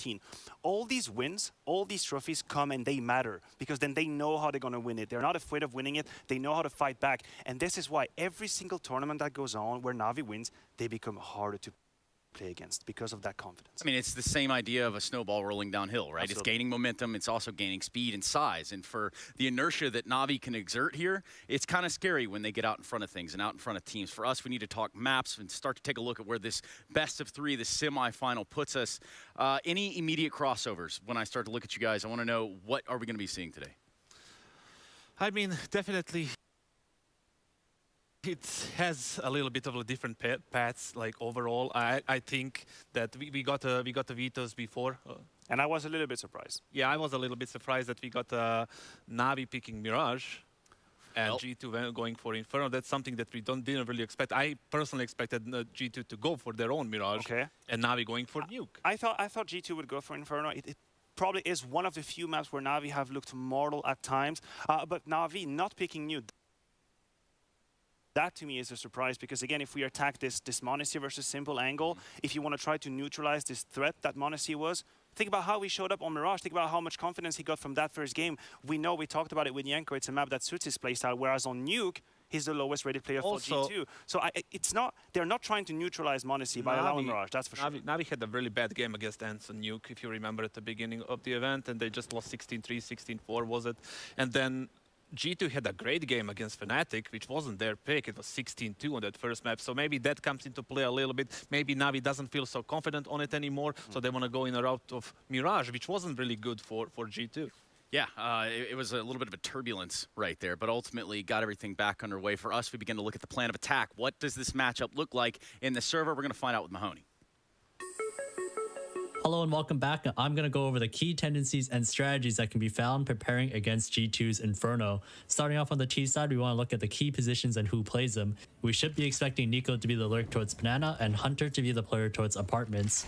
2014. All these wins, all these trophies come and they matter because then they know how they're going to win it. They're not afraid of winning it. They know how to fight back. And this is why every single tournament that goes on where Na'Vi wins, they become harder to play against because of that confidence. I mean, it's the same idea of a snowball rolling downhill, right? Absolutely. It's gaining momentum. It's also gaining speed and size. And for the inertia that Na'Vi can exert here, it's kind of scary when they get out in front of things and out in front of teams. For us, we need to talk maps and start to take a look at where this best of three, this semifinal, puts us. Any immediate crossovers? When I start to look at you guys, I want to know, what are we going to be seeing today? I mean, definitely it has a little bit of a different paths. Like overall, I think that we got the vetoes before. And I was a little bit surprised. Yeah, I was a little bit surprised that we got Na'Vi picking Mirage and G2 going for Inferno. That's something that we didn't really expect. I personally expected G2 to go for their own Mirage, and Na'Vi going for Nuke. I thought G2 would go for Inferno. It probably is one of the few maps where Na'Vi have looked mortal at times, but Na'Vi not picking Nuke. That to me is a surprise because again, if we attack this Monacy versus Simple angle, if you want to try to neutralize this threat that Monacy was, think about how he showed up on Mirage. Think about how much confidence he got from that first game. We know, we talked about it with Yenko, it's a map that suits his playstyle, whereas on Nuke, he's the lowest rated player for G2. So they're not trying to neutralize Monacy by allowing Mirage, that's for sure. Na'Vi had a really bad game against Anson Nuke, if you remember at the beginning of the event, and they just lost 16-3, 16-4 was it? And then G2 had a great game against Fnatic, which wasn't their pick. It was 16-2 on that first map. So maybe that comes into play a little bit. Maybe Na'Vi doesn't feel so confident on it anymore. So they want to go in a route of Mirage, which wasn't really good for G2. Yeah, it was a little bit of a turbulence right there, but ultimately got everything back underway. For us, we begin to look at the plan of attack. What does this matchup look like in the server? We're going to find out with Mahoney. Hello and welcome back. I'm going to go over the key tendencies and strategies that can be found preparing against G2's Inferno. Starting off on the T side, we want to look at the key positions and who plays them. We should be expecting Nico to be the lurk towards Banana and Hunter to be the player towards Apartments.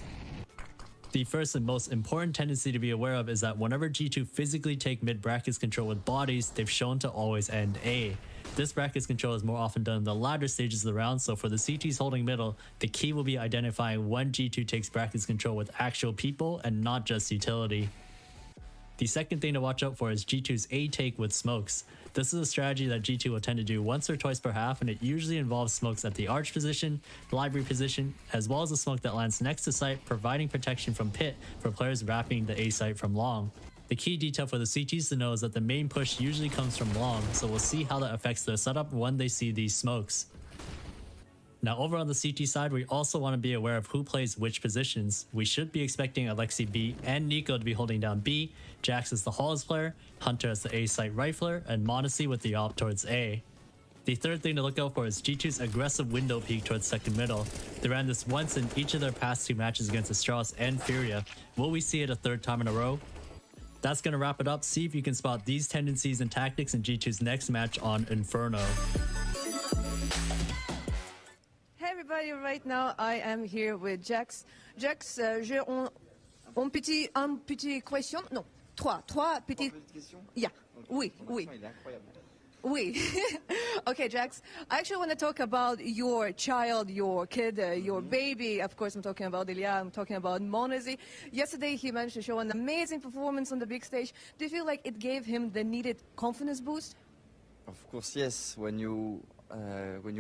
The first and most important tendency to be aware of is that whenever G2 physically take mid brackets control with bodies, they've shown to always end A. This brackets control is more often done in the latter stages of the round, so for the CTs holding middle, the key will be identifying when G2 takes brackets control with actual people and not just utility. The second thing to watch out for is G2's A take with smokes. This is a strategy that G2 will tend to do once or twice per half, and it usually involves smokes at the arch position, library position, as well as a smoke that lands next to site, providing protection from pit for players wrapping the A site from long. The key detail for the CTs to know is that the main push usually comes from long, so we'll see how that affects their setup when they see these smokes. Now over on the CT side, we also want to be aware of who plays which positions. We should be expecting Alexi B and Nico to be holding down B, Jax as the Halls player, Hunter as the A site rifler, and Monacy with the op towards A. The third thing to look out for is G2's aggressive window peek towards second middle. They ran this once in each of their past two matches against Astralis and Furia. Will we see it a third time in a row? That's going to wrap it up. See if you can spot these tendencies and tactics in G2's next match on Inferno. Hey everybody, right now I am here with Jax. Jax, j'ai un petit question. Non, trois petites questions. Yeah, oui. Oui. Okay, Jax. I actually want to talk about your child, your kid, your baby. Of course, I'm talking about Ilya. I'm talking about Monacy. Yesterday, he managed to show an amazing performance on the big stage. Do you feel like it gave him the needed confidence boost? Of course, yes. When you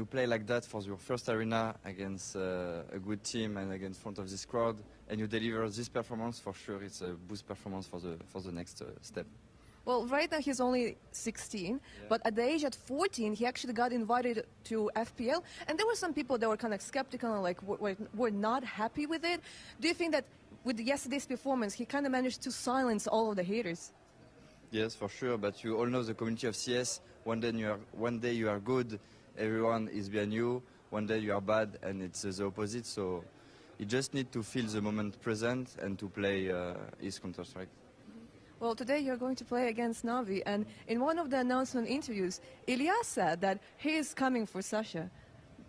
play like that for your first arena against a good team and against front of this crowd, and you deliver this performance, for sure, it's a boost performance for the next step. Well, right now he's only 16, but at the age of 14, he actually got invited to FPL, and there were some people that were kind of skeptical and like were not happy with it. Do you think that with yesterday's performance, he kind of managed to silence all of the haters? Yes, for sure, but you all know the community of CS. One day you are good, everyone is behind you. One day you are bad, and it's the opposite. So you just need to feel the moment present and to play his Counter-Strike. Well, today you're going to play against Na'Vi, and in one of the announcement interviews, Ilya said that he is coming for Sasha.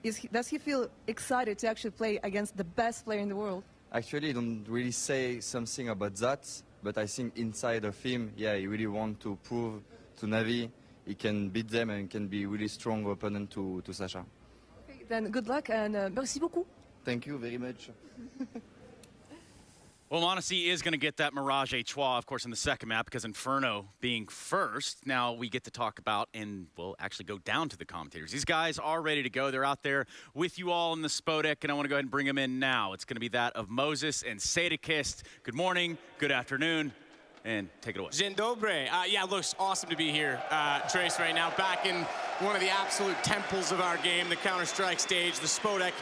Does he feel excited to actually play against the best player in the world? Actually, I don't really say something about that, but I think inside of him, yeah, he really wants to prove to Na'Vi he can beat them and can be really strong opponent to Sasha. Okay, then good luck and merci beaucoup. Thank you very much. Well, Monacy is going to get that Mirage Trois, of course, in the second map because Inferno being first. Now we get to talk about and we'll actually go down to the commentators. These guys are ready to go. They're out there with you all in the Spodek, and I want to go ahead and bring them in now. It's going to be that of Moses and Sadakist. Good morning, good afternoon, and take it away. Dzień dobry. Yeah, it looks awesome to be here, Trace, right now. Back in one of the absolute temples of our game, the Counter-Strike stage, the Spodek.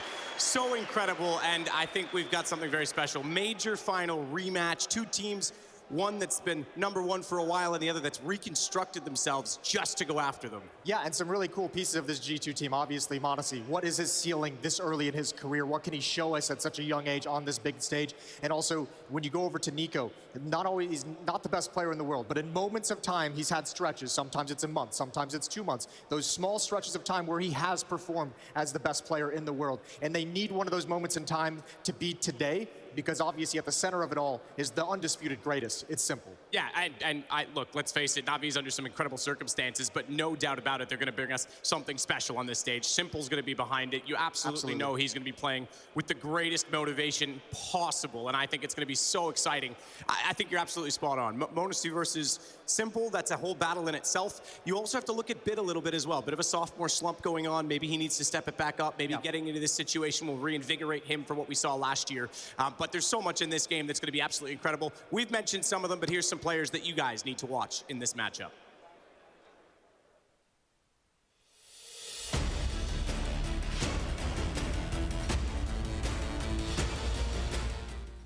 So incredible, and I think we've got something very special. Major final rematch, two teams, one that's been #1 for a while and the other that's reconstructed themselves just to go after them. Yeah, and some really cool pieces of this G2 team. Obviously, Monacy, what is his ceiling this early in his career? What can he show us at such a young age on this big stage? And also, when you go over to Nico, he's not the best player in the world, but in moments of time, he's had stretches. Sometimes it's a month, sometimes it's 2 months. Those small stretches of time where he has performed as the best player in the world. And they need one of those moments in time to be today, because obviously at the center of it all is the undisputed greatest. It's simple. Yeah, and look, let's face it, Navi's under some incredible circumstances, but no doubt about it, they're going to bring us something special on this stage. Simple's going to be behind it. You absolutely know he's going to be playing with the greatest motivation possible, and I think it's going to be so exciting. I think you're absolutely spot on. Monacy versus Simple, that's a whole battle in itself. You also have to look at Bit a little bit as well. Bit of a sophomore slump going on. Maybe he needs to step it back up. Maybe getting into this situation will reinvigorate him for what we saw last year. But there's so much in this game that's going to be absolutely incredible. We've mentioned some of them, but here's some players that you guys need to watch in this matchup.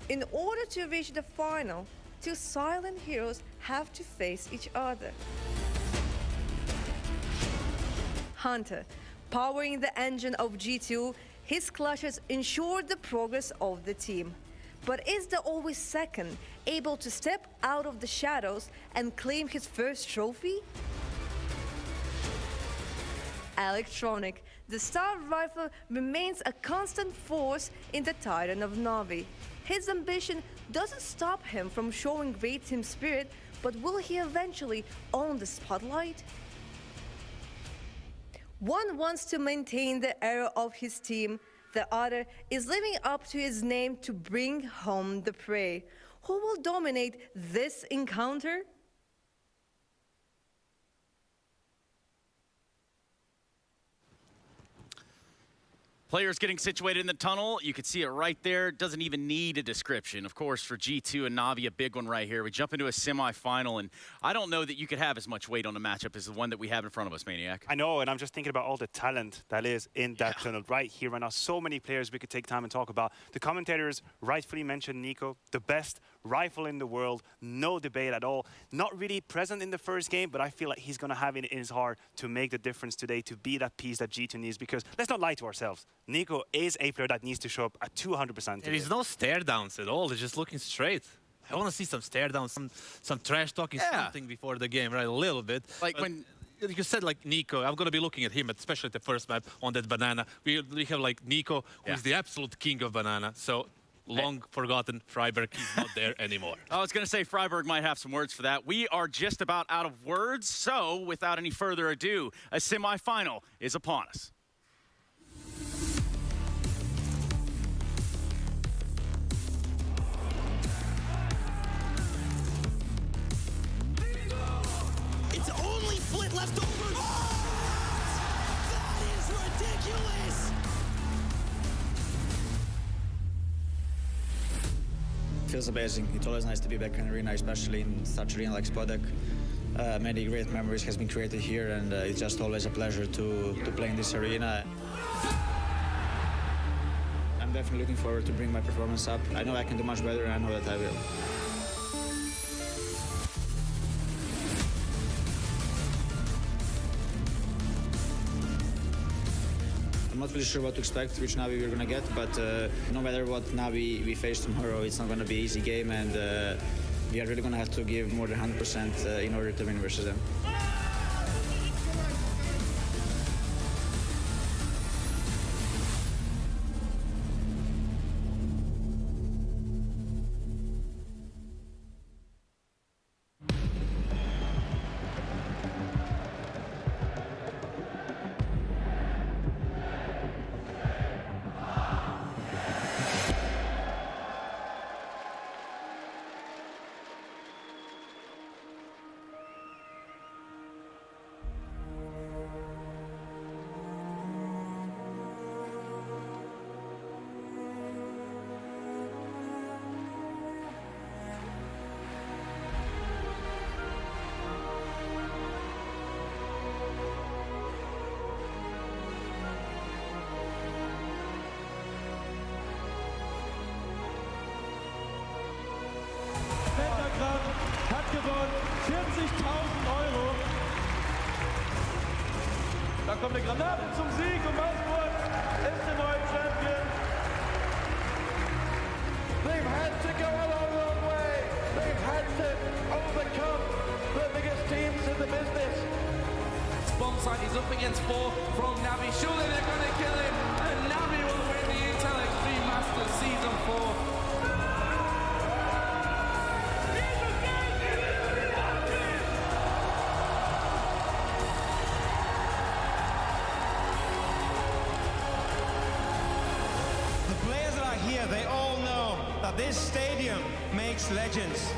In order to reach the final, two silent heroes have to face each other. Hunter, powering the engine of G2, his clutches ensured the progress of the team. But is the always second able to step out of the shadows and claim his first trophy? Electronic, the star rifle remains a constant force in the Titan of Na'Vi. His ambition doesn't stop him from showing great team spirit, but will he eventually own the spotlight? One wants to maintain the era of his team, the other is living up to his name to bring home the prey. Who will dominate this encounter? Players getting situated in the tunnel. You can see it right there. Doesn't even need a description. Of course, for G2 and Na'Vi, a big one right here. We jump into a semifinal, and I don't know that you could have as much weight on a matchup as the one that we have in front of us, Maniac. I know, and I'm just thinking about all the talent that is in that tunnel right here right now. So many players we could take time and talk about. The commentators rightfully mentioned Nico, the best rifle in the world, no debate at all. Not really present in the first game, but I feel like he's going to have it in his heart to make the difference today, to be that piece that G2 needs, because let's not lie to ourselves. Nico is a player that needs to show up at 200%. There is no stare downs at all. He's just looking straight. I want to see some stare downs, some trash talking, something before the game, right? A little bit. Like when you said, like Nico, I'm going to be looking at him, especially at the first map on that banana. We have like Nico, who's the absolute king of banana. So long forgotten Freiberg is not there anymore. I was going to say Freiberg might have some words for that. We are just about out of words. So without any further ado, a semifinal is upon us. Split left over. That is ridiculous. Feels amazing. It's always nice to be back in arena, especially in such arena like Spodek. Many great memories has been created here, and it's just always a pleasure to play in this arena. I'm definitely looking forward to bring my performance up. I know I can do much better, and I know that I will. I'm not really sure what to expect, which Navi we're gonna get, but no matter what Navi we face tomorrow, it's not gonna be an easy game, and we are really gonna have to give more than 100% in order to win versus them. kommt eine Granate zum Sieg und Esports ist der neue Champion. They've had to go a long, long way. They've had to overcome the biggest teams in the business. Bomb site is up against 4 from Navi. Surely they're going to kill him. And Navi will win the Intel Extreme Masters Season 4. The players that are here, they all know that this stadium makes legends.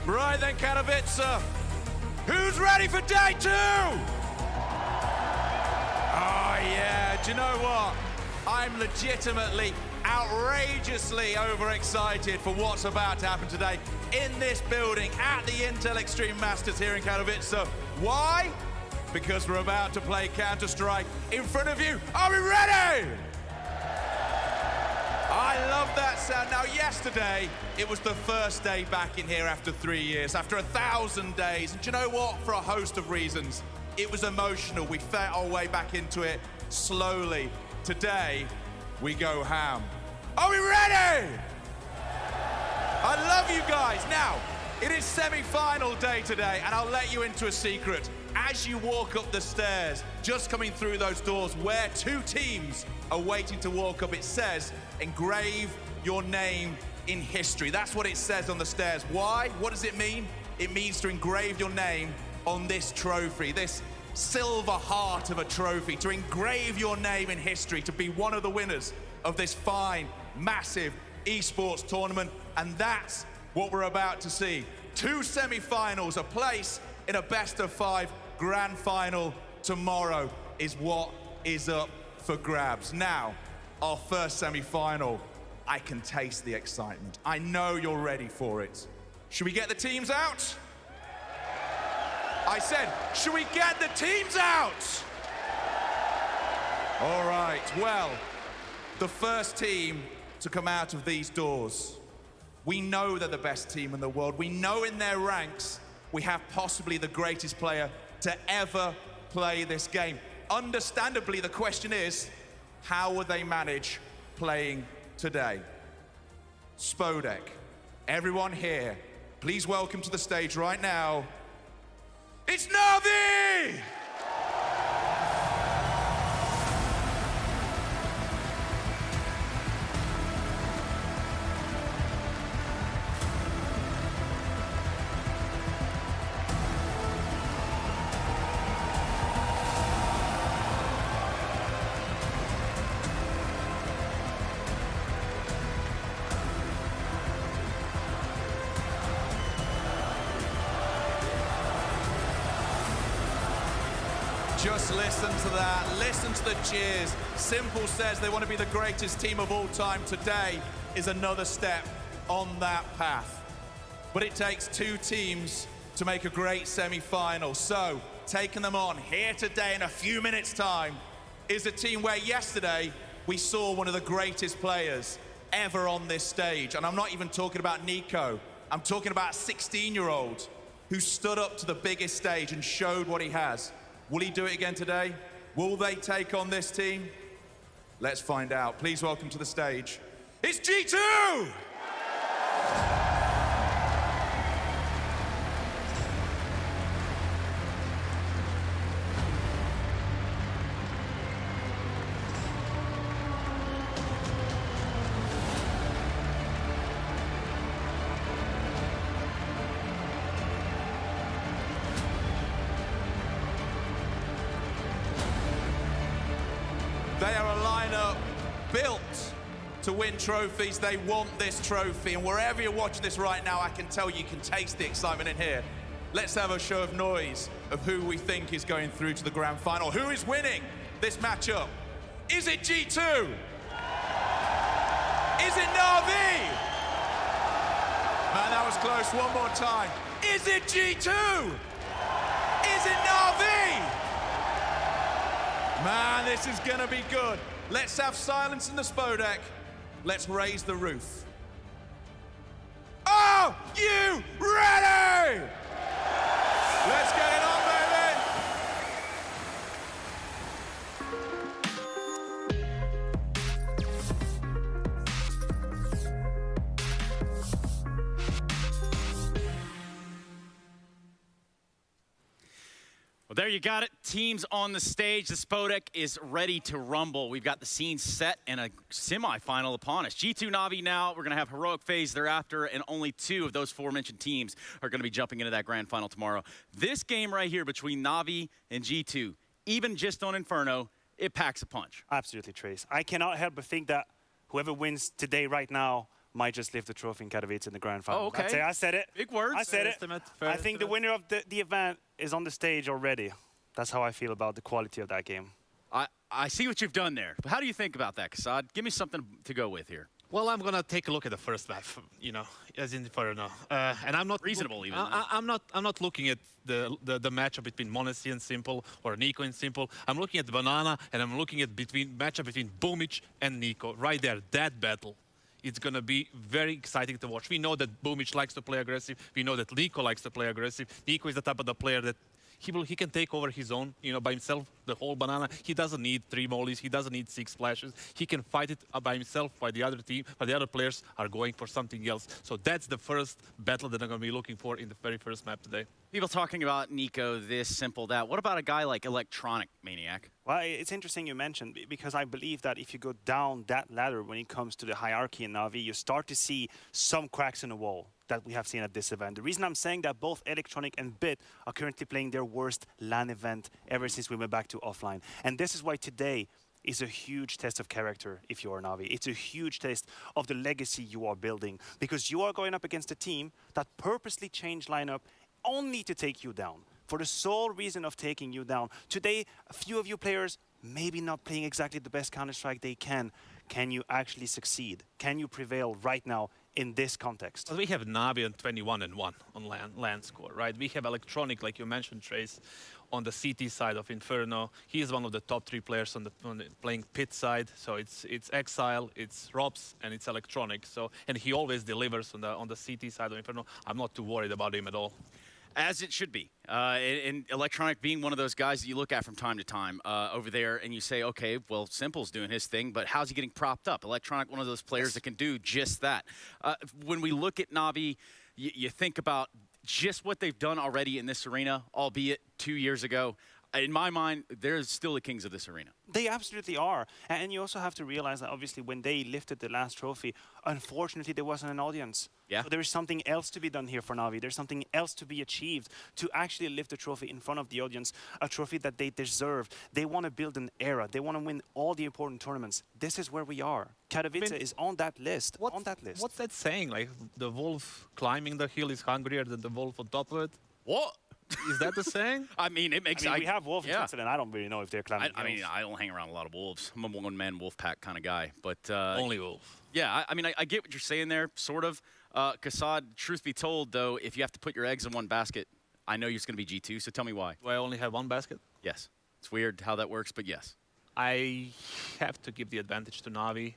Right then, Katowice. Who's ready for day 2? Oh yeah, do you know what? I'm legitimately, outrageously overexcited for what's about to happen today in this building at the Intel Extreme Masters here in Katowice. Why? Because we're about to play Counter-Strike in front of you. Are we ready? I love that sound. Now, yesterday, it was the first day back in here after 3 years, after 1,000 days. And do you know what? For a host of reasons, it was emotional. We felt our way back into it slowly. Today, we go ham. Are we ready? I love you guys. Now, it is semi-final day today, and I'll let you into a secret. As you walk up the stairs, just coming through those doors where 2 teams are waiting to walk up, it says, engrave your name in history. That's what it says on the stairs. Why? What does it mean? It means to engrave your name on this trophy, this silver heart of a trophy, to engrave your name in history, to be one of the winners of this fine, massive esports tournament. And that's what we're about to see. 2 semi-finals, a place in a best-of-5 grand final tomorrow is what is up for grabs. Now, our first semi-final, I can taste the excitement. I know you're ready for it. Should we get the teams out? I said, should we get the teams out? All right, well, the first team to come out of these doors, we know they're the best team in the world. We know in their ranks, we have possibly the greatest player to ever play this game. Understandably, the question is, how will they manage playing today? Spodek, everyone here, please welcome to the stage right now, it's Navi! Just listen to that, listen to the cheers. Simple says they want to be the greatest team of all time. Today is another step on that path. But it takes 2 teams to make a great semi-final. So, taking them on here today in a few minutes' time is a team where yesterday we saw one of the greatest players ever on this stage. And I'm not even talking about Nico. I'm talking about a 16-year-old who stood up to the biggest stage and showed what he has. Will he do it again today? Will they take on this team? Let's find out. Please welcome to the stage, it's G2! They are a lineup built to win trophies. They want this trophy. And wherever you're watching this right now, I can tell you can taste the excitement in here. Let's have a show of noise of who we think is going through to the grand final. Who is winning this matchup? Is it G2? Is it Na'Vi? Man, that was close. One more time. Is it G2? Is it Na'Vi? Man, this is gonna be good. Let's have silence in the Spodek. Let's raise the roof. Are you ready? Let's get it on, baby. Well, there you got it. Teams on the stage. The Spodek is ready to rumble. We've got the scene set and a semifinal upon us. G2 Na'Vi now. We're going to have Heroic Phase thereafter, and only 2 of those aforementioned teams are going to be jumping into that grand final tomorrow. This game right here between Na'Vi and G2, even just on Inferno, it packs a punch. Absolutely, Trace. I cannot help but think that whoever wins today right now might just lift the trophy in Katowice in the grand final. Oh, okay. That's it. I said it. Big words. I said it. I think the winner of the event is on the stage already. That's how I feel about the quality of that game. I see what you've done there. But how do you think about that, Kassad? Give me something to go with here. Well, I'm gonna take a look at the first map, you know, as in Inferno, and I'm not reasonable even. I'm not looking at the matchup between m0NESY and Simple or Nico and Simple. I'm looking at the Banana, and I'm looking at matchup between Boomic and Nico. Right there, that battle. It's going to be very exciting to watch. We know that Boomic likes to play aggressive. We know that Nico likes to play aggressive. Nico is the type of the player that he can take over his own, you know, by himself, the whole Banana. He doesn't need 3 mollies. He doesn't need 6 flashes. He can fight it by himself, while the other team, while the other players are going for something else. So that's the first battle that I'm going to be looking for in the very first map today. People talking about Nico, this, Simple, that. What about a guy like Electronic, Maniac? Well, it's interesting you mentioned, because I believe that if you go down that ladder when it comes to the hierarchy in Na'Vi, you start to see some cracks in the wall that we have seen at this event. The reason I'm saying that both Electronic and Bit are currently playing their worst LAN event ever since we went back to offline. And this is why today is a huge test of character if you are Na'Vi. It's a huge test of the legacy you are building, because you are going up against a team that purposely changed lineup only to take you down, for the sole reason of taking you down. Today, a few of you players maybe not playing exactly the best Counter-Strike they can. Can you actually succeed? Can you prevail right now in this context? Well, we have Na'Vi on 21-1 on LAN score, right? We have Electronic, like you mentioned, Trace, on the CT side of Inferno. He is one of the top 3 players on the playing pit side. So it's Exile, it's Robs, and it's Electronic. So, and he always delivers on the CT side of Inferno. I'm not too worried about him at all. As it should be. And Electronic being one of those guys that you look at from time to time over there, and you say, okay, well, Simple's doing his thing, but how's he getting propped up? Electronic, one of those players that can do just that. When we look at Na'Vi, you think about just what they've done already in this arena, albeit 2 years ago. In my mind, they're still the kings of this arena. They absolutely are. And you also have to realize that obviously when they lifted the last trophy, unfortunately there wasn't an audience. Yeah. So there is something else to be done here for Na'Vi. There's something else to be achieved to actually lift the trophy in front of the audience, a trophy that they deserve. They want to build an era. They want to win all the important tournaments. This is where we are. Katowice is on that list. What's that saying? Like the wolf climbing the hill is hungrier than the wolf on top of it? What? Is that the saying? I mean, it makes. we have wolves in Switzerland. I don't really know if they're climbing. I mean, I don't hang around a lot of wolves. I'm a one-man wolf pack kind of guy, but only wolf. Yeah, I mean, I get what you're saying there, sort of. Kassad, truth be told, though, if you have to put your eggs in one basket, I know you're going to be G2. So tell me why. Do I only have one basket? Yes, it's weird how that works, but yes. I have to give the advantage to Na'Vi,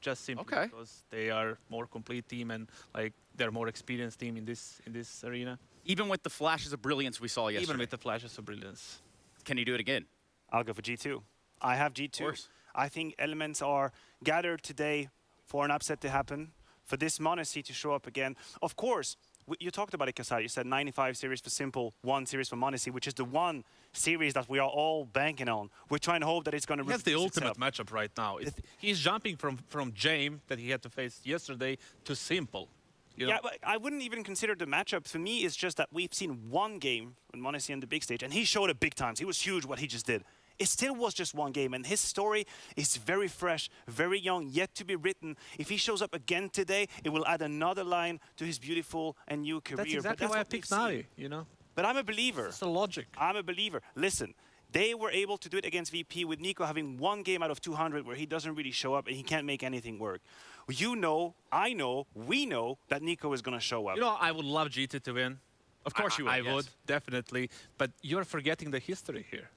just simply because they are more complete team and like they're more experienced team in this arena. Even with the flashes of brilliance we saw yesterday. Even with the flashes of brilliance. Can you do it again? I'll go for G2. I have G2. I think elements are gathered today for an upset to happen, for this Monacy to show up again. Of course, you talked about it, Kasai. You said 95 series for Simple, 1 series for Monacy, which is the one series that we are all banking on. We're trying to hope that it's going to That's the ultimate matchup right now. He's jumping from James that he had to face yesterday to Simple. You know? Yeah, but I wouldn't even consider the matchup. For me, it's just that we've seen one game with Monacy on the big stage, and he showed it big times. He was huge what he just did. It still was just one game, and his story is very fresh, very young, yet to be written. If he shows up again today, it will add another line to his beautiful and new career. That's exactly why I picked Navi, you know? But I'm a believer. It's the logic. I'm a believer. Listen, they were able to do it against VP with Nico having one game out of 200 where he doesn't really show up and he can't make anything work. You know, I know, we know that Nico is going to show up. You know, I would love G2 to win. Of course you would. I would, definitely. But you're forgetting the history here.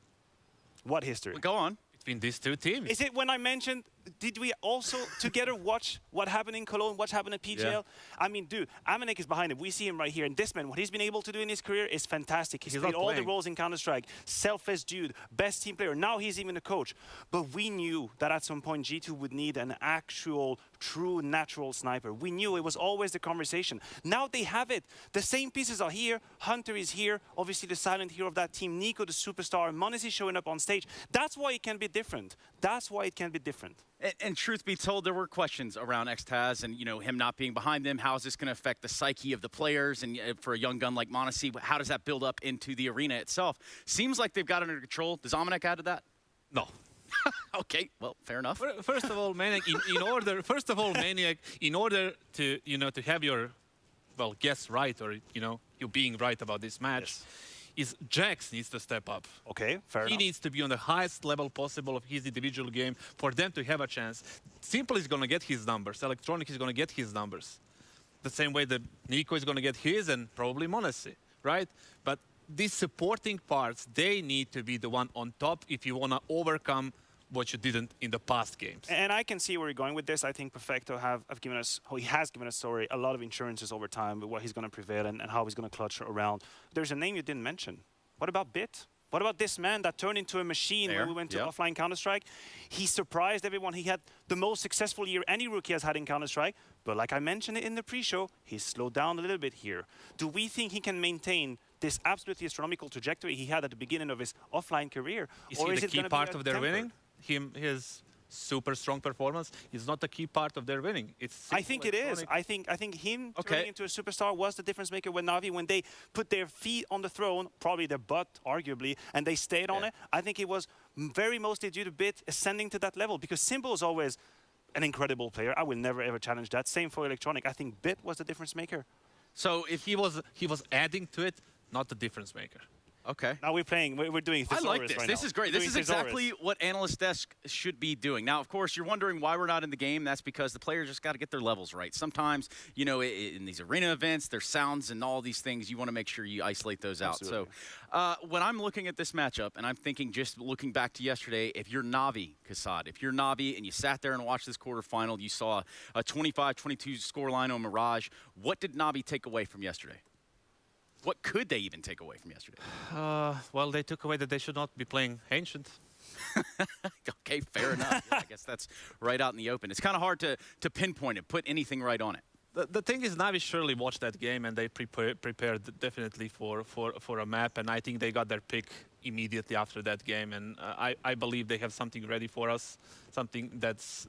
What history? Well, go on. Between these two teams. Is it when I mentioned, did we also together watch what happened in Cologne, what happened at PGL? Yeah. I mean, dude, Amanek is behind him. We see him right here. And this man, what he's been able to do in his career is fantastic. He's played all the roles in Counter-Strike. Selfless dude, best team player. Now he's even a coach. But we knew that at some point G2 would need an actual, true, natural sniper. We knew it was always the conversation. Now they have it. The same pieces are here. Hunter is here. Obviously the silent hero of that team. Nico, the superstar. Monacy showing up on stage. That's why it can be different. That's why it can be different. And truth be told, there were questions around Xtaz and, you know, him not being behind them. How is this going to affect the psyche of the players? And for a young gun like Monacy, how does that build up into the arena itself? Seems like they've got it under control. Does Amanek add to that? No. Okay, well, fair enough. First of all, Maniac, in order to, you know, to have your, well, guess right, or, you know, you being right about this match, is Jax needs to step up. Okay, fair enough. He needs to be on the highest level possible of his individual game for them to have a chance. Simple is going to get his numbers. Electronic is going to get his numbers. The same way that Nico is going to get his and probably Monacy, right? But these supporting parts, they need to be the one on top if you want to overcome what you didn't in the past games. And I can see where you're going with this. I think Perfecto he has given us, a lot of insurances over time with what he's going to prevail and how he's going to clutch around. There's a name you didn't mention. What about Bit? What about this man that turned into a machine when we went to offline Counter-Strike? He surprised everyone. He had the most successful year any rookie has had in Counter-Strike. But like I mentioned it in the pre-show, he's slowed down a little bit here. Do we think he can maintain this absolutely astronomical trajectory he had at the beginning of his offline career? Is he the key part of their winning? His super strong performance is not a key part of their winning. I think it is. I think him turning into a superstar was the difference maker with Navi when they put their feet on the throne, probably their butt, arguably, and they stayed on it. I think it was very mostly due to Bit ascending to that level because Simple is always an incredible player. I will never ever challenge that. Same for Electronic. I think Bit was the difference maker. So if he was adding to it, not the difference maker. Okay. Now we're doing Thesaurus. I like this. Right this now. is great. This is exactly what Analyst Desk should be doing. Now, of course, you're wondering why we're not in the game. That's because the players just got to get their levels right. Sometimes, you know, in these arena events, there's sounds and all these things. You want to make sure you isolate those out. Absolutely. So when I'm looking at this matchup, and I'm thinking just looking back to yesterday, if you're Navi, Kassad, if you're Navi and you sat there and watched this quarterfinal, you saw a 25-22 scoreline on Mirage, what did Navi take away from yesterday? What could they even take away from yesterday? Well, they took away that they should not be playing Ancient. Okay, fair enough. Yeah, I guess that's right out in the open. It's kind of hard to pinpoint it, put anything right on it. The thing is, Navi surely watched that game and they prepared definitely for a map, and I think they got their pick immediately after that game, and I believe they have something ready for us, something that's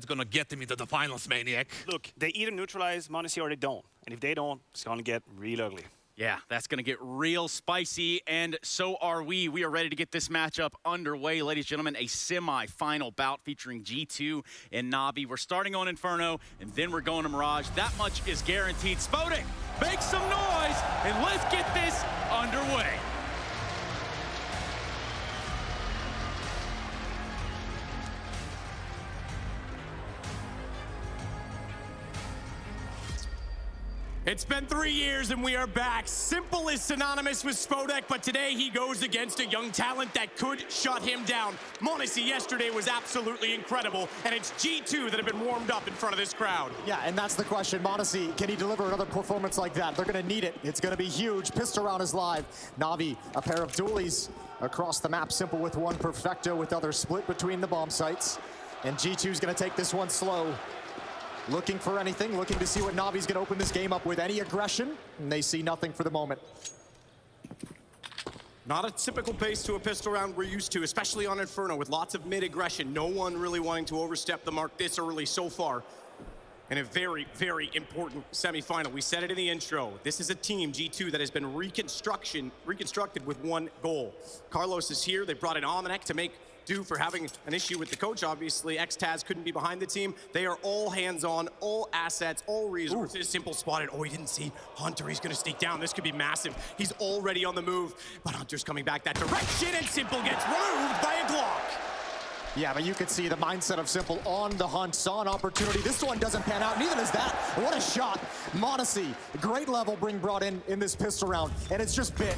going to get them into the finals, Maniac. Look, they either neutralize Monacy or they don't. And if they don't, it's going to get real ugly. Yeah, that's going to get real spicy, and so are we. We are ready to get this matchup underway. Ladies and gentlemen, a semi-final bout featuring G2 and Navi. We're starting on Inferno, and then we're going to Mirage. That much is guaranteed. Spodek, make some noise, and let's get this underway. It's been 3 years and we are back. Simple is synonymous with Spodek, but today he goes against a young talent that could shut him down. Monacy yesterday was absolutely incredible, and it's G2 that have been warmed up in front of this crowd. Yeah, and that's the question. Monacy, can he deliver another performance like that? They're going to need it. It's going to be huge. Pissed Around is live. Navi, a pair of dualies. across the map. Simple with one, Perfecto with other, split between the bomb sites. And G2's gonna take this one slow. Looking for anything, looking to see what Navi's gonna open this game up with. Any aggression, and they see nothing for the moment. Not a typical pace to a pistol round we're used to, especially on Inferno, with lots of mid-aggression. No one really wanting to overstep the mark this early so far. In a very, very important semifinal. We said it in the intro. This is a team, G2, that has been reconstructed with one goal. Carlos is here. They brought in Almanac to make do for having an issue with the coach. Obviously, X-Taz couldn't be behind the team. They are all hands-on, all assets, all resources. Ooh. Simple spotted. Oh, he didn't see Hunter. He's going to sneak down. This could be massive. He's already on the move, but Hunter's coming back that direction, and Simple gets removed by a Glock. Yeah, but you could see the mindset of Simple on the hunt, saw an opportunity. This one doesn't pan out, neither does that. What a shot. Monacy, great level brought in this pistol round, and it's just bit.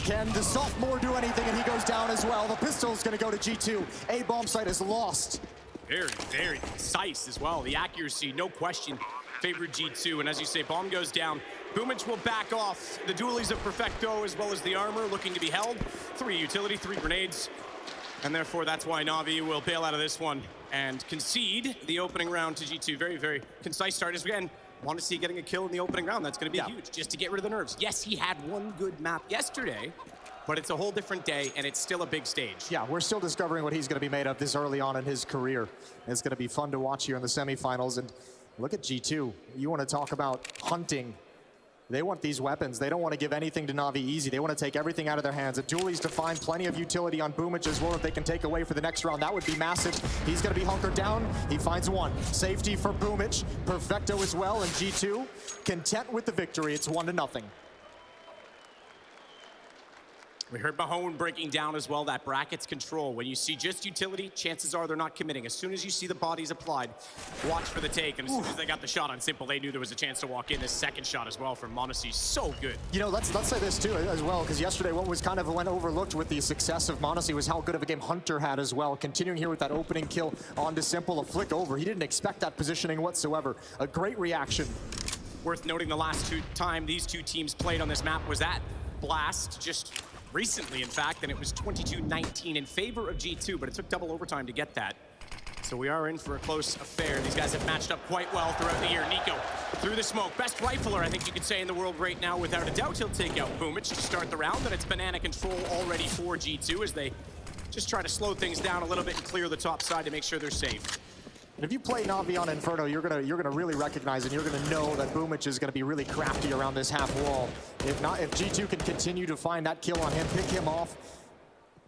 Can the sophomore do anything? And he goes down as well. The pistol's gonna go to G2. A bomb site is lost. Very, very precise as well. The accuracy, no question, favored G2. And as you say, bomb goes down. Boomich will back off. The dualies of Perfecto as well as the armor looking to be held. 3 utility, 3 grenades. And therefore, that's why Na'Vi will bail out of this one and concede the opening round to G2. Very, very concise start. As again, want to see getting a kill in the opening round. That's going to be huge, just to get rid of the nerves. Yes, he had one good map yesterday, but it's a whole different day, and it's still a big stage. Yeah, we're still discovering what he's going to be made of this early on in his career. It's going to be fun to watch here in the semifinals. And look at G2. You want to talk about hunting. They want these weapons. They don't want to give anything to Na'Vi easy. They want to take everything out of their hands. And dualies to find plenty of utility on Boomich as well if they can take away for the next round. That would be massive. He's going to be hunkered down. He finds one. Safety for Boomich. Perfecto as well. And G2 content with the victory. It's 1-0. We heard Mahone breaking down as well that brackets control. When you see just utility, chances are they're not committing. As soon as you see the bodies applied, watch for the take. And as soon as they got the shot on Simple, they knew there was a chance to walk in. This second shot as well from Monacy, so good. You know, let's say this too as well, because yesterday what was kind of went overlooked with the success of Monacy was how good of a game Hunter had as well. Continuing here with that opening kill onto Simple, a flick over. He didn't expect that positioning whatsoever. A great reaction. Worth noting the last time these two teams played on this map was at Blast, just recently, in fact, and it was 22-19 in favor of G2, but it took double overtime to get that. So we are in for a close affair. These guys have matched up quite well throughout the year. Nico through the smoke. Best rifler, I think you could say, in the world right now, without a doubt. He'll take out Boomich to start the round, and it's banana control already for G2 as they just try to slow things down a little bit and clear the top side to make sure they're safe. And if you play Na'Vi on Inferno, you're gonna really recognize and you're gonna know that Boomich is gonna be really crafty around this half wall. If G2 can continue to find that kill on him, pick him off,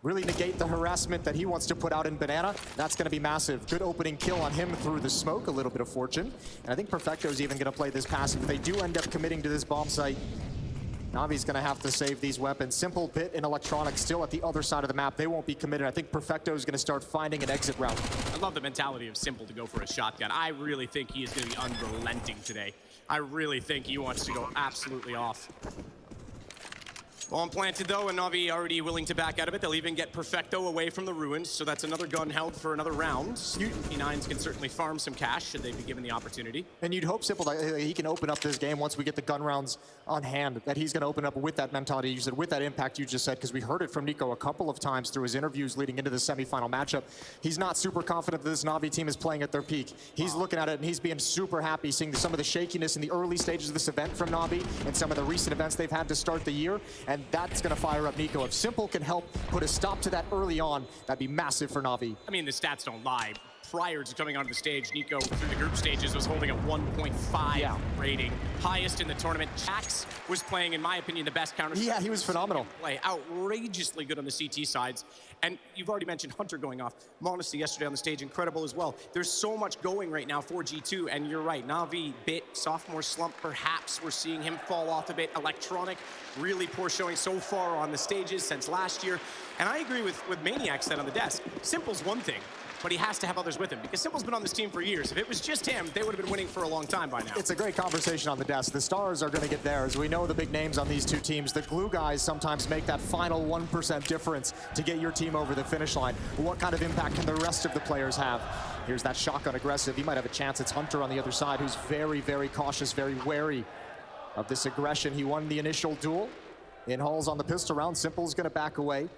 really negate the harassment that he wants to put out in Banana, that's gonna be massive. Good opening kill on him through the smoke, a little bit of fortune. And I think Perfecto's even gonna play this passive. If they do end up committing to this bomb site, Navi's gonna have to save these weapons. Simple Bit and Electronic still at the other side of the map. They won't be committed. I think Perfecto's gonna start finding an exit route. I love the mentality of Simple to go for a shotgun. I really think he is gonna be unrelenting today. I really think he wants to go absolutely off. Bomb planted though, and Na'Vi already willing to back out of it. They'll even get Perfecto away from the ruins, so that's another gun held for another round. P9s can certainly farm some cash should they be given the opportunity. And you'd hope Simple that he can open up this game once we get the gun rounds on hand, that he's going to open up with that mentality you said, with that impact you just said, because we heard it from Nico a couple of times through his interviews leading into the semifinal matchup. He's not super confident that this Na'Vi team is playing at their peak. He's looking at it and he's being super happy seeing some of the shakiness in the early stages of this event from Na'Vi and some of the recent events they've had to start the year, and that's going to fire up Nico. If Simple can help put a stop to that early on, that'd be massive for Na'Vi. I mean, the stats don't lie. Prior to coming onto the stage, Nico, through the group stages, was holding a 1.5 rating. Highest in the tournament. Jax was playing, in my opinion, the best counter. Yeah, he was phenomenal. Play outrageously good on the CT sides. And you've already mentioned Hunter going off. Monacy yesterday on the stage, incredible as well. There's so much going right now for G2, and you're right, Na'Vi, Bit, sophomore slump, perhaps we're seeing him fall off a bit. Electronic, really poor showing so far on the stages since last year. And I agree with Maniac said on the desk. Simple's one thing, but he has to have others with him, because Simple's been on this team for years. If it was just him, they would have been winning for a long time by now. It's a great conversation on the desk. The stars are going to get theirs. We know the big names on these two teams. The glue guys sometimes make that final 1% difference to get your team over the finish line. What kind of impact can the rest of the players have? Here's that shotgun aggressive. He might have a chance. It's Hunter on the other side, who's very, very cautious, very wary of this aggression. He won the initial duel in Halls on the pistol round. Simple's going to back away.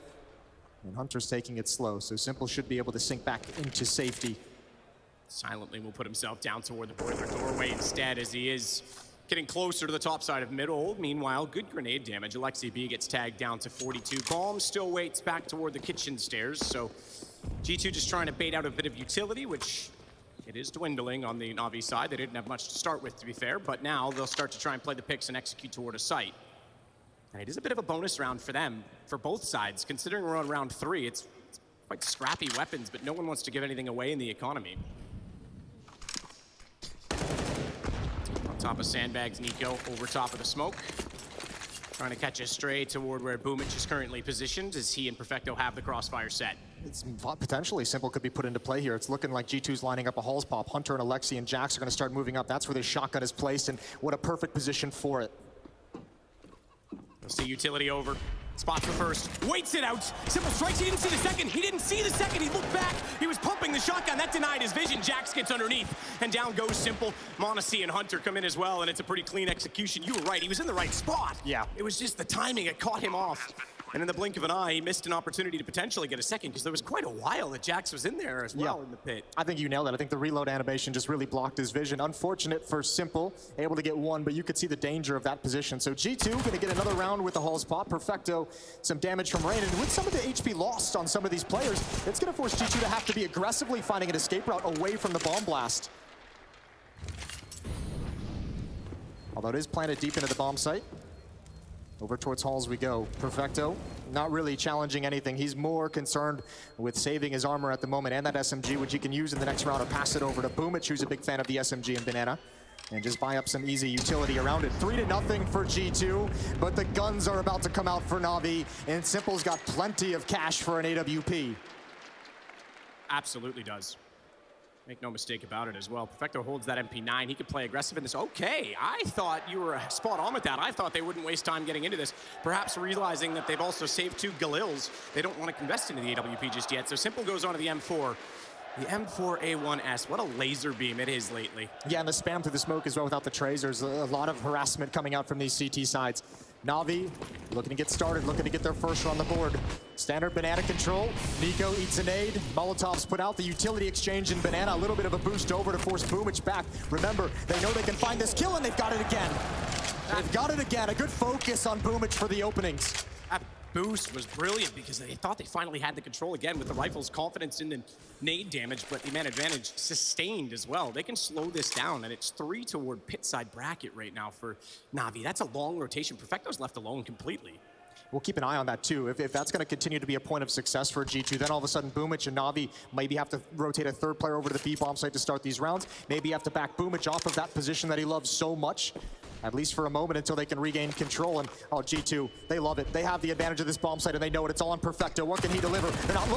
And Hunter's taking it slow, so Simple should be able to sink back into safety. Silently will put himself down toward the boiler doorway instead, as he is getting closer to the top side of middle. Meanwhile, good grenade damage. Alexi B gets tagged down to 42. Bomb still waits back toward the kitchen stairs, so G2 just trying to bait out a bit of utility, which it is dwindling on the Na'Vi side. They didn't have much to start with, to be fair, but now they'll start to try and play the picks and execute toward a site. And it is a bit of a bonus round for them, for both sides. Considering we're on round 3, it's quite scrappy weapons, but no one wants to give anything away in the economy. On top of sandbags, Nico over top of the smoke. Trying to catch a stray toward where Boomich is currently positioned, as he and Perfecto have the crossfire set. It's potentially Simple could be put into play here. It's looking like G2's lining up a Halls pop. Hunter and Alexi and Jax are going to start moving up. That's where the shotgun is placed, and what a perfect position for it. We'll see utility over. Spots the first, waits it out. Simple strikes, he didn't see the second. He didn't see the second, he looked back. He was pumping the shotgun, that denied his vision. Jax gets underneath, and down goes Simple. Monacy and Hunter come in as well, and it's a pretty clean execution. You were right, he was in the right spot. Yeah. It was just the timing, it caught him off. And in the blink of an eye, he missed an opportunity to potentially get a second, because there was quite a while that Jax was in there as well in the pit. I think you nailed it. I think the reload animation just really blocked his vision. Unfortunate for Simple, able to get one, but you could see the danger of that position. So G2 going to get another round with the Halls pop. Perfecto, some damage from Rain, and with some of the HP lost on some of these players, it's going to force G2 to have to be aggressively finding an escape route away from the bomb blast. Although it is planted deep into the bomb site. Over towards Halls we go. Perfecto, not really challenging anything. He's more concerned with saving his armor at the moment and that SMG, which he can use in the next round, or pass it over to Boomich, who's a big fan of the SMG and Banana, and just buy up some easy utility around it. 3-0 for G2, but the guns are about to come out for Na'Vi, and Simple's got plenty of cash for an AWP. Absolutely does. Make no mistake about it as well. Perfecto holds that MP9. He could play aggressive in this. Okay, I thought you were spot on with that. I thought they wouldn't waste time getting into this. Perhaps realizing that they've also saved 2 Galils. They don't want to invest into the AWP just yet. So Simple goes on to the M4. The M4A1S, what a laser beam it is lately. Yeah, and the spam through the smoke as well without the trays. There's a lot of harassment coming out from these CT sides. Na'Vi looking to get started, looking to get their first on the board. Standard Banana control. Nico eats a nade. Molotov's put out the utility exchange in Banana. A little bit of a boost over to force Boomich back. Remember, they know they can find this kill, and they've got it again. They've got it again. A good focus on Boomich for the openings. That boost was brilliant because they thought they finally had the control again with the rifle's confidence in the nade damage, but the man advantage sustained as well. They can slow this down, and it's 3 toward pit side bracket right now for Na'Vi. That's a long rotation. Perfecto's left alone completely. We'll keep an eye on that too. If that's going to continue to be a point of success for G2, then all of a sudden Boomich and Na'Vi maybe have to rotate a third player over to the B-bomb site to start these rounds. Maybe have to back Boomich off of that position that he loves so much, at least for a moment, until they can regain control. And G2, they love it. They have the advantage of this bomb site, and they know it. It's all on Perfecto. What can he deliver? They're not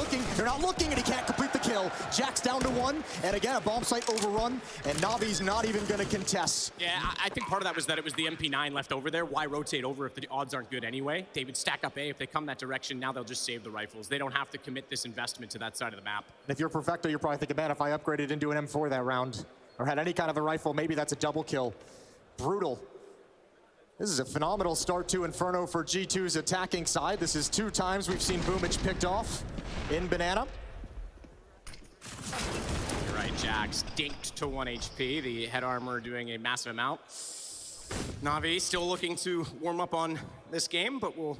looking, and he can't complete the kill. Jack's down to 1, and again, a bomb site overrun, and Na'Vi's not even going to contest. Yeah, I think part of that was that it was the MP9 left over there. Why rotate over if the odds aren't good anyway? They would stack up A. If they come that direction, now they'll just save the rifles. They don't have to commit this investment to that side of the map. And if you're Perfecto, you're probably thinking, man, if I upgraded into an M4 that round, or had any kind of a rifle, maybe that's a double kill. Brutal. This is a phenomenal start to Inferno for G2's attacking side. This is 2 times we've seen Boomich picked off in Banana. You're right, Jax dinked to 1 HP. The head armor doing a massive amount. Na'Vi still looking to warm up on this game, but we'll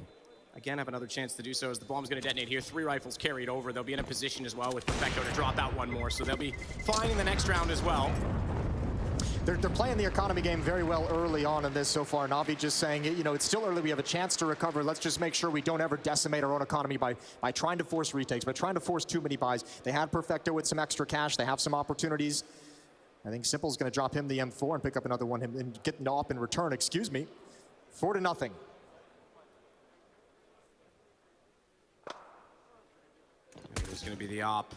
again have another chance to do so as the bomb's going to detonate here. 3 rifles carried over. They'll be in a position as well with Perfecto to drop out 1 more, so they'll be fine in the next round as well. They're playing the economy game very well early on in this so far. Na'Vi just saying, you know, it's still early. We have a chance to recover. Let's just make sure we don't ever decimate our own economy by trying to force retakes, by trying to force too many buys. They had Perfecto with some extra cash. They have some opportunities. I think Simple's going to drop him the M4 and pick up another one and get an op in return. Excuse me. 4-0. There's going to be the op.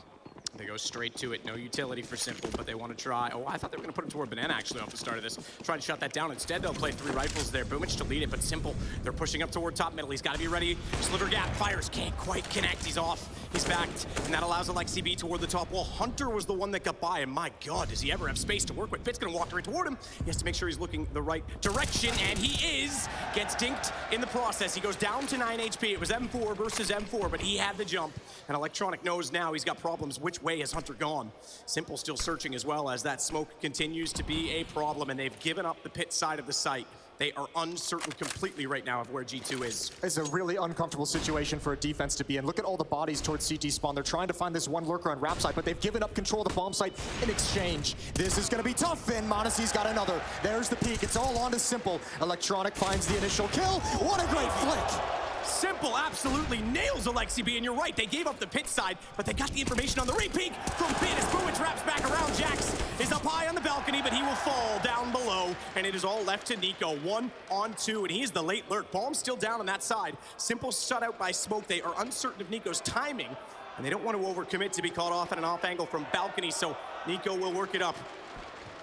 They go straight to it. No utility for Simple, but they want to try. Oh, I thought they were going to put it toward Banana, actually, off the start of this. Try to shut that down. Instead, they'll play 3 rifles there. Boomich to lead it, but Simple, they're pushing up toward top middle. He's got to be ready. Sliver gap, fires, can't quite connect. He's off. He's backed, and that allows Alexi B toward the top wall. Hunter was the one that got by, and my God, does he ever have space to work with? Pitt's going to walk right toward him. He has to make sure he's looking the right direction, and he is. Gets dinked in the process. He goes down to 9 HP. It was M4 versus M4, but he had the jump, and Electronic knows now he's got problems. Which way has Hunter gone? Simple still searching as well as that smoke continues to be a problem, and they've given up the pit side of the site. They are uncertain completely right now of where G2 is. It's a really uncomfortable situation for a defense to be in. Look at all the bodies towards CT spawn. They're trying to find this one lurker on ramp side, but they've given up control of the bomb site in exchange. This is going to be tough, and Monacy's got another. There's the peak. It's all on to Simple. Electronic finds the initial kill. What a great flick! Simple absolutely nails Alexi B, and you're right, they gave up the pit side, but they got the information on the re-peek from Pit as Bruins wraps back around. Jax is up high on the balcony, but he will fall down below, and it is all left to Nico. 1 on 2, and he's the late lurk. Bomb's still down on that side. Simple shut out by smoke. They are uncertain of Nico's timing, and they don't want to overcommit to be caught off at an off angle from balcony, so Nico will work it up.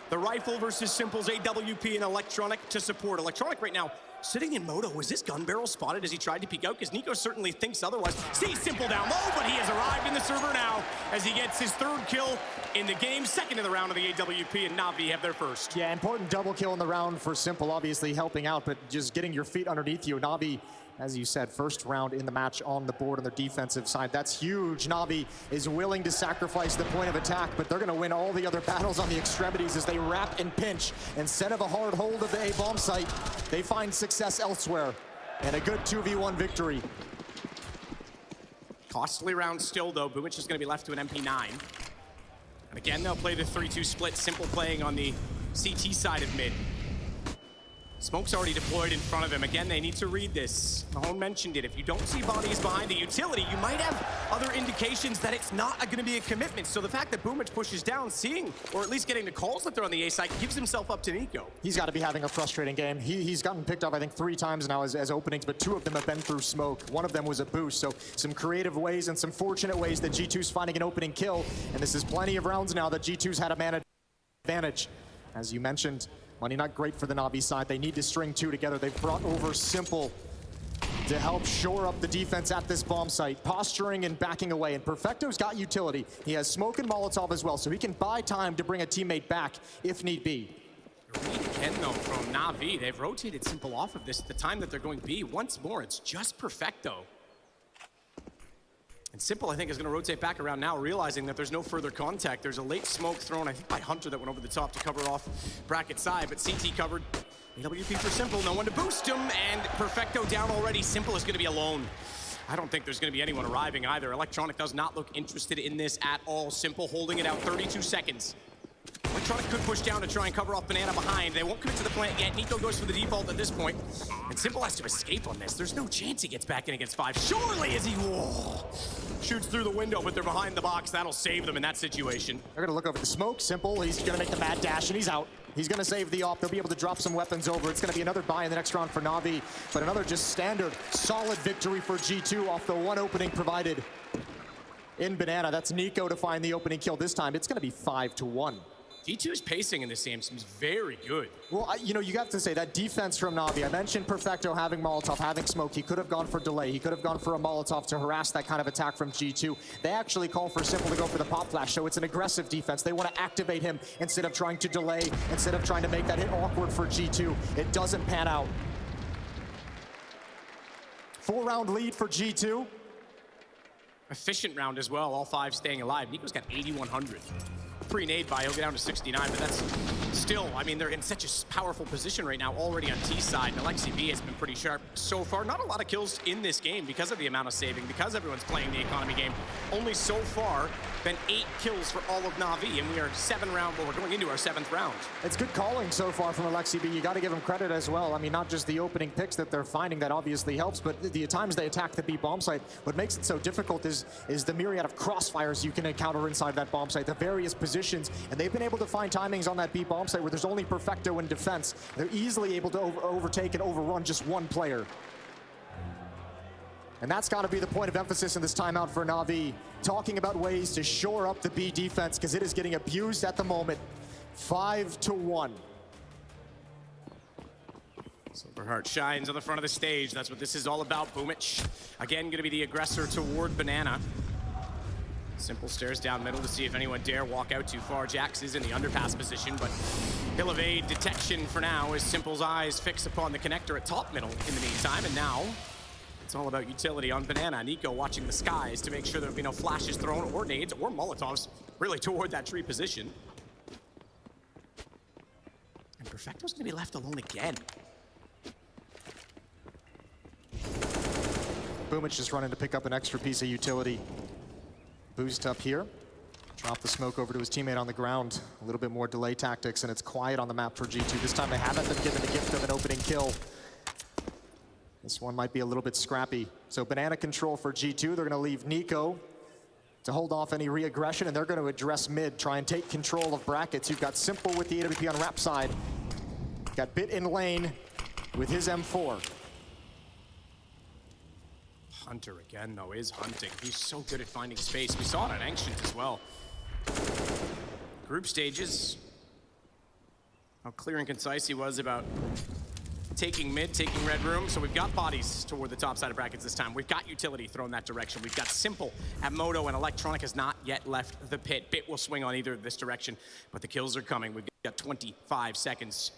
The rifle versus Simple's AWP and Electronic to support. Electronic right now sitting in moto. Was this gun barrel spotted as he tried to peek out? Because Nico certainly thinks otherwise. Sees Simple down low, but he has arrived in the server now as he gets his 3rd kill in the game, 2nd in the round of the AWP, and Na'Vi have their 1st. Yeah, important double kill in the round for Simple, obviously helping out, but just getting your feet underneath you. Na'Vi, as you said, 1st round in the match on the board on their defensive side. That's huge. Na'Vi is willing to sacrifice the point of attack, but they're going to win all the other battles on the extremities as they wrap and pinch. Instead of a hard hold of the A-bomb site, they find success elsewhere, and a good 2v1 victory. Costly round still, though. Boomich is going to be left to an MP9. And again, they'll play the 3-2 split. Simple playing on the CT side of mid. Smoke's already deployed in front of him. Again, they need to read this. Mahone mentioned it. If you don't see bodies behind the utility, you might have other indications that it's not going to be a commitment. So the fact that Boomich pushes down, seeing, or at least getting the calls that they're on the A side, gives himself up to Nico. He's got to be having a frustrating game. He's gotten picked off, I think, 3 times now as openings, but 2 of them have been through smoke. 1 of them was a boost. So some creative ways and some fortunate ways that G2's finding an opening kill. And this is plenty of rounds now that G2's had a man advantage. As you mentioned, money not great for the Na'Vi side. They need to string 2 together. They've brought over Simple to help shore up the defense at this bomb site, posturing and backing away. And Perfecto's got utility. He has smoke and Molotov as well, so he can buy time to bring a teammate back if need be. Again, though, from Na'Vi, they've rotated Simple off of this at the time that they're going B. Once more, it's just Perfecto. And Simple, I think, is going to rotate back around now, realizing that there's no further contact. There's a late smoke thrown, I think, by Hunter that went over the top to cover off bracket side, but CT covered. AWP for Simple, no one to boost him, and Perfecto down already. Simple is going to be alone. I don't think there's going to be anyone arriving either. Electronic does not look interested in this at all. Simple holding it out 32 seconds. Electronic could push down to try and cover off Banana behind. They won't commit to the plant yet. Nico goes for the default at this point. And Simple has to escape on this. There's no chance he gets back in against 5. Surely as he shoots through the window, but they're behind the box. That'll save them in that situation. They're going to look over the smoke. Simple, he's going to make the mad dash, and he's out. He's going to save the op. They'll be able to drop some weapons over. It's going to be another buy in the next round for Na'Vi, but another just standard, solid victory for G2 off the 1 opening provided in Banana. That's Nico to find the opening kill this time. It's going to be 5-1. G2's pacing in this game seems very good. Well, you know, you have to say that defense from Na'Vi. I mentioned Perfecto having Molotov, having smoke. He could have gone for delay. He could have gone for a Molotov to harass that kind of attack from G2. They actually call for Simple to go for the pop flash, so it's an aggressive defense. They want to activate him instead of trying to delay, instead of trying to make that hit awkward for G2. It doesn't pan out. 4-round lead for G2. Efficient round as well, all 5 staying alive. Nico's got 8,100. Pre-nade by, he'll get down to 69, but that's still, I mean, they're in such a powerful position right now already on T side, and Alexi B has been pretty sharp so far. Not a lot of kills in this game because of the amount of saving, because everyone's playing the economy game. Only so far been 8 kills for all of Na'Vi, and we are 7 round, well, we're going into our 7th round. It's good calling so far from Alexi B. You got to give him credit as well. I mean, not just the opening picks that they're finding, that obviously helps, but the times they attack the B bomb site, what makes it so difficult is the myriad of crossfires you can encounter inside that bomb site, the various positions, and they've been able to find timings on that B bomb site where there's only Perfecto in defense. They're easily able to overtake and overrun just one player. And that's got to be the point of emphasis in this timeout for Na'Vi, talking about ways to shore up the B defense because it is getting abused at the moment. 5-1. Silverheart shines on the front of the stage. That's what this is all about. Boomich, again, going to be the aggressor toward Banana. Simple stares down middle to see if anyone dare walk out too far. Jax is in the underpass position, but he'll evade detection for now as Simple's eyes fix upon the connector at top middle in the meantime. And now it's all about utility on Banana. Nico watching the skies to make sure there'll be no flashes thrown or nades or Molotovs really toward that tree position. And Perfecto's going to be left alone again. Boomich just running to pick up an extra piece of utility. Boost up here. Drop the smoke over to his teammate on the ground. A little bit more delay tactics, and it's quiet on the map for G2. This time they haven't been given the gift of an opening kill. This one might be a little bit scrappy. So Banana control for G2. They're going to leave Nico to hold off any re-aggression, and they're going to address mid, try and take control of brackets. You've got Simple with the AWP on Rap side. Got Bit in lane with his M4. Hunter again, though, is hunting. He's so good at finding space. We saw it on Ancient as well. Group stages. How clear and concise he was about taking mid, taking red room. So we've got bodies toward the top side of brackets this time. We've got utility thrown that direction. We've got Simple at Moto, and Electronic has not yet left the pit. Bit will swing on either of this direction, but the kills are coming. We've got 25 seconds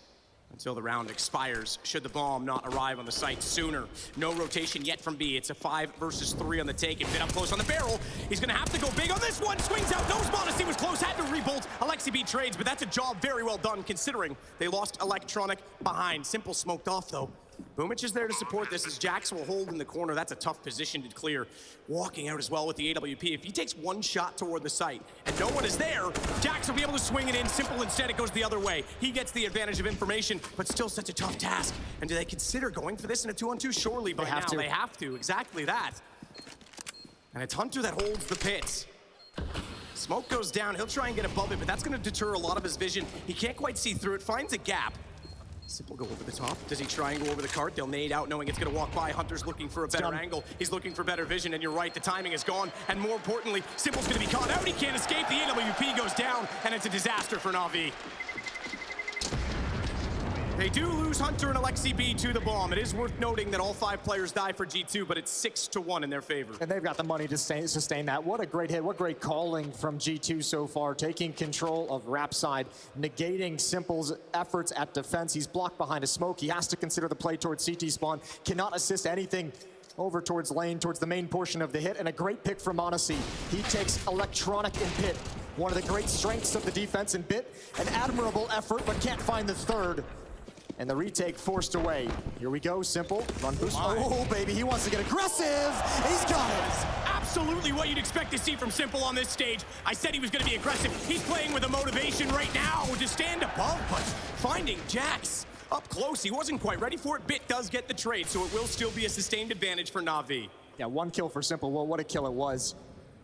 until the round expires, should the bomb not arrive on the site sooner. No rotation yet from B. It's a 5 versus 3 on the take. And Bit up close on the barrel. He's going to have to go big on this one. Swings out, knows Modesty was close, had to rebolt. Alexi B trades, but that's a job very well done considering they lost Electronic behind. Simple smoked off, though. Boomich is there to support this as Jax will hold in the corner. That's a tough position to clear. Walking out as well with the AWP. If he takes one shot toward the site and no one is there, Jax will be able to swing it in. Simple instead, it goes the other way. He gets the advantage of information, but still such a tough task. And do they consider going for this in a 2-on-2? Surely by now they have to. Exactly that. And it's Hunter that holds the pit. Smoke goes down. He'll try and get above it, but that's going to deter a lot of his vision. He can't quite see through it. Finds a gap. Simple go over the top. Does he try and go over the cart? They'll nade out knowing it's going to walk by. Hunter's looking for a better angle. He's looking for better vision, and you're right, the timing is gone. And more importantly, Simple's going to be caught out. He can't escape. The AWP goes down, and it's a disaster for Na'Vi. They do lose Hunter and Alexi B to the bomb. It is worth noting that all 5 players die for G2, but it's 6-1 in their favor. And they've got the money to sustain that. What a great hit. What great calling from G2 so far. Taking control of Rap side, negating Simple's efforts at defense. He's blocked behind a smoke. He has to consider the play towards CT spawn. Cannot assist anything over towards lane, towards the main portion of the hit. And a great pick from Modesty. He takes Electronic in pit. One of the great strengths of the defense in Bit. An admirable effort, but can't find the third. And the retake forced away. Here we go, Simple. Run boost. Oh, baby, he wants to get aggressive. He's got it. Absolutely what you'd expect to see from Simple on this stage. I said he was going to be aggressive. He's playing with a motivation right now to stand above, but finding Jax up close. He wasn't quite ready for it. Bit does get the trade, so it will still be a sustained advantage for Na'Vi. Yeah, 1 kill for Simple. Well, what a kill it was.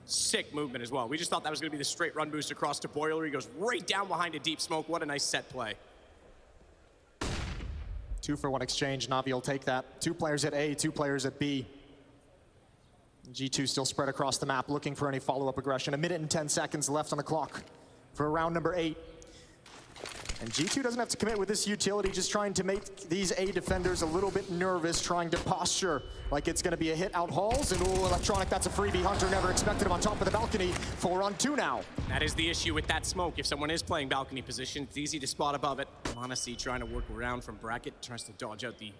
Sick movement as well. We just thought that was going to be the straight run boost across to Boiler. He goes right down behind a deep smoke. What a nice set play. 2-for-1 exchange. Na'Vi will take that. 2 players at A, 2 players at B. G2 still spread across the map, looking for any follow-up aggression. 1 minute and 10 seconds left on the clock for round number 8. And G2 doesn't have to commit with this utility, just trying to make these A defenders a little bit nervous, trying to posture like it's going to be a hit out halls. And ooh, Electronic, that's a freebie. Hunter never expected him on top of the balcony. 4-on-2 now. That is the issue with that smoke. If someone is playing balcony position, it's easy to spot above it. Monacy trying to work around from bracket, tries to dodge out the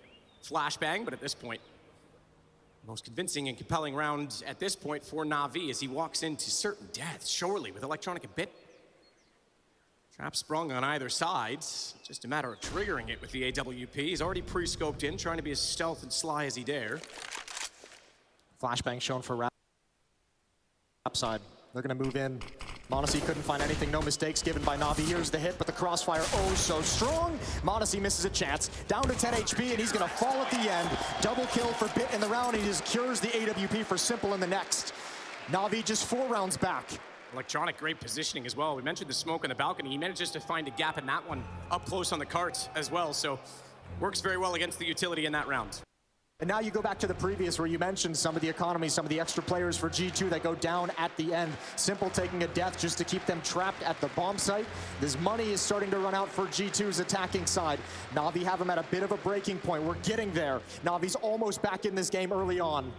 flashbang, but at this point, most convincing and compelling round at this point for Na'Vi as he walks into certain death, surely with Electronic a bit. Trap sprung on either side. Just a matter of triggering it with the AWP. He's already pre-scoped in, trying to be as stealth and sly as he dare. Flashbang shown for Rap side. They're going to move in. Monacy couldn't find anything. No mistakes given by Na'Vi. Here's the hit, but the crossfire, oh so strong. Monacy misses a chance. Down to 10 HP, and he's going to fall at the end. Double kill for Bit in the round. He just cures the AWP for Simple in the next. Na'Vi just 4 rounds back. Electronic, great positioning as well. We mentioned the smoke on the balcony. He manages to find a gap in that one up close on the cart as well. So works very well against the utility in that round. And now you go back to the previous where you mentioned some of the economy, some of the extra players for G2 that go down at the end. Simple taking a death just to keep them trapped at the bomb site. This money is starting to run out for G2's attacking side. Na'Vi have them at a bit of a breaking point. We're getting there. Na'Vi's almost back in this game early on.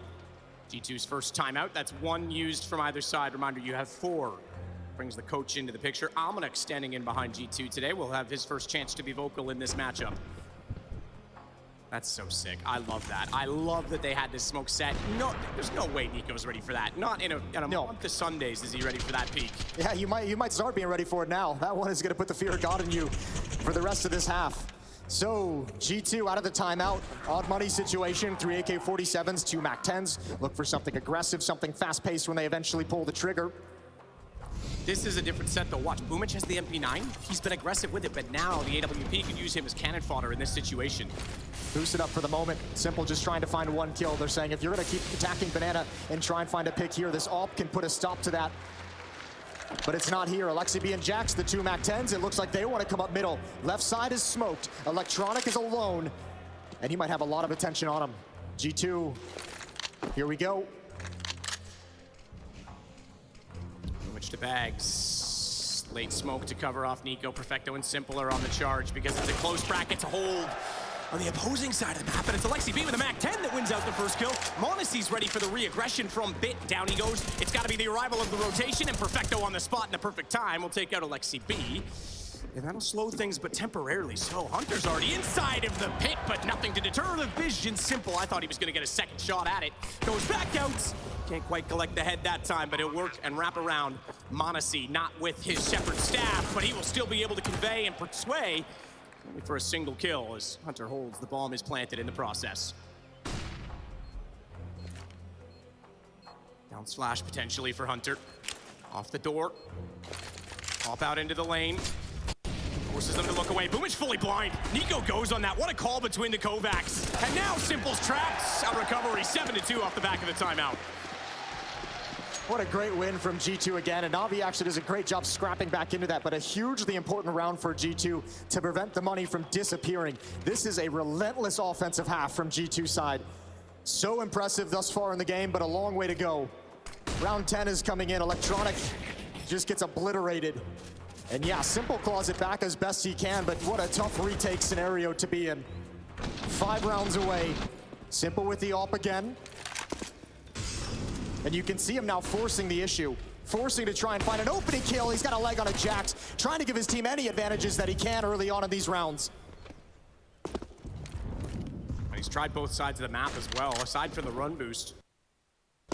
G2's first timeout. That's one used from either side. Reminder, you have 4. Brings the coach into the picture. Almanac standing in behind G2 today. Will have his first chance to be vocal in this matchup. That's so sick. I love that. I love that they had this smoke set. No, there's no way Nico's ready for that. Not in a month of Sundays is he ready for that peak. Yeah, you might start being ready for it now. That one is going to put the fear of God in you for the rest of this half. So, G2 out of the timeout. Odd money situation, 3 AK-47s, 2 MAC-10s. Look for something aggressive, something fast-paced when they eventually pull the trigger. This is a different set though. Watch, Boomich has the MP9. He's been aggressive with it, but now the AWP could use him as cannon fodder in this situation. Boost it up for the moment. Simple just trying to find one kill. They're saying if you're going to keep attacking Banana and try and find a pick here, this AWP can put a stop to that. But it's not here. Alexi B and Jax, the 2 MAC-10s, it looks like they want to come up middle. Left side is smoked. Electronic is alone. And he might have a lot of attention on him. G2, here we go. Switch to bags. Late smoke to cover off Nico. Perfecto and Simple are on the charge because it's a close bracket to hold on the opposing side of the map, and it's Alexi B with a MAC-10 that wins out the first kill. Monacy's ready for the re-aggression from Bit. Down he goes. It's got to be the arrival of the rotation, and Perfecto on the spot in a perfect time will take out Alexi B. And that'll slow things, but temporarily so. Hunter's already inside of the pit, but nothing to deter the vision. Simple, I thought he was going to get a second shot at it. Goes back out. Can't quite collect the head that time, but it'll work and wrap around Monacy, not with his Shepherd staff, but he will still be able to convey and persuade only for a single kill as Hunter holds the bomb is planted in the process. Down slash potentially for Hunter. Off the door. Pop out into the lane. Forces them to look away. Boomich fully blind. Nico goes on that. What a call between the Kovacs. And now Simple's trapped. A recovery 7-2 off the back of the timeout. What a great win from G2 again, and Na'Vi actually does a great job scrapping back into that, but a hugely important round for G2 to prevent the money from disappearing. This is a relentless offensive half from G2 side. So impressive thus far in the game, but a long way to go. Round 10 is coming in. Electronic just gets obliterated. And yeah, Simple claws it back as best he can, but what a tough retake scenario to be in. 5 rounds away. Simple with the AWP again. And you can see him now forcing the issue, forcing to try and find an opening kill. He's got a leg on a Jax, trying to give his team any advantages that he can early on in these rounds. And he's tried both sides of the map as well, aside from the run boost.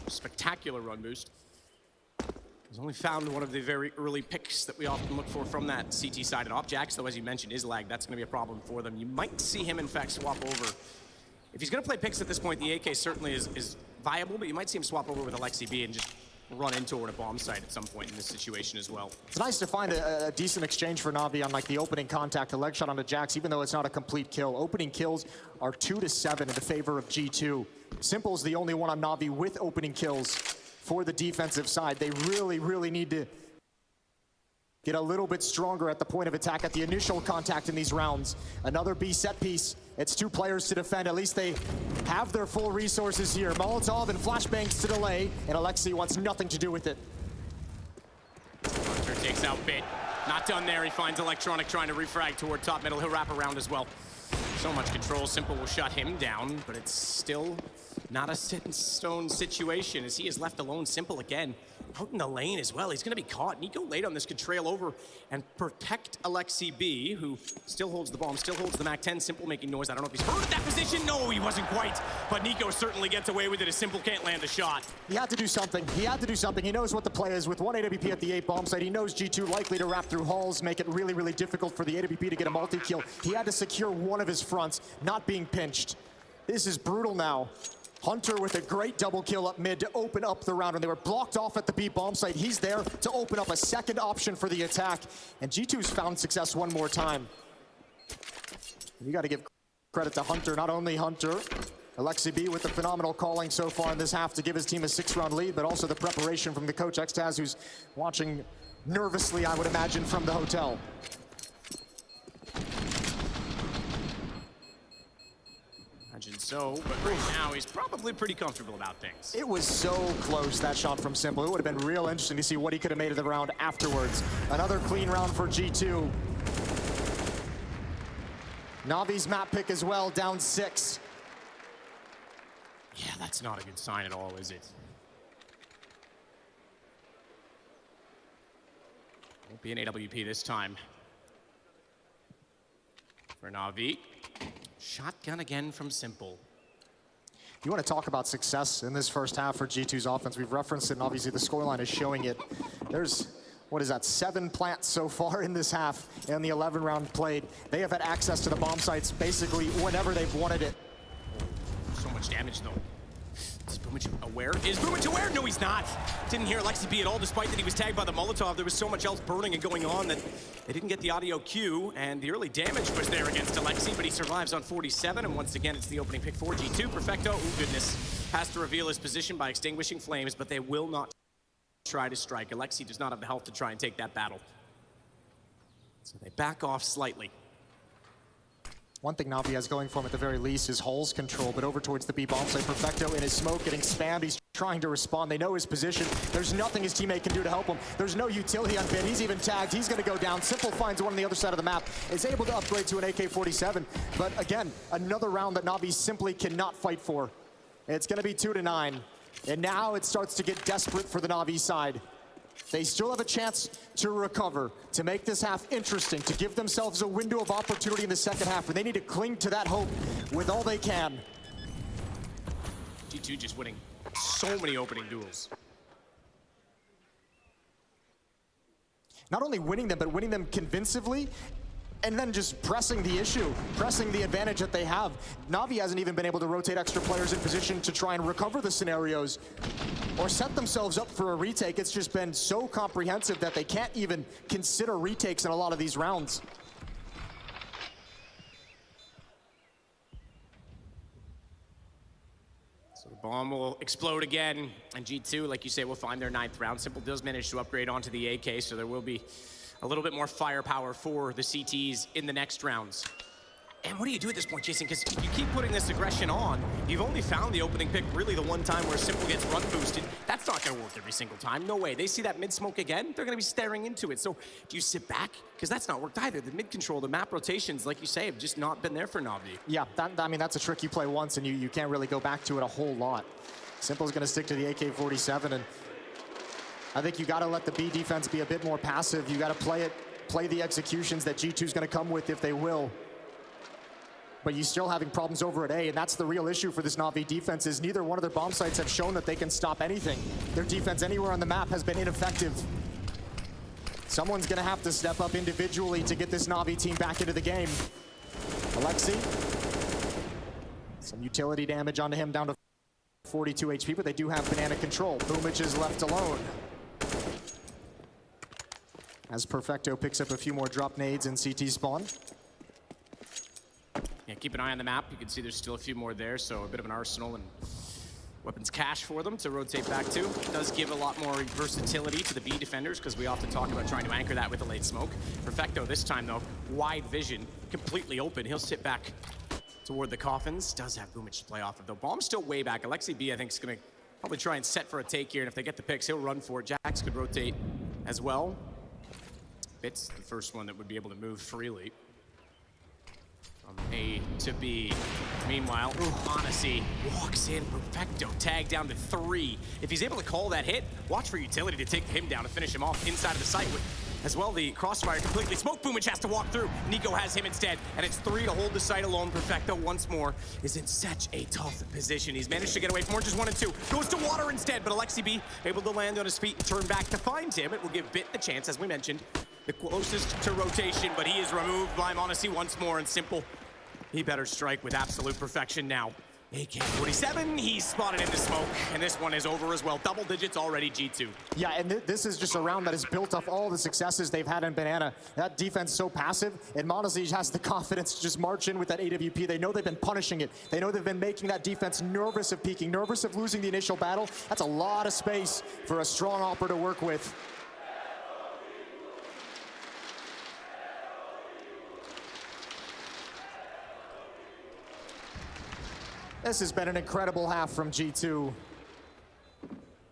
Spectacular run boost. He's only found one of the very early picks that we often look for from that CT side. And Jax, though, as you mentioned, is lagged. That's going to be a problem for them. You might see him, in fact, swap over. If he's going to play picks at this point, the AK certainly is viable, but you might see him swap over with Alexi B and just run in toward a bomb site at some point in this situation as well. It's nice to find a decent exchange for Na'Vi on like the opening contact, a leg shot onto Jax, even though it's not a complete kill. Opening kills are 2-7 in the favor of G2. Simple's the only one on Na'Vi with opening kills for the defensive side. They really, really need to get a little bit stronger at the point of attack at the initial contact in these rounds. Another B set piece. It's 2 players to defend. At least they have their full resources here. Molotov and flashbangs to delay, and Alexi wants nothing to do with it. Hunter takes out Bit. Not done there. He finds Electronic trying to refrag toward top middle. He'll wrap around as well. So much control. Simple will shut him down, but it's still not a set-in-stone situation as he is left alone. Simple again. Out in the lane as well. He's going to be caught. Nico late on this could trail over and protect Alexi B, who still holds the bomb, still holds the MAC-10. Simple making noise. I don't know if he's heard at that position. No, he wasn't quite. But Nico certainly gets away with it as Simple can't land a shot. He had to do something. He had to do something. He knows what the play is. With 1 AWP at the 8 bomb site, he knows G2 likely to wrap through halls, make it really, really difficult for the AWP to get a multi-kill. He had to secure one of his fronts, not being pinched. This is brutal now. Hunter with a great double kill up mid to open up the round, and they were blocked off at the B bomb site. He's there to open up a second option for the attack, and G2's found success one more time. You got to give credit to Hunter, not only Hunter, Alexi B with the phenomenal calling so far in this half to give his team a 6-round lead, but also the preparation from the coach, Xtaz, who's watching nervously, I would imagine, from the hotel. Imagine even so, but right now he's probably pretty comfortable about things. It was so close, that shot from Simple. It would have been real interesting to see what he could have made of the round afterwards. Another clean round for G2. Navi's map pick as well, down 6. Yeah, that's not a good sign at all, is it? Won't be an AWP this time. For Navi. Shotgun again from Simple. You want to talk about success in this first half for G2's offense. We've referenced it, and obviously the scoreline is showing it. There's, what is that, 7 plants so far in this half and the 11 round played. They have had access to the bomb sites basically whenever they've wanted it. So much damage, though. Is Boomich aware? Is Boomich aware? No, he's not. Didn't hear Alexi B at all, despite that he was tagged by the Molotov. There was so much else burning and going on that they didn't get the audio cue, and the early damage was there against Alexi, but he survives on 47, and once again, it's the opening pick for G2. Perfecto, oh goodness, has to reveal his position by extinguishing flames, but they will not try to strike. Alexi does not have the health to try and take that battle. So they back off slightly. One thing Navi has going for him at the very least is Hull's control, but over towards the B bomb site, Perfecto in his smoke, getting spammed. He's trying to respond. They know his position. There's nothing his teammate can do to help him. There's no utility on Bin. He's even tagged. He's going to go down. Simple finds one on the other side of the map. Is able to upgrade to an AK-47. But again, another round that Navi simply cannot fight for. It's going to be 2-9. And now it starts to get desperate for the Navi side. They still have a chance to recover, to make this half interesting, to give themselves a window of opportunity in the second half, and they need to cling to that hope with all they can. G2 just winning so many opening duels. Not only winning them, but winning them convincingly, and then just pressing the issue, pressing the advantage that they have. Navi hasn't even been able to rotate extra players in position to try and recover the scenarios or set themselves up for a retake. It's just been so comprehensive that they can't even consider retakes in a lot of these rounds. So the bomb will explode again, and G2, like you say, will find their 9th round. Simple does manage to upgrade onto the AK, so there will be a little bit more firepower for the CTs in the next rounds. And what do you do at this point, Jason? Because you keep putting this aggression on. You've only found the opening pick really the one time where Simple gets run boosted. That's not going to work every single time. No way. They see that mid smoke again, they're going to be staring into it. So do you sit back? Because that's not worked either. The mid control, the map rotations, like you say, have just not been there for Navi. Yeah, I mean, that's a trick you play once and you can't really go back to it a whole lot. Simple's going to stick to the AK-47, and I think you got to let the B defense be a bit more passive. You got to play the executions that G2's going to come with if they will. But you're still having problems over at A, and that's the real issue for this Navi defense, is neither one of their bomb sites have shown that they can stop anything. Their defense anywhere on the map has been ineffective. Someone's gonna have to step up individually to get this Navi team back into the game. Alexi, some utility damage onto him, down to 42 HP, but they do have banana control. Boomich is left alone. As Perfecto picks up a few more drop nades in CT spawn. Yeah, keep an eye on the map. You can see there's still a few more there, so a bit of an arsenal and weapons cache for them to rotate back to. It does give a lot more versatility to the B defenders, because we often talk about trying to anchor that with a late smoke. Perfecto this time, though, wide vision, completely open. He'll sit back toward the coffins. Does have Boomich to play off of, though. Bomb's still way back. Alexi B, I think, is going to probably try and set for a take here, and if they get the picks, he'll run for it. Jax could rotate as well. Bit's the first one that would be able to move freely. From A to B. Meanwhile, Honesty walks in. Perfecto tag down to 3. If he's able to call that hit, watch for utility to take him down and finish him off inside of the site. With, as well, the crossfire completely smoked. Boomich has to walk through. Nico has him instead, and it's 3 to hold the site alone. Perfecto once more is in such a tough position. He's managed to get away from oranges 1 and 2. Goes to water instead, but Alexi B able to land on his feet and turn back to find him. It will give Bit the chance, as we mentioned, the closest to rotation, but he is removed by Monacy once more, and Simple, he better strike with absolute perfection now. AK-47, he's spotted in the smoke, and this one is over as well. Double digits already, G2. Yeah, and this is just a round that is built off all the successes they've had in Banana. That defense so passive, and Monacy has the confidence to just march in with that AWP. They know they've been punishing it. They know they've been making that defense nervous of peeking, nervous of losing the initial battle. That's a lot of space for a strong Opera to work with. This has been an incredible half from G2.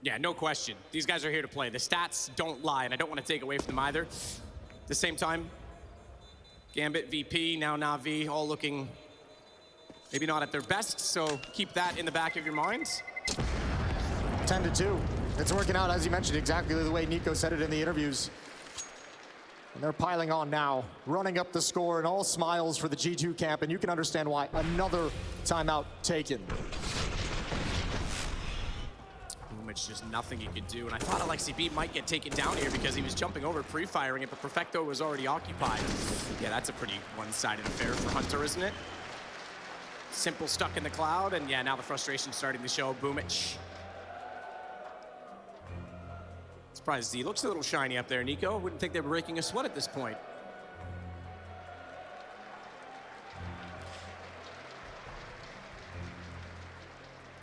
Yeah, no question. These guys are here to play. The stats don't lie, and I don't want to take away from them either. At the same time, Gambit, VP, now Na'Vi, all looking maybe not at their best, so keep that in the back of your minds. 10-2. It's working out, as you mentioned, exactly the way Nico said it in the interviews. And they're piling on now, running up the score, and all smiles for the G2 camp, and you can understand why. Another timeout taken. Which just nothing he could do, and I thought Alexi B might get taken down here because he was jumping over, pre-firing it, but Perfecto was already occupied. Yeah, that's a pretty one-sided affair for Hunter, isn't it? Simple stuck in the cloud, and yeah, now the frustration starting to show. Boomich. Surprised he looks a little shiny up there, Nico. Wouldn't think they were breaking a sweat at this point.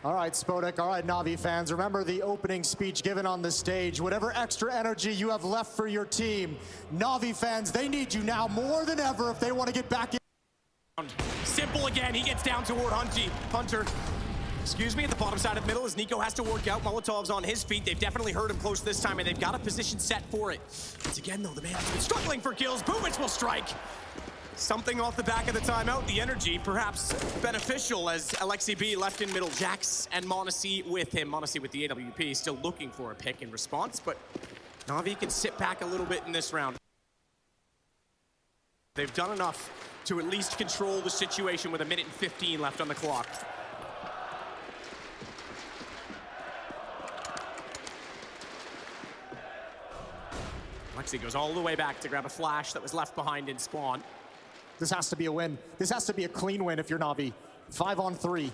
All right, Spodek, all right, Na'Vi fans, remember the opening speech given on the stage. Whatever extra energy you have left for your team, Na'Vi fans, they need you now more than ever if they want to get back in. Simple again, he gets down toward Hunter. Excuse me, at the bottom side of the middle as Nico has to work out. Molotov's on his feet. They've definitely heard him close this time, and they've got a position set for it. Once again, though, the man has been struggling for kills. Boomich will strike. Something off the back of the timeout. The energy perhaps beneficial as Alexi B left in middle. Jax and m0NESY with him. m0NESY with the AWP, still looking for a pick in response, but Na'Vi can sit back a little bit in this round. They've done enough to at least control the situation with 1:15 left on the clock. Alexi goes all the way back to grab a flash that was left behind in spawn. This has to be a win. This has to be a clean win if you're Na'Vi. 5-on-3.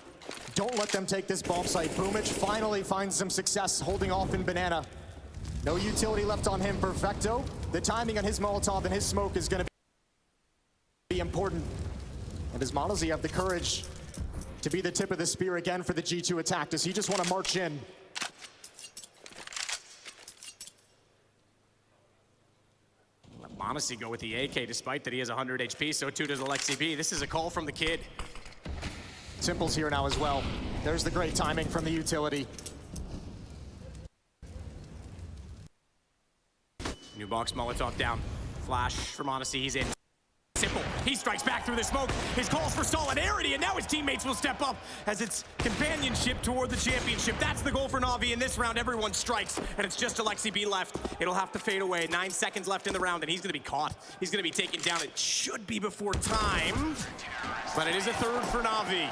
Don't let them take this bomb site. Boomich finally finds some success holding off in Banana. No utility left on him. Perfecto. The timing on his Molotov and his smoke is going to be important. And does m0NESY have the courage to be the tip of the spear again for the G2 attack? Does he just want to march in? m0NESY go with the AK despite that he has 100 HP, so too does Alexi B. This is a call from the kid. Simple's here now as well. There's the great timing from the utility. New box Molotov down. Flash for m0NESY, he's in. Simple, he strikes back through the smoke. His calls for solidarity, and now his teammates will step up as it's companionship toward the championship. That's the goal for Na'Vi in this round. Everyone strikes, and it's just Alexi B left. It'll have to fade away. 9 seconds left in the round, and he's gonna be caught. He's gonna be taken down. It should be before time, but it is a third for Na'Vi.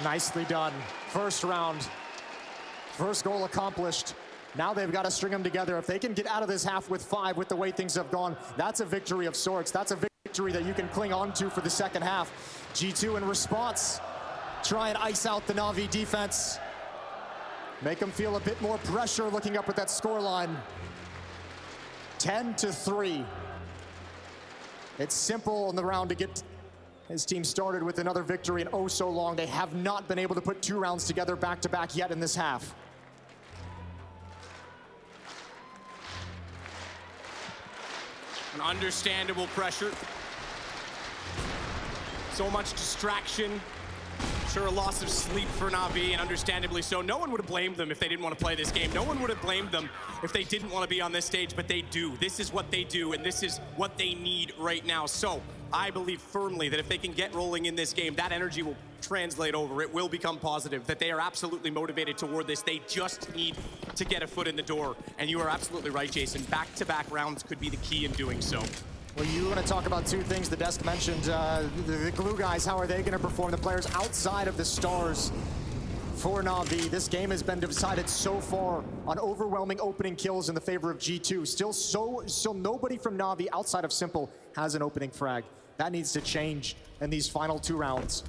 Nicely done. First round. First goal accomplished. Now they've got to string them together. If they can get out of this half with 5 with the way things have gone, that's a victory of sorts. That's a victory that you can cling on to for the second half. G2 in response, try and ice out the Na'Vi defense. Make them feel a bit more pressure looking up at that scoreline. 10-3. It's simple in the round to get his team started with another victory in oh so long. They have not been able to put 2 rounds together back-to-back yet in this half. An understandable pressure. So much distraction. Sure, a loss of sleep for Na'Vi, and understandably so. No one would have blamed them if they didn't want to play this game. No one would have blamed them if they didn't want to be on this stage, but they do. This is what they do, and this is what they need right now. So I believe firmly that if they can get rolling in this game, that energy will translate over. It will become positive, that they are absolutely motivated toward this. They just need to get a foot in the door. And you are absolutely right, Jason. Back-to-back rounds could be the key in doing so. Well, you want to talk about 2 things the desk mentioned. The glue guys, how are they going to perform? The players outside of the stars for Na'Vi. This game has been decided so far on overwhelming opening kills in the favor of G2. Still nobody from Na'Vi outside of Simple has an opening frag. That needs to change in these final 2 rounds.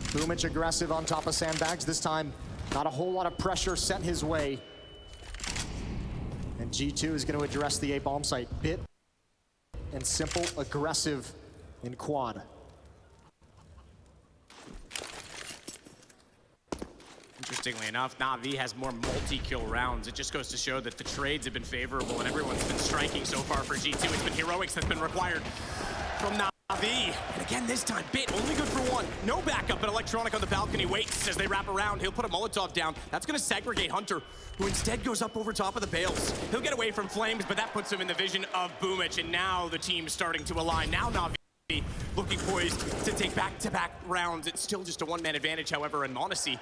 Boomich aggressive on top of sandbags. This time, not a whole lot of pressure sent his way. And G2 is going to address the A bomb site. Bit and Simple aggressive in quad. Interestingly enough, Na'Vi has more multi-kill rounds. It just goes to show that the trades have been favorable and everyone's been striking so far for G2. It's been heroics that's been required from Na'Vi. Navi, and again this time, Bit only good for one. No backup, but Electronic on the balcony waits as they wrap around. He'll put a Molotov down. That's gonna segregate Hunter, who instead goes up over top of the bales. He'll get away from Flames, but that puts him in the vision of Boomich, and now the team's starting to align. Now Navi looking poised to take back-to-back rounds. It's still just a one-man advantage, however, in Monacy.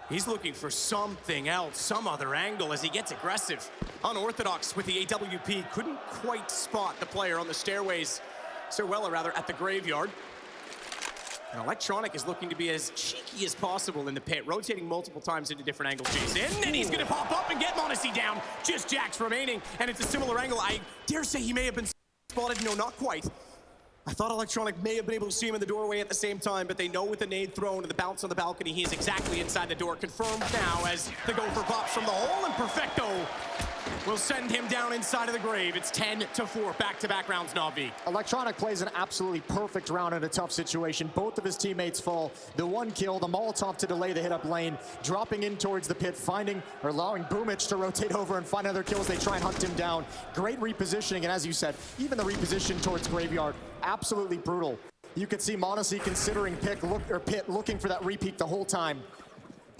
He's looking for something else, some other angle as he gets aggressive. Unorthodox with the AWP, couldn't quite spot the player on the stairways. Cerwella, rather, at the graveyard. And Electronic is looking to be as cheeky as possible in the pit, rotating multiple times into different angles. Chase in, and he's gonna pop up and get Monacy down. Just Jax remaining, and it's a similar angle. I dare say he may have been spotted. No, not quite. I thought Electronic may have been able to see him in the doorway at the same time, but they know with the nade thrown and the bounce on the balcony, he is exactly inside the door. Confirmed now as the gopher pops from the hole, and Perfecto will send him down inside of the grave. It's 10-4, back-to-back rounds, Navi. Electronic plays an absolutely perfect round in a tough situation. Both of his teammates fall. The one kill, the Molotov to delay the hit up lane, dropping in towards the pit, finding or allowing Boomich to rotate over and find other kills. They try and hunt him down. Great repositioning, and as you said, even the reposition towards graveyard, absolutely brutal. You could see Monacy considering pit looking for that repeat the whole time.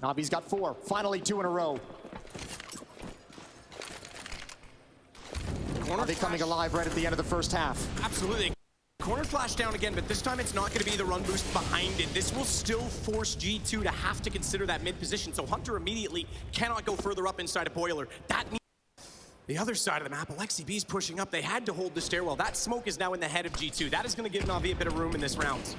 Navi's got 4, finally 2 in a row. Navi coming alive right at the end of the first half. Absolutely. Corner flash down again, but this time it's not going to be the run boost behind it. This will still force G2 to have to consider that mid position, so Hunter immediately cannot go further up inside a boiler. That means the other side of the map, Alexi B's pushing up. They had to hold the stairwell. That smoke is now in the head of G2. That is going to give Navi a bit of room in this round.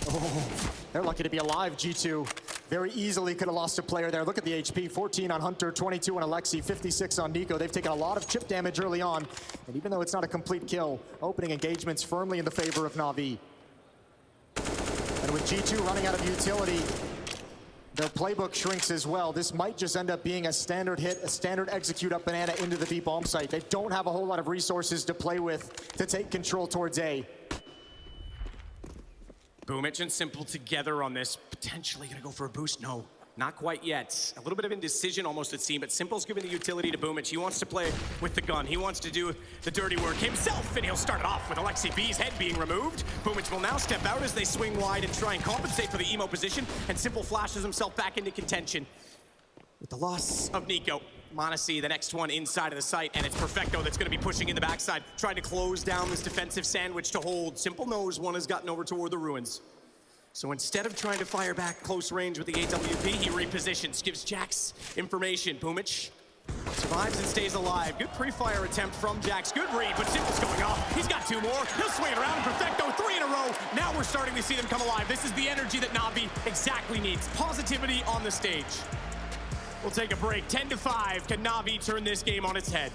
Oh, they're lucky to be alive, G2. Very easily could have lost a player there. Look at the HP, 14 on Hunter, 22 on Alexi, 56 on Nico. They've taken a lot of chip damage early on, and even though it's not a complete kill, opening engagements firmly in the favor of Navi. And with G2 running out of utility, their playbook shrinks as well. This might just end up being a standard hit, a standard execute up banana into the B bomb site. They don't have a whole lot of resources to play with to take control towards A. Boomich and Simple together on this. Potentially gonna go for a boost. No, not quite yet. A little bit of indecision almost it seemed, but Simple's giving the utility to Boomich. He wants to play with the gun. He wants to do the dirty work himself, and he'll start it off with Alexi B's head being removed. Boomich will now step out as they swing wide and try and compensate for the emo position, and Simple flashes himself back into contention. With the loss of Nico, Monacy, the next one inside of the site, and it's Perfecto that's going to be pushing in the backside, trying to close down this defensive sandwich to hold. Simple knows one has gotten over toward the ruins. So instead of trying to fire back close range with the AWP, he repositions, gives Jax information. Boomich survives and stays alive. Good pre-fire attempt from Jax. Good read, but Simple's going off. He's got 2 more. He'll swing it around. Perfecto, 3 in a row. Now we're starting to see them come alive. This is the energy that Navi exactly needs. Positivity on the stage. We'll take a break. 10-5. Can Navi turn this game on its head?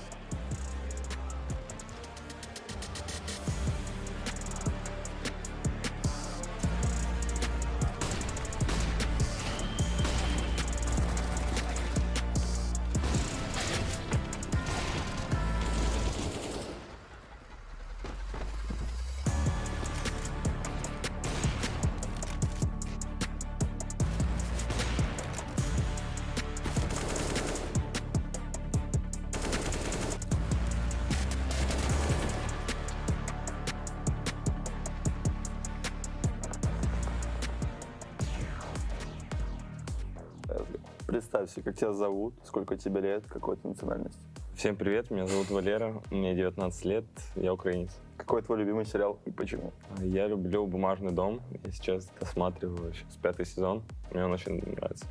Представься, как тебя зовут, сколько тебе лет, какой ты национальность? Всем привет, меня зовут Валера, мне 19 лет, я украинец. Какой твой любимый сериал и почему? Я люблю «Бумажный дом», я сейчас досматриваю 5-й сезон, мне он очень нравится.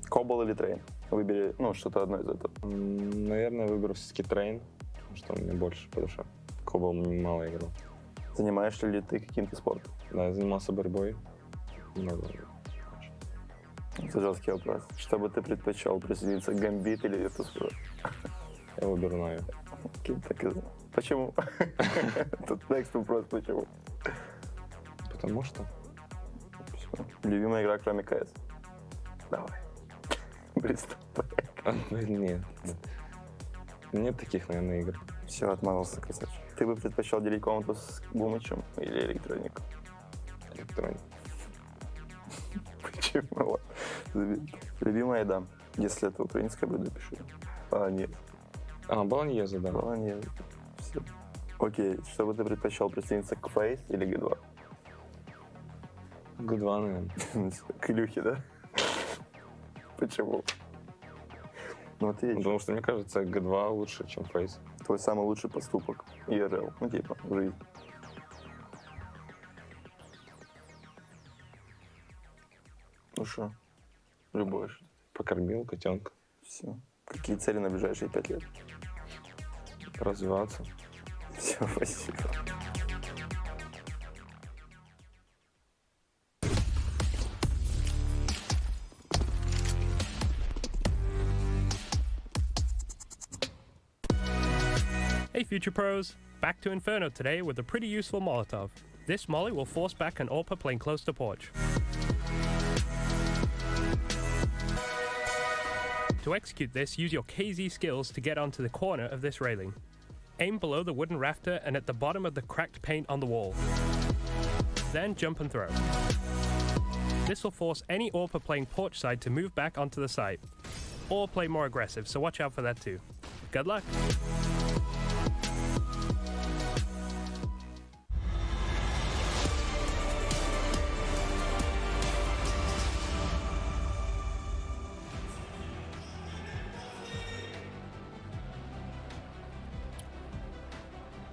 Кобол или Трейн? Выбери, что-то одно из этого. Наверное, выберу все-таки Трейн, потому что он мне больше по душе. Кобол мало играл. Занимаешься ли ты каким-то спортом? Да, я занимался борьбой. Много. Это жесткий вопрос. Что бы ты предпочел, присоединиться к Гамбит или Natus? Я выберу Нави. Так и знал. Почему? Тут next вопрос, почему? Потому что. Любимая игра, кроме КС? Давай. Приступай. Нет. Нет таких, наверное, игр. Все, отмазался, красавчик. Ты бы предпочел делить комнату с Бумичем или электронику? Электронику. Почему? Любимая еда. Если это украинское блюдо, пиши. Болоньез. Болоньеза, да. Болоньез. Все. Окей, что бы ты предпочел, присоединиться к Фейс или G2? G2, наверное. К Илюхе, да? Почему? Ну, ответь. Потому что, мне кажется, G2 лучше, чем Фейс. Твой самый лучший поступок. ИРЛ. Ну, типа, в жизни. Ну что? Любой. Покормил котенка. Все. Какие цели на ближайшие 5 лет? Развиваться. Все, спасибо. Hey Future Pros, back to Inferno today with a pretty useful Molotov. This molly will force back an AWPer playing close to porch. To execute this, use your KZ skills to get onto the corner of this railing. Aim below the wooden rafter and at the bottom of the cracked paint on the wall. Then jump and throw. This will force any AWPer playing porch side to move back onto the site, or play more aggressive, so watch out for that too. Good luck!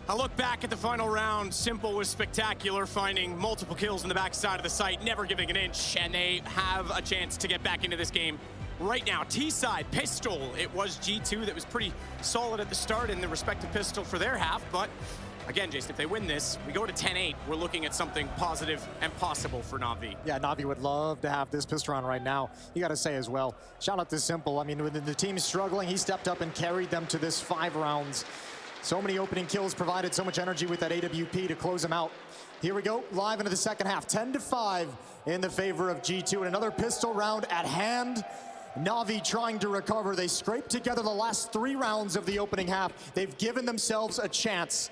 I look back at the final round. Simple was spectacular, finding multiple kills in the backside of the site, never giving an inch, and they have a chance to get back into this game right now. T-side, Pistol. It was G2 that was pretty solid at the start in the respective Pistol for their half, but again, Jason, if they win this, we go to 10-8. We're looking at something positive and possible for Na'Vi. Yeah, Na'Vi would love to have this pistol round right now. You got to say as well, shout out to Simple. I mean, when the team's struggling, he stepped up and carried them to this 5 rounds. So many opening kills, provided so much energy with that AWP to close them out. Here we go, live into the second half. 10-5 in the favor of G2, and another pistol round at hand. Na'Vi trying to recover. They scraped together the last 3 rounds of the opening half. They've given themselves a chance,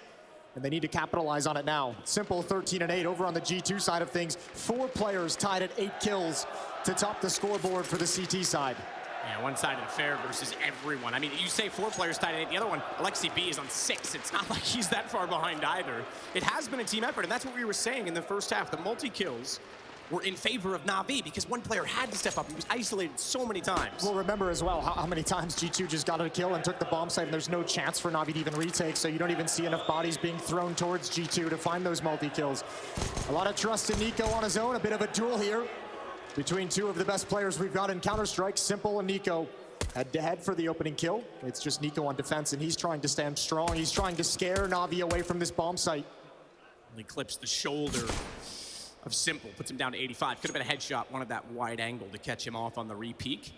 and they need to capitalize on it now. Simple 13-8 over on the G2 side of things. 4 players tied at 8 kills to top the scoreboard for the CT side. Yeah, one-sided affair versus everyone. I mean, you say 4 players tied at 8, the other one, Alexi B, is on 6. It's not like he's that far behind either. It has been a team effort, and that's what we were saying in the first half. The multi-kills were in favor of Na'Vi because one player had to step up. He was isolated so many times. Well, remember as well how many times G2 just got a kill and took the bomb site, and there's no chance for Na'Vi to even retake, so you don't even see enough bodies being thrown towards G2 to find those multi-kills. A lot of trust in Nico on his own, a bit of a duel here between 2 of the best players we've got in Counter-Strike, Simple and Nico. Head-to-head for the opening kill. It's just Nico on defense, and he's trying to stand strong. He's trying to scare Na'Vi away from this bomb site. He clips the shoulder of Simple, puts him down to 85. Could have been a headshot, wanted that wide angle to catch him off on the re-peek.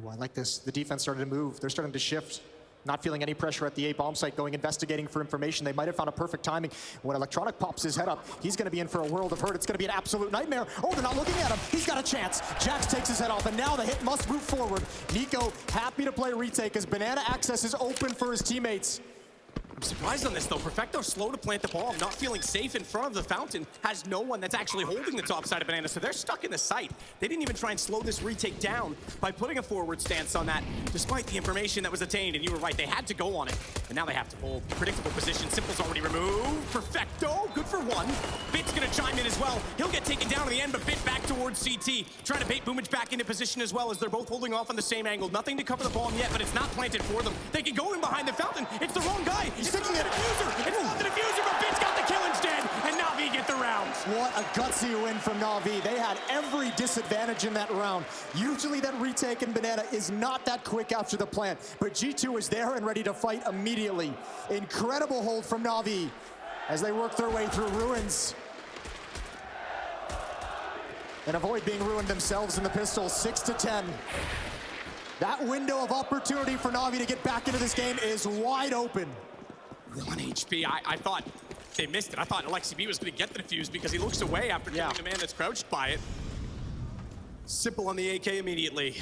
Ooh, I like this. The defense started to move. They're starting to shift. Not feeling any pressure at the A bomb site, going investigating for information. They might have found a perfect timing. When Electronic pops his head up, he's going to be in for a world of hurt. It's going to be an absolute nightmare. Oh, they're not looking at him. He's got a chance. Jax takes his head off, and now the hit must move forward. Nico happy to play retake as Banana access is open for his teammates. I'm surprised on this, though. Perfecto slow to plant the bomb, not feeling safe in front of the fountain, has no one that's actually holding the top side of Banana, so they're stuck in the site. They didn't even try and slow this retake down by putting a forward stance on that, despite the information that was attained, and you were right, they had to go on it, and now they have to hold. Predictable position, Simple's already removed. Perfecto, good for 1. Bit's gonna chime in as well. He'll get taken down in the end, but Bit back towards CT, trying to bait Boomage back into position as well, as they're both holding off on the same angle. Nothing to cover the bomb yet, but it's not planted for them. They can go in behind the fountain. It's the wrong guy. He's sticking it. It's not the diffuser, but Bit's got the kill instead, and Na'Vi get the round. What a gutsy win from Na'Vi. They had every disadvantage in that round. Usually that retake in Banana is not that quick after the plant, but G2 was there and ready to fight immediately. Incredible hold from Na'Vi as they work their way through ruins and avoid being ruined themselves in the pistol. 6-10. That window of opportunity for Na'Vi to get back into this game is wide open. 1 HP. I thought they missed it. I thought Alexi B was going to get the defuse because he looks away after killing the man that's crouched by it. Simple on the AK immediately.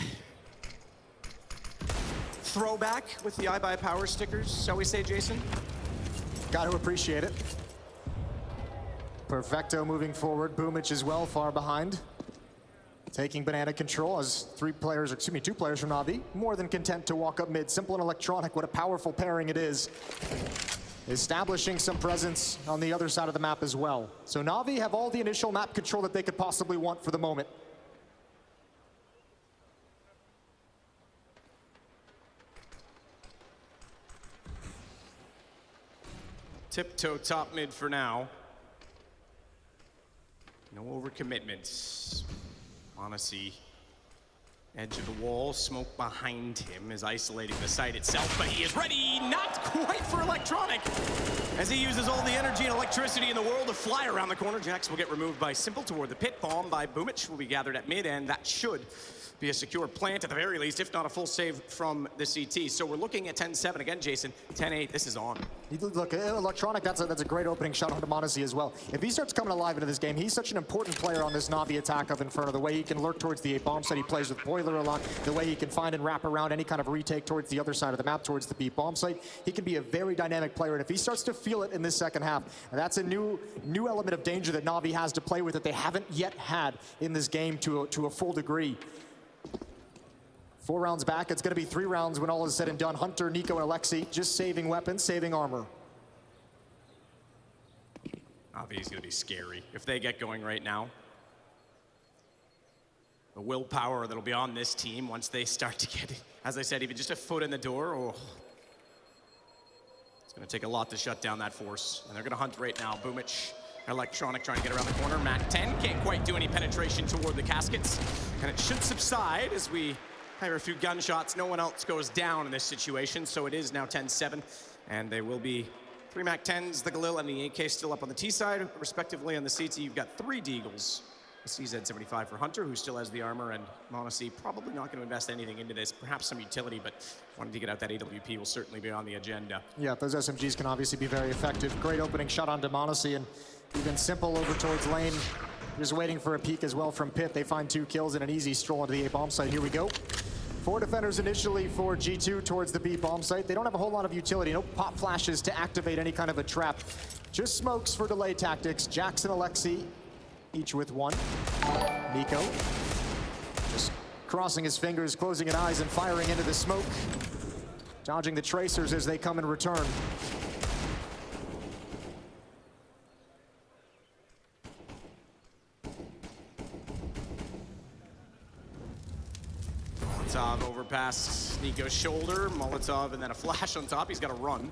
Throwback with the iBuy power stickers, shall we say, Jason? Got to appreciate it. Perfecto moving forward. Boomage as well, far behind. Taking Banana control as 2 players from Na'Vi, more than content to walk up mid. Simple and Electronic, what a powerful pairing it is. establishing some presence on the other side of the map as well. So Na'Vi have all the initial map control that they could possibly want for the moment. Tiptoe top mid for now. No overcommitments. Honesty. Edge of the wall, smoke behind him is isolating the site itself, but he is ready, not quite for Electronic. As he uses all the energy and electricity in the world to fly around the corner, Jax will get removed by Simple toward the pit. Bomb by Boomich will be gathered at mid, and that should be a secure plant at the very least, if not a full save from the CT. So we're looking at 10-7 again, Jason. 10-8, this is on. Look, Electronic, that's a great opening shot onto Monacy as well. If he starts coming alive into this game, he's such an important player on this Na'Vi attack of Inferno. The way he can lurk towards the A bomb site, he plays with Boiler a lot. The way he can find and wrap around any kind of retake towards the other side of the map, towards the B bomb site. He can be a very dynamic player, and if he starts to feel it in this second half, that's a new element of danger that Na'Vi has to play with that they haven't yet had in this game to a full degree. 4 rounds back, it's gonna be 3 rounds when all is said and done. Hunter, Nico, and Alexi just saving weapons, saving armor. Na'Vi is gonna be scary if they get going right now. The willpower that'll be on this team once they start to get, as I said, even just a foot in the door, oh. It's gonna take a lot to shut down that force. And they're gonna hunt right now. Boomich, Electronic trying to get around the corner. Mac 10 can't quite do any penetration toward the caskets. And it should subside as we have a few gunshots. No one else goes down in this situation, so it is now 10-7. And they will be 3 Mac 10s, the Galil and the AK still up on the T side. Respectively on the CT, you've got 3 Deagles. A CZ-75 for Hunter, who still has the armor, and Monacy probably not going to invest anything into this. Perhaps some utility, but wanting to get out that AWP will certainly be on the agenda. Yeah, those SMGs can obviously be very effective. Great opening shot onto Monacy, and even Simple over towards lane. Just waiting for a peek as well from Pit. They find 2 kills and an easy stroll into the A bomb site. Here we go. 4 defenders initially for G2 towards the B bomb site. They don't have a whole lot of utility. No pop flashes to activate any kind of a trap. Just smokes for delay tactics. Jackson, Alexi, each with 1. Nico just crossing his fingers, closing his eyes, and firing into the smoke. Dodging the tracers as they come in return. Molotov overpass Nico's shoulder, Molotov, and then a flash on top. He's got to run.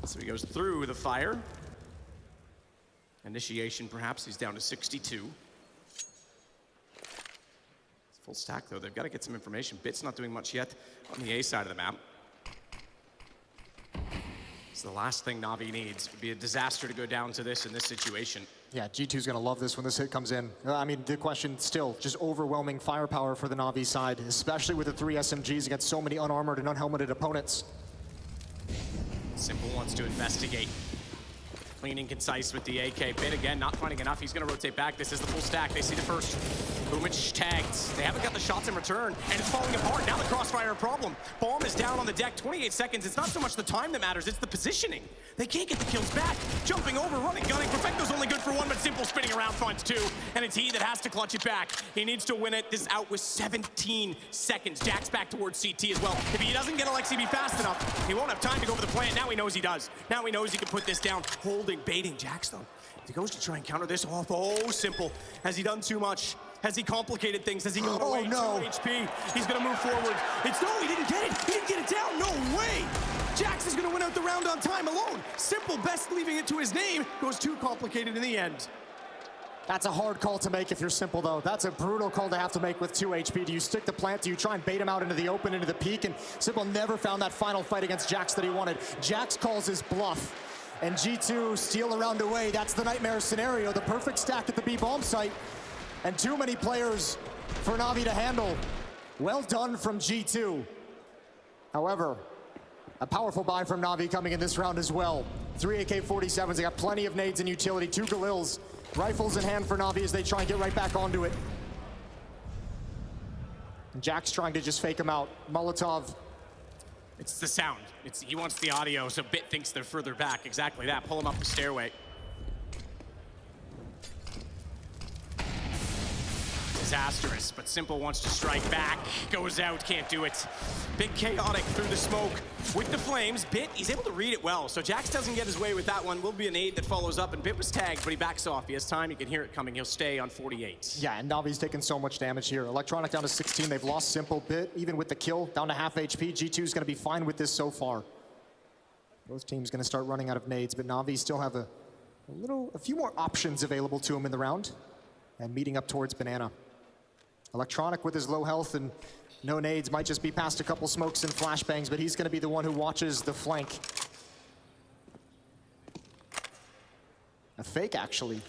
So he goes through the fire. Initiation, perhaps. He's down to 62. It's full stack, though. They've got to get some information. Bit's not doing much yet on the A side of the map. So the last thing Na'Vi needs would be a disaster to go down to this in this situation. Yeah, G2's gonna love this when this hit comes in. I mean, the question still, just overwhelming firepower for the Na'Vi side, especially with the 3 SMGs against so many unarmored and unhelmeted opponents. Simple wants to investigate. Clean and concise with the AK. Bit again, not finding enough. He's gonna rotate back. This is the full stack. They see the first. Boomich tagged. They haven't got the shots in return, and it's falling apart. Now the crossfire a problem. Bomb is down on the deck, 28 seconds. It's not so much the time that matters, it's the positioning. They can't get the kills back. Jumping over, running, gunning. Perfecto's only good for 1, but Simple spinning around finds 2, and it's he that has to clutch it back. He needs to win it. This out with 17 seconds. Jack's back towards CT as well. If he doesn't get Alexi B fast enough, he won't have time to go for the plant. Now he knows he does. Now he knows he can put this down. Holding, baiting Jax, though. If he goes to try and counter this off, oh, Simple. Has he done too much? Has he complicated things? Has he gone away? No. 2 HP. He's gonna move forward. No, he didn't get it. He didn't get it down. No way. Jax is gonna win out the round on time alone. Simple, best leaving it to his name. Goes too complicated in the end. That's a hard call to make if you're Simple, though. That's a brutal call to have to make with 2 HP. Do you stick the plant? Do you try and bait him out into the open, into the peak? And Simple never found that final fight against Jax that he wanted. Jax calls his bluff. And G2 steal around away. That's the nightmare scenario. The perfect stack at the B bomb site. And too many players for Na'Vi to handle. Well done from G2. However, a powerful buy from Na'Vi coming in this round as well. 3 AK-47s, they got plenty of nades and utility, 2 Galils. Rifles in hand for Na'Vi as they try and get right back onto it. Jack's trying to just fake him out. Molotov. It's the sound. He wants the audio, so Bit thinks they're further back. Exactly that. Pull him up the stairway. disastrous, but Simple wants to strike back, goes out, can't do it. Bit chaotic through the smoke with the flames. Bit, he's able to read it well, so Jax doesn't get his way with that one. Will be a nade that follows up, and Bit was tagged, but he backs off. He has time, you can hear it coming. He'll stay on 48. Yeah, and Navi's taking so much damage here. Electronic down to 16, they've lost Simple. Bit, even with the kill, down to half HP. G2's gonna be fine with this so far. Both teams gonna start running out of nades, but Navi still have a few more options available to him in the round, and meeting up towards Banana. Electronic with his low health and no nades might just be past a couple smokes and flashbangs, but he's gonna be the one who watches the flank. A fake, actually.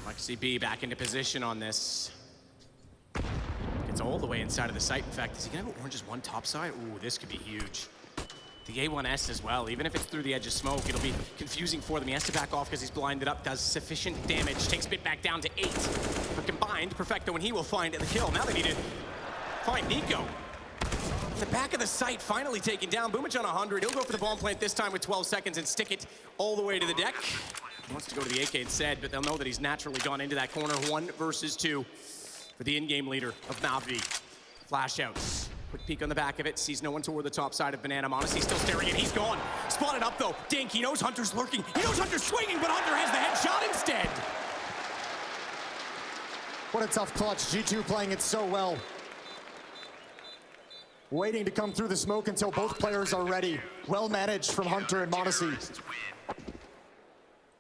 LexiB back into position on this. Gets all the way inside of the site. In fact, is he gonna have oranges one top side? Ooh, this could be huge. The A1S as well, even if it's through the edge of smoke, it'll be confusing for them. He has to back off because he's blinded up, does sufficient damage, takes Bit back down to 8. But combined, Perfecto and he will find the kill. Now they need to find Nico. The back of the site finally taken down. Boomich on 100. He'll go for the bomb plant this time with 12 seconds and stick it all the way to the deck. He wants to go to the AK instead, but they'll know that he's naturally gone into that corner. 1 versus 2 for the in-game leader of Navi. Flash outs. Quick peek on the back of it, sees no one toward the top side of Banana. Monacy still staring in, he's gone. Spotted up though, Dink, he knows Hunter's lurking. He knows Hunter's swinging, but Hunter has the headshot instead. What a tough clutch, G2 playing it so well. Waiting to come through the smoke until both players are ready. Well managed from Hunter and Monacy.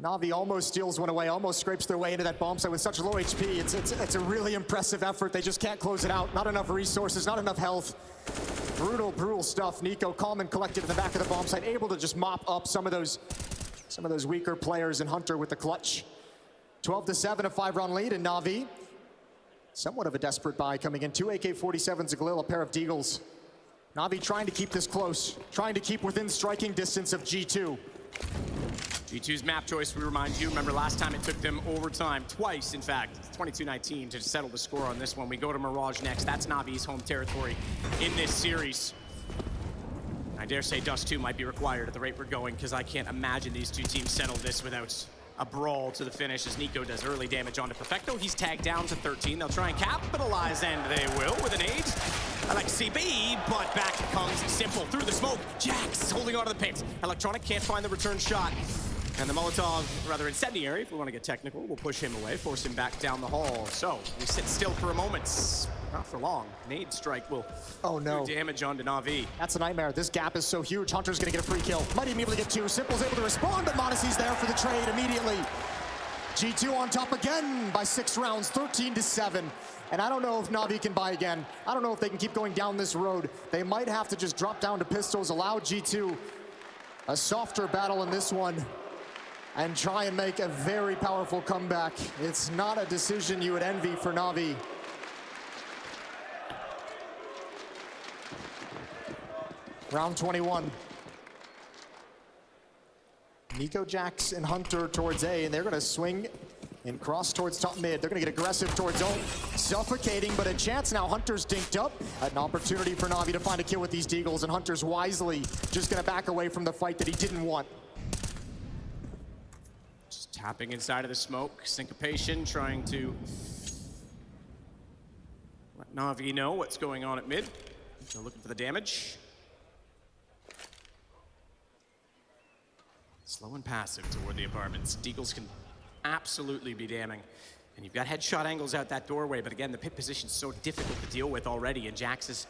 Navi almost steals one away, almost scrapes their way into that bomb site with such low HP. It's a really impressive effort. They just can't close it out. Not enough resources, not enough health. Brutal stuff. Nico calm and collected in the back of the bomb site, able to just mop up some of those weaker players, and Hunter with the clutch. 12-7, a 5-round lead, and Navi, somewhat of a desperate buy coming in. 2 AK-47s, a Galil, a pair of Deagles. Navi trying to keep this close, trying to keep within striking distance of G2. G2's map choice, we remind you, remember last time it took them overtime, twice in fact, 22-19 to settle the score on this one. We go to Mirage next, that's Navi's home territory in this series. I dare say Dust 2 might be required at the rate we're going, because I can't imagine these two teams settle this without a brawl to the finish, as Nico does early damage onto Perfecto. He's tagged down to 13. They'll try and capitalize, and they will with an aid. LexiB, but back comes Simple through the smoke. Jax holding onto the pit. Electronic can't find the return shot. And the Molotov, rather incendiary, if we want to get technical, we'll push him away, force him back down the hall. So we sit still for a moment. Not for long. Nade strike will do damage onto Na'Vi. That's a nightmare. This gap is so huge. Hunter's gonna get a free kill. Might even be able to get 2. Simple's able to respond, but Monacy's there for the trade immediately. G2 on top again by 6 rounds, 13-7. And I don't know if Na'Vi can buy again. I don't know if they can keep going down this road. They might have to just drop down to pistols, allow G2 a softer battle in this one, and try and make a very powerful comeback. It's not a decision you would envy for Na'Vi. Round 21. Nico, Jax, and Hunter towards A, and they're gonna swing and cross towards top mid. They're gonna get aggressive towards O. Suffocating, but a chance now. Hunter's dinked up. An opportunity for Na'Vi to find a kill with these Deagles, and Hunter's wisely just gonna back away from the fight that he didn't want. Just tapping inside of the smoke. Syncopation, trying to let Na'Vi know what's going on at mid. They're looking for the damage. Slow and passive toward the apartments. Deagles can absolutely be damning. And you've got headshot angles out that doorway, but again, the pit position's so difficult to deal with already, and Jax is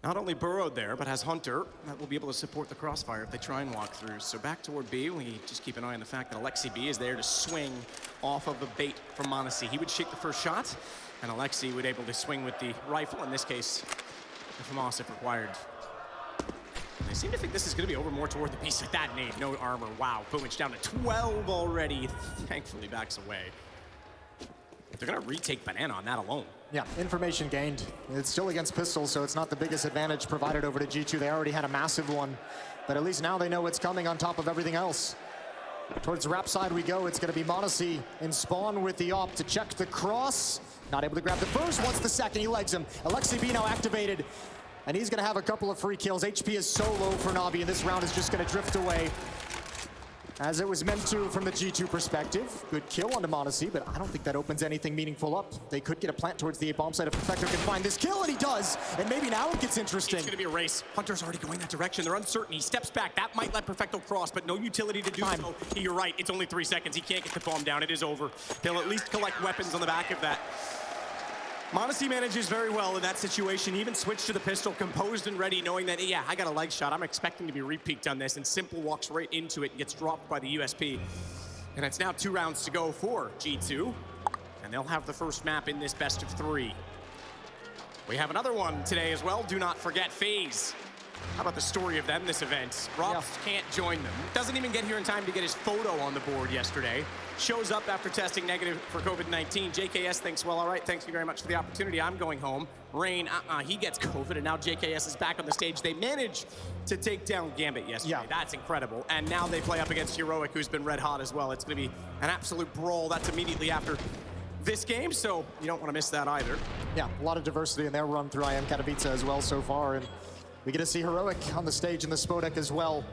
not only burrowed there, but has Hunter that will be able to support the crossfire if they try and walk through. So back toward B, we just keep an eye on the fact that LexiB is there to swing off of the bait from Monacy. He would shake the first shot, and Alexi would able to swing with the rifle, in this case, the FAMAS if required. They seem to think this is going to be over more toward the piece with that nade. No armor. Wow. Boomich down to 12 already. Thankfully backs away. They're going to retake Banana on that alone. Yeah, information gained. It's still against pistols, so it's not the biggest advantage provided over to G2. They already had a massive one, but at least now they know what's coming on top of everything else. Towards the wrap side we go. It's going to be Monacy in spawn with the op to check the cross. Not able to grab the first. What's the second? He legs him. LexiB now activated. And he's gonna have a couple of free kills. HP is so low for Na'Vi, and this round is just gonna drift away. as it was meant to from the G2 perspective. Good kill onto Modesty, but I don't think that opens anything meaningful up. They could get a plant towards the A-bomb side if Perfecto can find this kill, and he does. And maybe now it gets interesting. It's going to be a race. Hunter's already going that direction. They're uncertain. He steps back. That might let Perfecto cross, but no utility to do so. You're right. It's only 3 seconds. He can't get the bomb down. It is over. They'll at least collect weapons on the back of that. Modesty manages very well in that situation. He even switched to the pistol, composed and ready, knowing that, yeah, I got a leg shot. I'm expecting to be repeaked on this, and Simple walks right into it and gets dropped by the USP. And it's now 2 rounds to go for G2, and they'll have the first map in this best of 3. We have another one today as well. Do not forget FaZe. How about the story of them this event? Robs can't join them. Doesn't even get here in time to get his photo on the board yesterday. Shows up after testing negative for COVID-19. JKS thinks, well, all right, thanks you very much for the opportunity. I'm going home. Rain, he gets COVID, and now JKS is back on the stage. They managed to take down Gambit yesterday. Yeah. That's incredible. And now they play up against Heroic, who's been red hot as well. It's going to be an absolute brawl. That's immediately after this game, so you don't want to miss that either. Yeah, a lot of diversity in their run through IEM Katowice as well so far. And we get to see Heroic on the stage in the Spodek as well.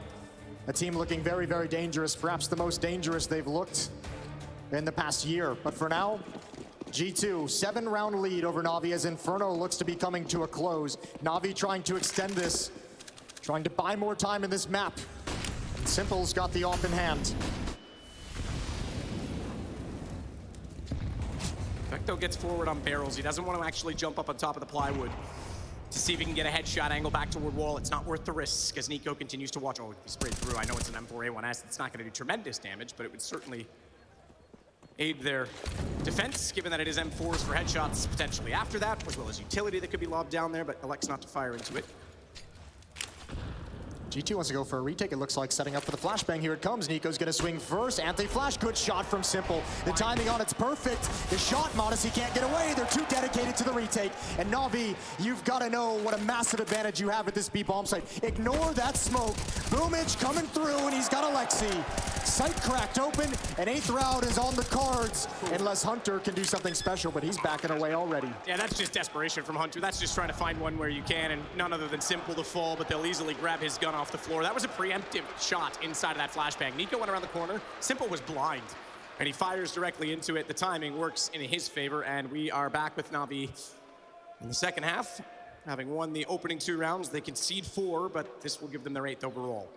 A team looking very, very dangerous, perhaps the most dangerous they've looked in the past year. But for now, G2, 7-round lead over Na'Vi as Inferno looks to be coming to a close. Na'Vi trying to extend this, trying to buy more time in this map. And Simple's got the off in hand. Perfecto gets forward on barrels. He doesn't want to actually jump up on top of the plywood to see if he can get a headshot angle back toward wall. It's not worth the risk as Nico continues to watch. Oh, he sprayed through. I know it's an M4A1S. It's not going to do tremendous damage, but it would certainly aid their defense, given that it is M4s for headshots potentially after that, as well as utility that could be lobbed down there, but elects not to fire into it. G2 wants to go for a retake, it looks like, setting up for the flashbang. Here it comes. Nico's gonna swing first. Anti-flash, good shot from Simple. The timing on it's perfect. The shot, Modesty can't get away. They're too dedicated to the retake. And Na'Vi, you've got to know what a massive advantage you have at this B-bomb site. Ignore that smoke. Boomage coming through, and he's got Alexi. Sight cracked open, and 8th round is on the cards. Unless Hunter can do something special, but he's backing away already. Yeah, that's just desperation from Hunter. That's just trying to find one where you can, and none other than Simple to fall, but they'll easily grab his gun off the floor. That was a preemptive shot inside of that flashbang. Nico went around the corner. Simple was blind, and he fires directly into it. The timing works in his favor, and we are back with Na'Vi in the second half. Having won the opening 2 rounds, they concede 4, but this will give them their 8th overall.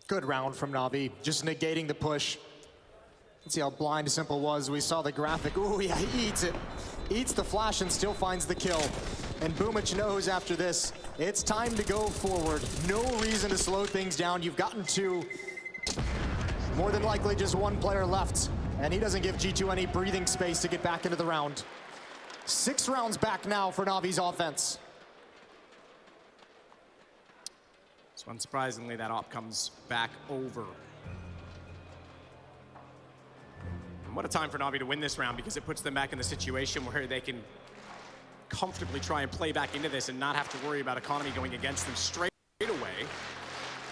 Good round from Na'Vi, just negating the push. Let's see how blind Simple was. We saw the graphic. Ooh, yeah, he eats it. Eats the flash and still finds the kill. And Boomich knows after this, it's time to go forward. No reason to slow things down. You've gotten 2. More than likely just 1 player left. And he doesn't give G2 any breathing space to get back into the round. 6 rounds back now for Na'Vi's offense. So unsurprisingly, that op comes back over. And what a time for Na'Vi to win this round, because it puts them back in the situation where they can comfortably try and play back into this and not have to worry about economy going against them straight away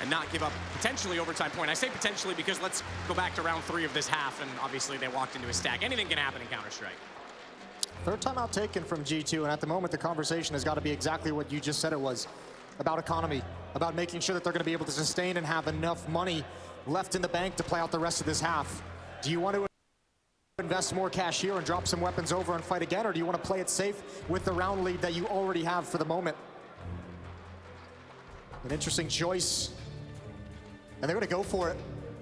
and not give up potentially overtime point. I say potentially because let's go back to round 3 of this half, and obviously they walked into a stack. Anything can happen in Counter-Strike. 3rd timeout taken from G2, and at the moment the conversation has got to be exactly what you just said it was. About economy, about making sure that they're going to be able to sustain and have enough money left in the bank to play out the rest of this half. Do you want to invest more cash here and drop some weapons over and fight again, or do you want to play it safe with the round lead that you already have for the moment? An interesting choice, and they're going to go for it.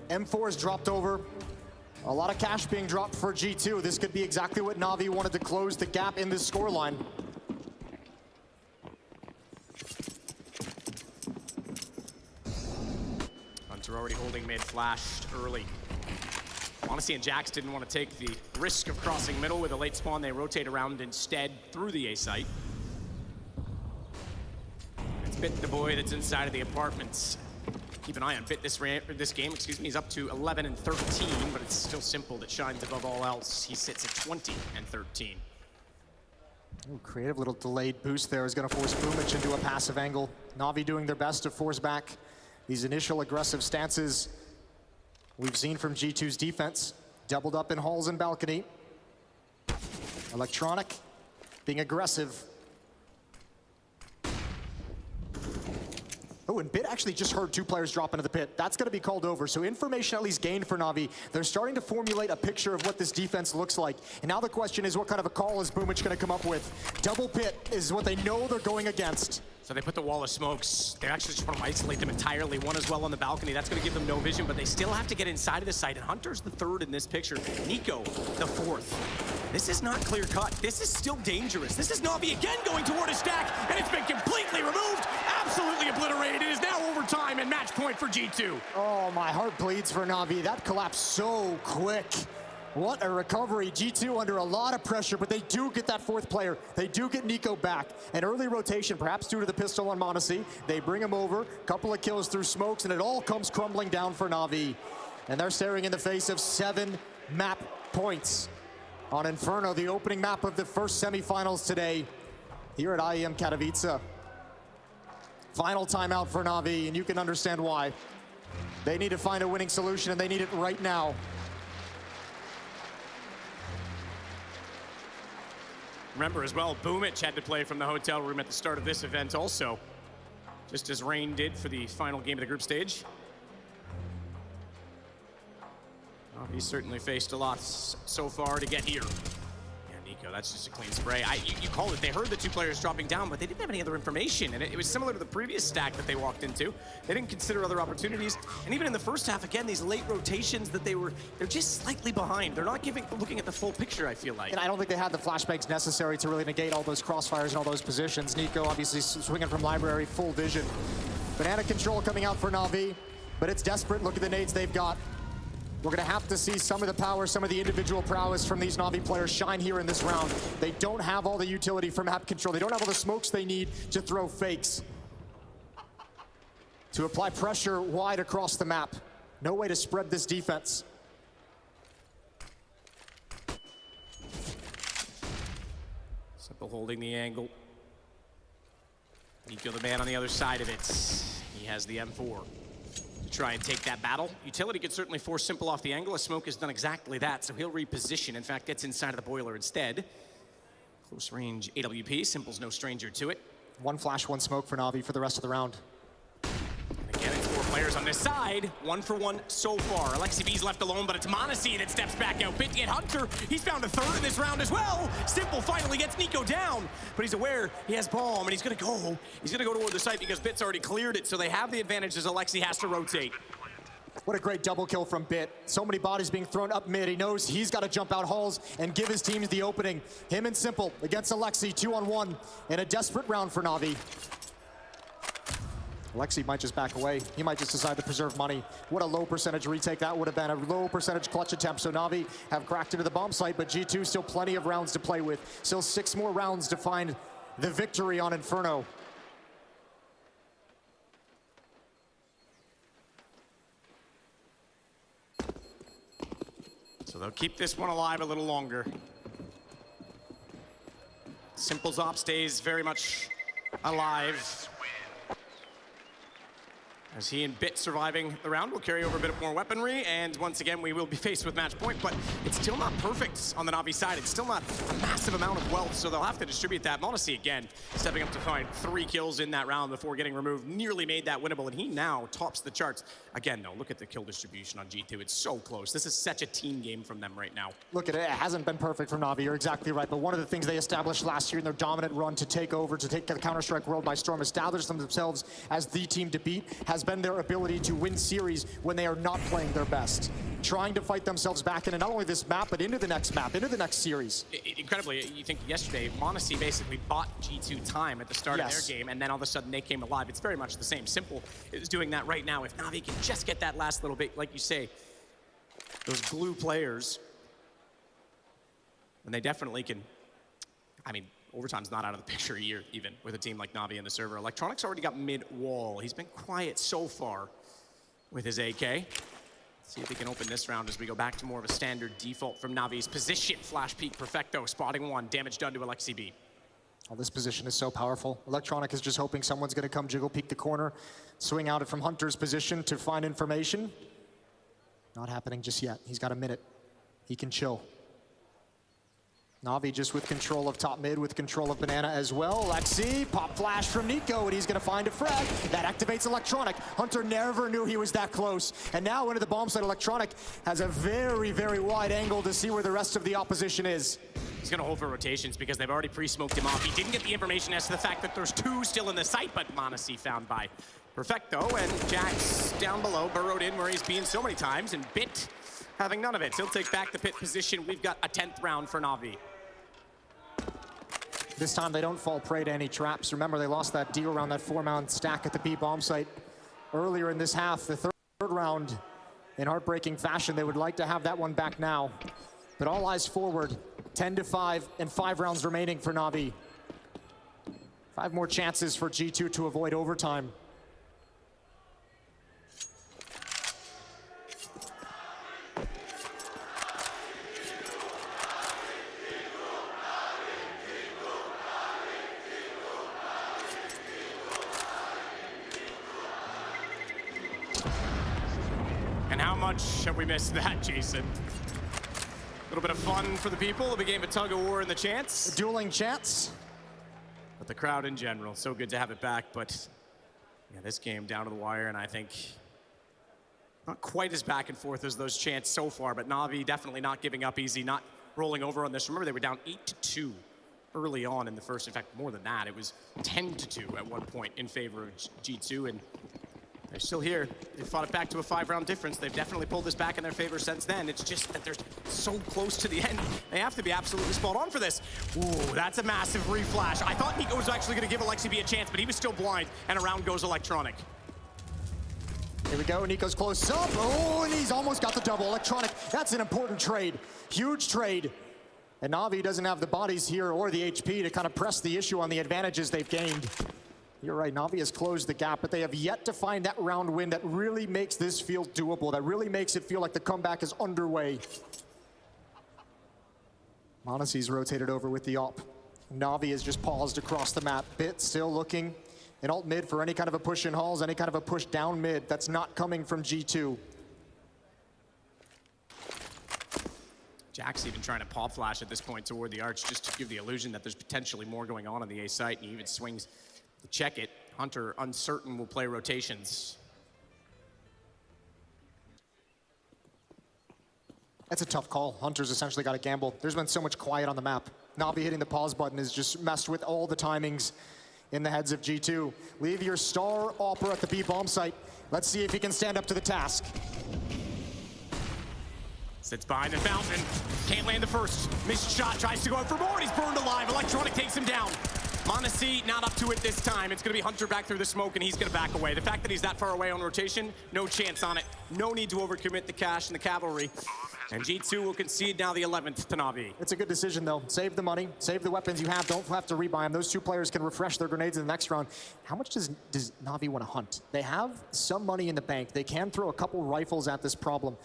M4 is dropped over. A lot of cash being dropped for G2. This could be exactly what Na'Vi wanted to close the gap in this scoreline. Hunter already holding mid, flashed early. Honesty and Jax didn't want to take the risk of crossing middle with a late spawn. They rotate around instead through the A site. It's Bit, the boy that's inside of the apartments. Keep an eye on Bit this game. He's up to 11 and 13, but it's still Simple that shines above all else. He sits at 20 and 13. Ooh, creative little delayed boost there is going to force Boomich into a passive angle. Na'Vi doing their best to force back these initial aggressive stances we've seen from G2's defense. Doubled up in halls and balcony. Electronic being aggressive. Oh, and Bit actually just heard 2 players drop into the pit. That's going to be called over. So information at least gained for Na'Vi. They're starting to formulate a picture of what this defense looks like. And now the question is, what kind of a call is Boomich going to come up with? Double pit is what they know they're going against. So they put the wall of smokes. They actually just want to isolate them entirely. One as well on the balcony. That's going to give them no vision, but they still have to get inside of the site. And Hunter's the 3rd in this picture. Nico, the 4th. This is not clear cut. This is still dangerous. This is Na'Vi again going toward a stack, and it's been completely removed. Absolutely obliterated. It is now overtime and match point for G2. Oh, my heart bleeds for Na'Vi. That collapsed so quick. What a recovery. G2 under a lot of pressure, but they do get that 4th player. They do get Nico back. An early rotation, perhaps due to the pistol on Monacy. They bring him over, couple of kills through smokes, and it all comes crumbling down for Na'Vi. And they're staring in the face of 7 map points on Inferno, the opening map of the first semifinals today here at IEM Katowice. Final timeout for Na'Vi, and you can understand why. They need to find a winning solution, and they need it right now. Remember as well, Boomich had to play from the hotel room at the start of this event also, just as Rain did for the final game of the group stage. Well, he's certainly faced a lot so far to get here. Yeah, Nico, that's just a clean spray. You called it. They heard the 2 players dropping down, but they didn't have any other information, and it was similar to the previous stack that they walked into. They didn't consider other opportunities, and even in the first half, again, these late rotations that they're just slightly behind. They're not looking at the full picture, I feel like. And I don't think they had the flashbangs necessary to really negate all those crossfires and all those positions. Nico obviously swinging from library, full vision. Banana control coming out for Na'Vi, but it's desperate. Look at the nades they've got. We're going to have to see some of the power, some of the individual prowess from these Na'Vi players shine here in this round. They don't have all the utility for map control. They don't have all the smokes they need to throw fakes, to apply pressure wide across the map. No way to spread this defense. Simple holding the angle. Nico the man on the other side of it. He has the M4. To try and take that battle. Utility could certainly force Simple off the angle. A smoke has done exactly that, so he'll reposition. In fact, gets inside of the boiler instead. Close range AWP. Simple's no stranger to it. 1 flash, 1 smoke for Na'Vi for the rest of the round. And again, it's 4 players on this side. 1 for 1 so far. Alexi B's left alone, but it's Monacy that steps back out. Bit get Hunter. He's found a 3rd in this round as well. Simple finally gets Nico down, but he's aware he has bomb, and he's gonna go toward the site because Bit's already cleared it, so they have the advantage as Alexi has to rotate. What a great double kill from Bit. So many bodies being thrown up mid. He knows he's got to jump out halls and give his teams the opening. Him and Simple against Alexi, 2-on-1 in a desperate round for Na'Vi. Alexi might just back away. He might just decide to preserve money. What a low percentage retake that would have been. A low percentage clutch attempt. So Na'Vi have cracked into the bomb site, but G2 still plenty of rounds to play with. Still 6 more rounds to find the victory on Inferno. So they'll keep this one alive a little longer. Simple's op stays very much alive. As he and Bit surviving the round will carry over a bit more weaponry, and once again we will be faced with match point, but it's still not perfect on the Na'Vi side. It's still not a massive amount of wealth, so they'll have to distribute that. Monacy again stepping up to find 3 kills in that round before getting removed. Nearly made that winnable, and he now tops the charts. Again though, look at the kill distribution on G2. It's so close. This is such a team game from them right now. Look at it. It hasn't been perfect from Na'Vi. You're exactly right, but one of the things they established last year in their dominant run to take over, to take the Counter-Strike world by storm, establish themselves as the team to beat, has been their ability to win series when they are not playing their best. Trying to fight themselves back into not only this map, but into the next map, into the next series. Incredibly, you think yesterday, Monacy basically bought G2 time at the start of their game, and then all of a sudden they came alive. It's very much the same. Simple is doing that right now. If Na'Vi can just get that last little bit, like you say, those glue players, and they definitely can, I mean, overtime's not out of the picture here, even with a team like Na'Vi in the server. Electronic's already got mid-wall. He's been quiet so far with his AK. See if he can open this round as we go back to more of a standard default from Na'Vi's position. Flash peek, perfecto, spotting 1, damage done to Alexi B. Oh, this position is so powerful. Electronic is just hoping someone's gonna come jiggle peek the corner, swing out it from Hunter's position to find information. Not happening just yet. He's got a minute. He can chill. Na'Vi just with control of top mid, with control of Banana as well. Lexi, pop flash from Nico, and he's gonna find a frag. That activates Electronic. Hunter never knew he was that close. And now into the bomb site, Electronic has a very, very wide angle to see where the rest of the opposition is. He's gonna hold for rotations because they've already pre-smoked him off. He didn't get the information as to the fact that there's two still in the site, but Monesi found by Perfecto, and Jax down below, burrowed in where he's been so many times, and Bit having none of it. He'll take back the pit position. We've got a 10th round for Na'Vi. This time they don't fall prey to any traps. Remember, they lost that deal around that 4-man stack at the B bomb site earlier in this half. The third round in heartbreaking fashion. They would like to have that one back now. But all eyes forward, 10-5 and 5 rounds remaining for Na'Vi. 5 more chances for G2 to avoid overtime. And how much have we missed that, Jason? A little bit of fun for the people, a game of tug of war in the chants. A dueling chants. But the crowd in general, so good to have it back, but yeah, this game down to the wire, and I think not quite as back and forth as those chants so far, but Na'Vi definitely not giving up easy, not rolling over on this. Remember, they were down 8-2 early on in the first. In fact, more than that, it was 10-2 at one point in favor of G2, and they're still here. They fought it back to a 5-round difference. They've definitely pulled this back in their favor since then. It's just that they're so close to the end. They have to be absolutely spot on for this. Ooh, that's a massive reflash. I thought Nico was actually going to give Alexi B a chance, but he was still blind, and around goes Electronic. Here we go, Nico's close up. Oh, and he's almost got the double. Electronic, that's an important trade. Huge trade. And Na'Vi doesn't have the bodies here or the HP to kind of press the issue on the advantages they've gained. You're right, Na'Vi has closed the gap, but they have yet to find that round win that really makes this feel doable, that really makes it feel like the comeback is underway. Monesi's rotated over with the op. Na'Vi has just paused across the map. Bit still looking in alt mid for any kind of a push in halls, any kind of a push down mid. That's not coming from G2. Jack's even trying to pop flash at this point toward the arch just to give the illusion that there's potentially more going on the A site, and he even swings to check it. Hunter, uncertain, will play rotations. That's a tough call. Hunter's essentially got to gamble. There's been so much quiet on the map. Na'Vi hitting the pause button has just messed with all the timings in the heads of G2. Leave your star opera at the B bomb site. Let's see if he can stand up to the task. Sits behind the fountain. Can't land the first. Missed shot, tries to go out for more, and he's burned alive. Electronic takes him down. Monesi not up to it this time. It's going to be Hunter back through the smoke, and he's going to back away. The fact that he's that far away on rotation, no chance on it. No need to overcommit the cash and the cavalry. And G2 will concede now the 11th to Na'Vi. It's a good decision, though. Save the money, save the weapons you have. Don't have to rebuy them. Those two players can refresh their grenades in the next round. How much does Na'Vi want to hunt? They have some money in the bank. They can throw a couple rifles at this problem.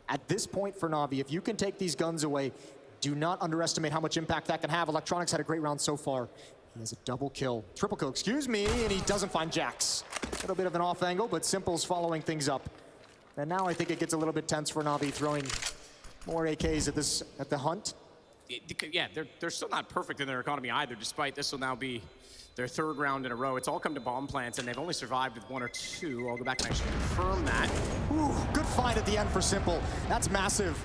At this point for Na'Vi, if you can take these guns away, do not underestimate how much impact that can have. Electronics had a great round so far. He has a double kill, triple kill, excuse me, and he doesn't find Jax. A little bit of an off angle, but Simple's following things up. And now I think it gets a little bit tense for Na'Vi, throwing more AKs at the hunt. Yeah, they're still not perfect in their economy either, despite this will now be their 3rd round in a row. It's all come to bomb plants, and they've only survived with 1 or 2. I'll go back and actually confirm that. Ooh, good find at the end for Simple. That's massive.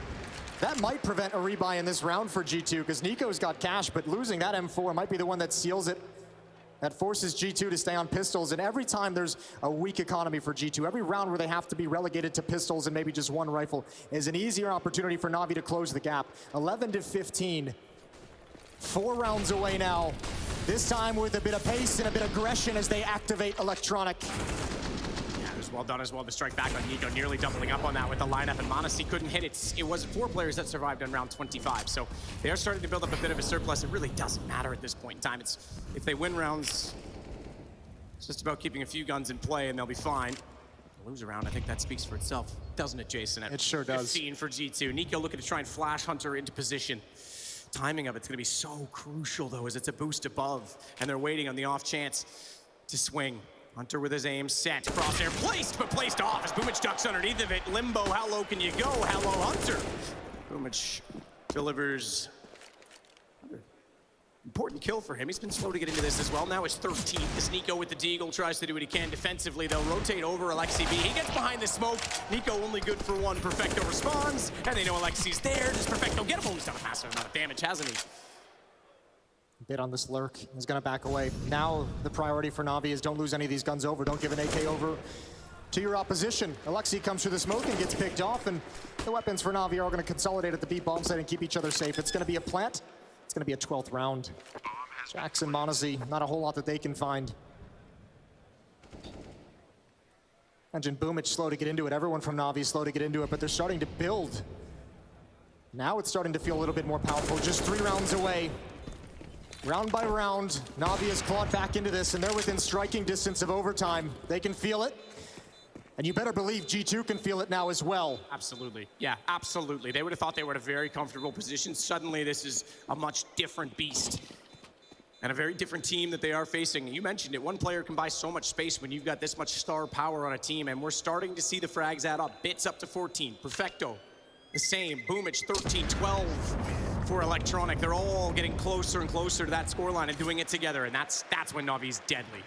That might prevent a rebuy in this round for G2, because Nico's got cash, but losing that M4 might be the one that seals it. That forces G2 to stay on pistols, and every time there's a weak economy for G2, every round where they have to be relegated to pistols and maybe just 1 rifle is an easier opportunity for Na'Vi to close the gap. 11-15, 4 rounds away now. This time with a bit of pace and a bit of aggression as they activate Electronic. Yeah, it was well done as well to strike back on Nico, nearly doubling up on that with the lineup, and Monesi couldn't hit it. It was 4 players that survived on round 25, so they are starting to build up a bit of a surplus. It really doesn't matter at this point in time. If they win rounds, it's just about keeping a few guns in play and they'll be fine. Lose a round, I think that speaks for itself, doesn't it, Jason? It sure does. 15 for G2. Nico looking to try and flash Hunter into position. Timing of it's going to be so crucial, though, as it's a boost above, and they're waiting on the off chance to swing. Hunter with his aim set, crosshair placed, but placed off as Boomich ducks underneath of it. Limbo, how low can you go? How low, Hunter? Boomich delivers important kill for him. He's been slow to get into this as well. Now it's 13th as Nico with the Deagle tries to do what he can defensively. They'll rotate over Alexi B. He gets behind the smoke. Nico only good for one. Perfecto responds, and they know Alexi's there. Does Perfecto get him? Oh, he's done a massive amount of damage, hasn't he? Bit on this lurk. He's going to back away. Now the priority for Na'Vi is don't lose any of these guns over. Don't give an AK over to your opposition. Alexi comes through the smoke and gets picked off, and the weapons for Na'Vi are going to consolidate at the B bomb site and keep each other safe. It's going to be a plant. It's going to be a 12th round. Jackson, Monacy, not a whole lot that they can find. Imagine Boomich slow to get into it. Everyone from Na'Vi slow to get into it, but they're starting to build. Now it's starting to feel a little bit more powerful. Just 3 rounds away. Round by round, Na'Vi has clawed back into this, and they're within striking distance of overtime. They can feel it. And you better believe G2 can feel it now as well. Absolutely. Yeah, absolutely. They would have thought they were in a very comfortable position. Suddenly, this is a much different beast. And a very different team that they are facing. You mentioned it, one player can buy so much space when you've got this much star power on a team, and we're starting to see the frags add up. Bits up to 14. Perfecto, the same. Boomich, 13, 12 for Electronic. They're all getting closer and closer to that scoreline and doing it together, and that's when Navi's deadly.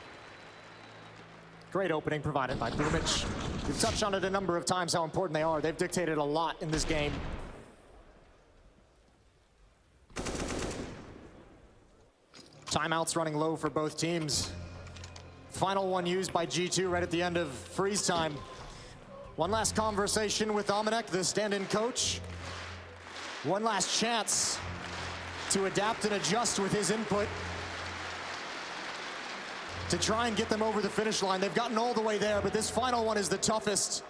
Great opening provided by Boomich. We've touched on it a number of times how important they are. They've dictated a lot in this game. Timeouts running low for both teams. Final one used by G2 right at the end of freeze time. One last conversation with Dominic, the stand-in coach. One last chance to adapt and adjust with his input to try and get them over the finish line. They've gotten all the way there, but this final one is the toughest.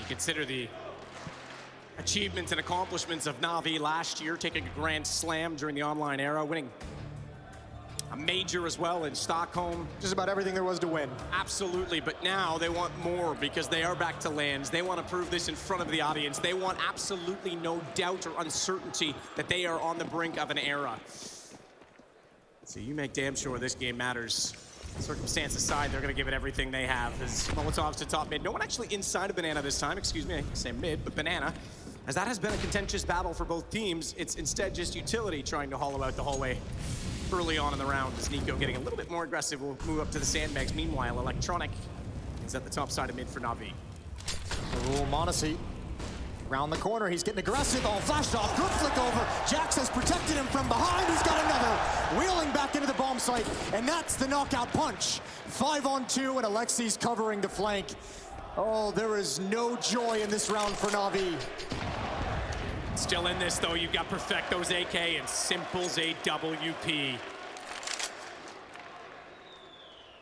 You consider the achievements and accomplishments of Na'Vi last year, taking a grand slam during the online era, winning a major as well in Stockholm. Just about everything there was to win. Absolutely, but now they want more because they are back to lands. They want to prove this in front of the audience. They want absolutely no doubt or uncertainty that they are on the brink of an era. So you make damn sure this game matters. Circumstance aside, they're going to give it everything they have. As Molotovs to top mid. No one actually inside of Banana this time. Excuse me, I say mid, but Banana. As that has been a contentious battle for both teams, it's instead just utility trying to hollow out the hallway early on in the round. As Nico getting a little bit more aggressive, will move up to the sandbags. Meanwhile, Electronic is at the top side of mid for Na'Vi. Oh, Monacy. Round the corner, he's getting aggressive. Oh, flashed off, good flick over. Jax has protected him from behind. He's got another. Wheeling back into the bomb site, and that's the knockout punch. 5-on-2, and Alexi's covering the flank. Oh, there is no joy in this round for Na'Vi. Still in this, though, you've got Perfecto's AK and Simple's AWP.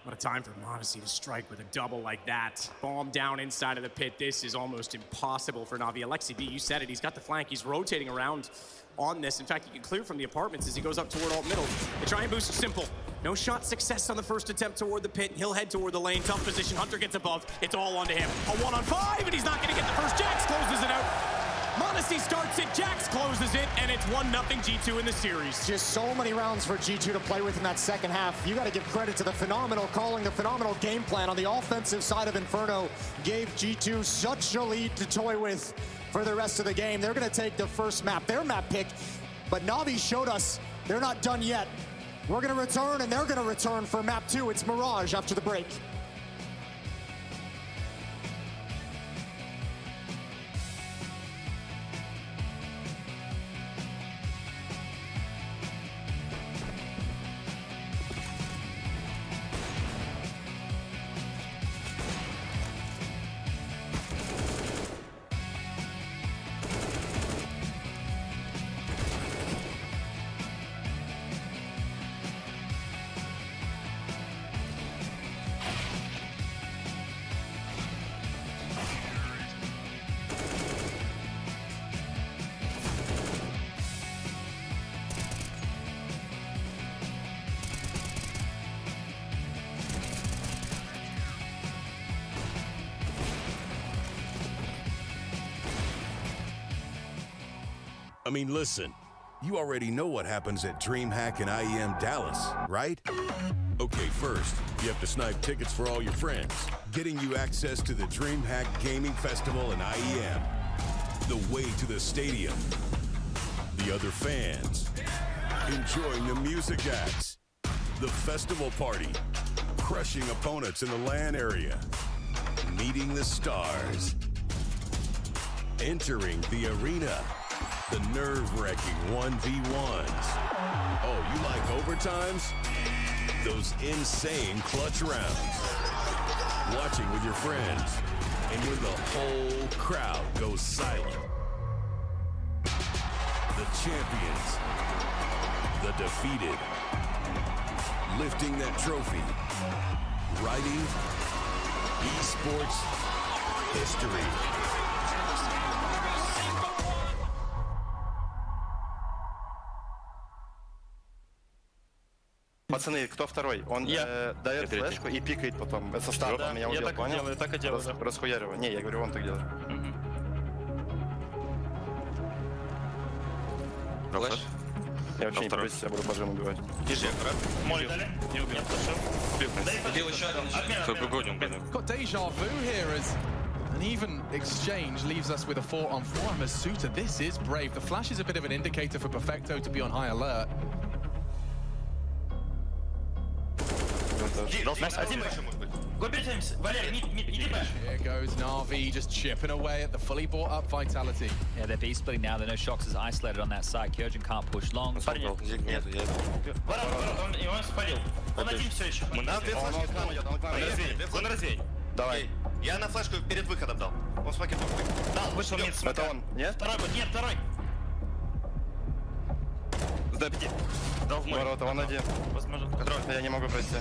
What a time for Monacy to strike with a double like that. Bomb down inside of the pit. This is almost impossible for Na'Vi. Alexi B, you said it, he's got the flank. He's rotating around on this. In fact, you can clear from the apartments as he goes up toward alt middle. They try and boost Simple. No shot success on the first attempt toward the pit. He'll head toward the lane. Tough position. Hunter gets above. It's all onto him. A 1-on-5, and he's not going to get the first. Jax closes it out. Monacy starts it, Jax closes it, and it's 1-0 G2 in the series. Just so many rounds for G2 to play with in that second half. You got to give credit to the phenomenal calling, the phenomenal game plan on the offensive side of Inferno. Gave G2 such a lead to toy with for the rest of the game. They're going to take the first map, their map pick, but Na'Vi showed us they're not done yet. We're going to return, and they're going to return for map 2. It's Mirage after the break. I mean, listen, You already know what happens at DreamHack and IEM Dallas, right? Okay, first, you have to snipe tickets for all your friends, getting you access to the DreamHack Gaming Festival and IEM, the way to the stadium, the other fans, enjoying the music acts, the festival party, crushing opponents in the LAN area, meeting the stars, entering the arena, the nerve-wracking 1v1s. Oh, you like overtimes? Those insane clutch rounds. Watching with your friends. And when the whole crowd goes silent. The champions. The defeated. Lifting that trophy. Writing esports history. Пацаны, кто второй? Он дает флешку и пикает потом. Это старт, он меня убил, понял? Я так и делаю, расхуяриваю. Не, я говорю, он так делает. Флэш. Я вообще не боюсь, я буду пожим убивать. Ниже, Молли дали? Не убил. Убил еще один. Got deja vu here as an even exchange leaves us with a 4-on-4. And Masuta, this is brave. The flash is a bit of an indicator for Perfecto to be on high alert. Here goes Na'Vi just chipping away at the fully bought up Vitality. Yeah, they're B splitting now. They know Shox is isolated on that side. Kyogen can't push long. Он один все еще. Он развей. Давай. Я на флешку перед выходом дал. Он с пакетом. Дал, вышел мид. Это он, нет? Второй будет, нет, второй. Сдай 5. Дал в мой. Ворота, он один. Возможно. Который я не могу пройти.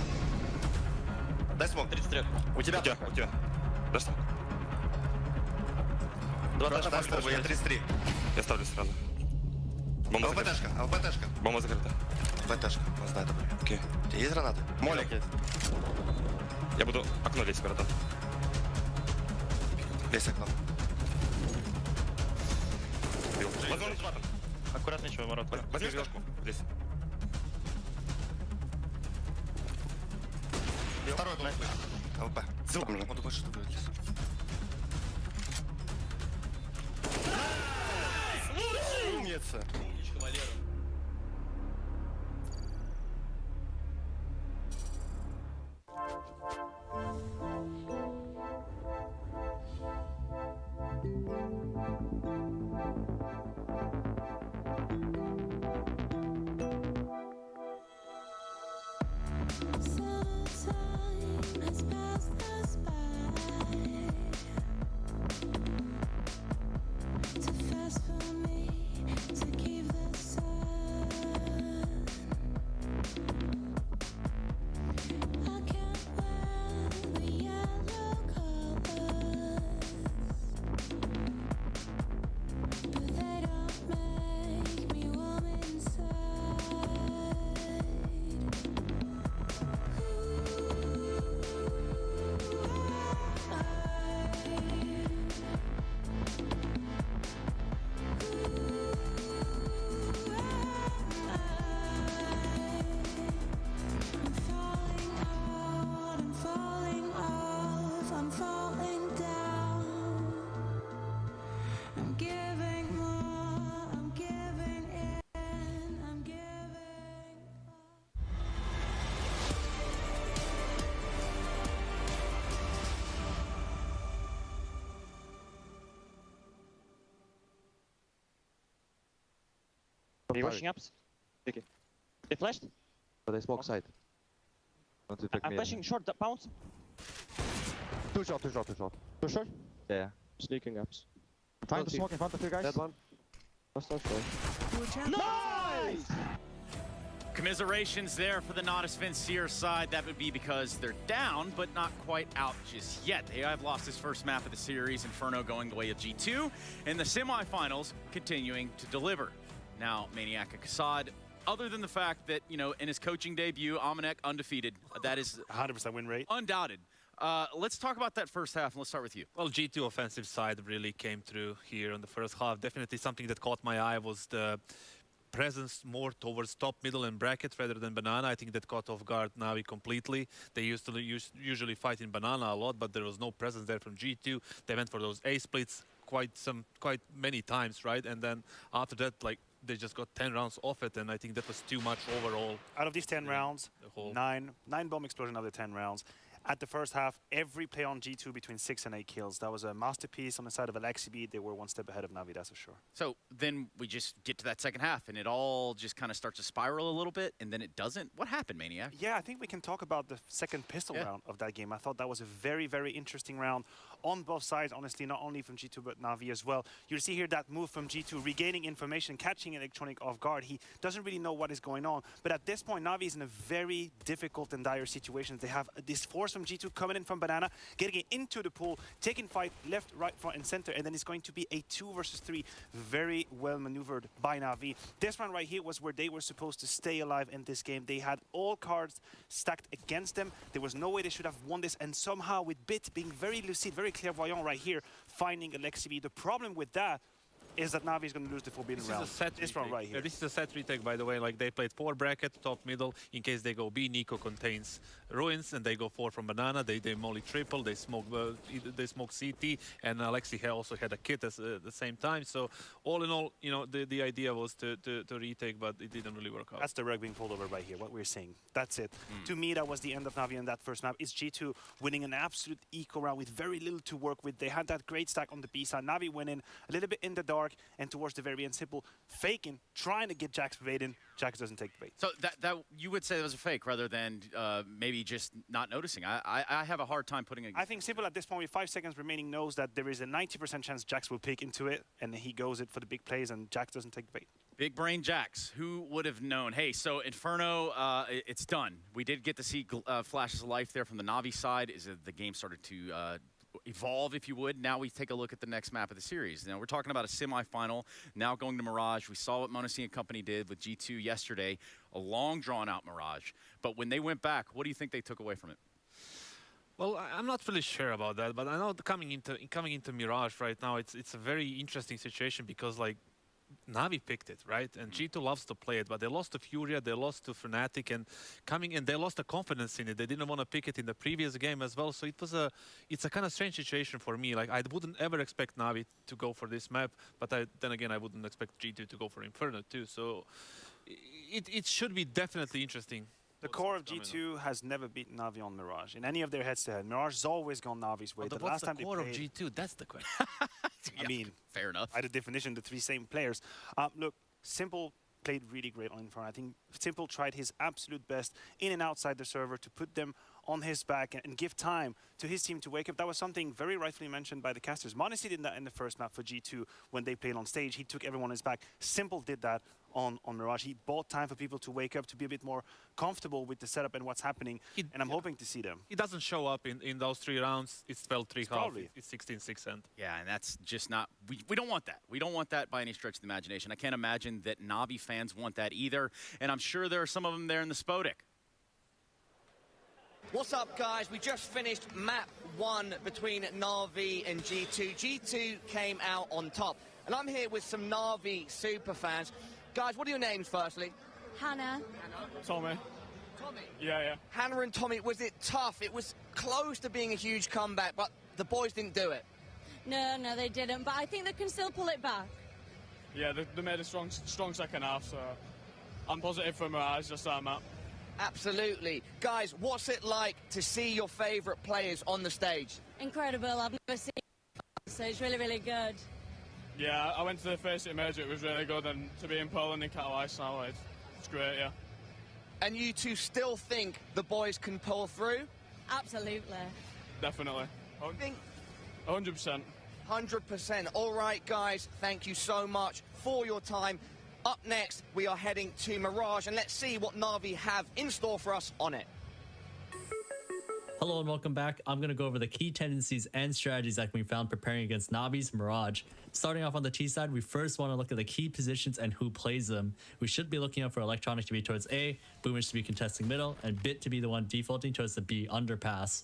Дай смог, 33. У тебя. Дай смог. 2 я 33. Я ставлю сразу. Бомба закрыта. ЛПТшка. Бомба закрыта. ЛПТшка. Он знает об этом. Окей. У тебя есть граната? Молик есть. Я буду окно лезть, братан. Лезь окно. Возможно, батом. Аккуратно, ничего, ворот. Возьми флешку. Здесь. Второй был. ЛП. Он думает, что будет здесь. Умница. Умничка, Валера. Are you rushing ups? Okay. They flashed? But they smoke side. I'm flashing short, bounce. Too short. Too short? Yeah. Sneaking ups. Trying to smoke in front of you guys. Dead one. That's not sure. Nice! Commiserations there for the Natus Vincere side. That would be because they're down, but not quite out just yet. They have lost his first map of the series, Inferno going the way of G2, and the semifinals continuing to deliver. Now, Maniac and Kassad, other than the fact that, you know, in his coaching debut, Amanek undefeated. That is 100% win rate. Undoubted. Let's talk about that first half, and let's start with you. Well, G2 offensive side really came through here in the first half. Definitely something that caught my eye was the presence more towards top, middle, and bracket rather than banana. I think that caught off guard Navi completely. They used to usually fight in banana a lot, but there was no presence there from G2. They went for those A splits quite many times, right? And then after that, like, they just got 10 rounds off it, and I think that was too much overall. Out of these 10 rounds, nine bomb explosion out of the 10 rounds. At the first half, every play on G2 between 6 and 8 kills. That was a masterpiece on the side of Alexibi. They were one step ahead of Navi, that's for sure. So then we just get to that second half, and it all just kind of starts to spiral a little bit, and then it doesn't. What happened, Maniac? Yeah, I think we can talk about the second pistol round of that game. I thought that was a very, very interesting round on both sides, honestly, not only from G2, but Navi as well. You see here that move from G2, regaining information, catching Electronic off guard. He doesn't really know what is going on. But at this point, Navi is in a very difficult and dire situation. They have this force from G2 coming in from Banana, getting it into the pool, taking fight left, right, front, and center, and then it's going to be a 2 versus 3, very well maneuvered by Navi. This round right here was where they were supposed to stay alive in this game. They had all cards stacked against them. There was no way they should have won this, and somehow with Bit being very lucid, very clairvoyant right here, finding Alexibi. The problem with that is that Navi is going to lose the forbidden round. This round right here. Yeah, this is a set retake, by the way. Like, they played 4 bracket, top, middle. In case they go B, Nico contains Ruins, and they go 4 from Banana. They molly triple, they smoke CT, and Alexi also had a kit at the same time. So all in all, you know, the idea was to retake, but it didn't really work out. That's the rug being pulled over right here, what we're seeing. That's it. To me, that was the end of Navi in that first map. It's G2 winning an absolute eco round with very little to work with. They had that great stack on the B side. Navi went in a little bit in the dark, and towards the very end, Simple faking, trying to get Jax bait in. Jax doesn't take the bait. So that you would say that was a fake rather than maybe just not noticing. I have a hard time putting a... I think Simple at this point with 5 seconds remaining knows that there is a 90% chance Jax will pick into it, and he goes it for the big plays, and Jax doesn't take the bait. Big brain Jax, who would have known? Hey, so Inferno, it's done. We did get to see flashes of life there from the Navi side. The game started to evolve, if you would. Now we take a look at the next map of the series. Now we're talking about a semifinal, now going to Mirage. We saw what Monesi and company did with G2 yesterday, a long drawn-out Mirage. But when they went back, what do you think they took away from it? Well, I'm not really sure about that, but I know coming into Mirage right now, it's a very interesting situation because, like, Navi picked it, right? And G2 loves to play it, but they lost to Furia, they lost to Fnatic, and they lost the confidence in it. They didn't want to pick it in the previous game as well, so it's a kind of strange situation for me. Like, I wouldn't ever expect Navi to go for this map, but then again, I wouldn't expect G2 to go for Inferno too. So it should be definitely interesting. The core of G2 has never beaten Navi on Mirage in any of their heads-to-head. Mirage has always gone Navi's way. Well, what's the core of G2? That's the question. I mean, fair enough. By the definition, the 3 same players. Look, Simple played really great on Inferno. I think Simple tried his absolute best in and outside the server to put them on his back and give time to his team to wake up. That was something very rightfully mentioned by the casters. Monesi did that in the first map for G2 when they played on stage. He took everyone on his back. Simple did that on Mirage. He bought time for people to wake up, to be a bit more comfortable with the setup and what's happening, and I'm hoping to see them. He doesn't show up in those 3 rounds. It's 12-3-half. It's 16-6 end. Yeah, and that's just not... We don't want that. We don't want that by any stretch of the imagination. I can't imagine that Navi fans want that either, and I'm sure there are some of them there in the Spodek. What's up, guys? We just finished map 1 between Na'Vi and G2. G2 came out on top, and I'm here with some Na'Vi super fans. Guys, what are your names, firstly? Hannah. Tommy. Tommy? Yeah. Hannah and Tommy, was it tough? It was close to being a huge comeback, but the boys didn't do it. No, they didn't, but I think they can still pull it back. Yeah, they made a strong second half, so I'm positive for Mirage, just that map. Absolutely. Guys, what's it like to see your favourite players on the stage? Incredible. I've never seen it, so it's really, really good. Yeah, I went to the first major, it was really good, and to be in Poland and Katowice now, it's great, yeah. And you two still think the boys can pull through? Absolutely. Definitely. 100%. 100%. All right, guys, thank you so much for your time. Up next, we are heading to Mirage, and let's see what Na'Vi have in store for us on it. Hello and welcome back. I'm going to go over the key tendencies and strategies that we found preparing against Navi's Mirage. Starting off on the T side, we first want to look at the key positions and who plays them. We should be looking out for Electronic to be towards A, Boomers to be contesting middle, and Bit to be the one defaulting towards the B underpass.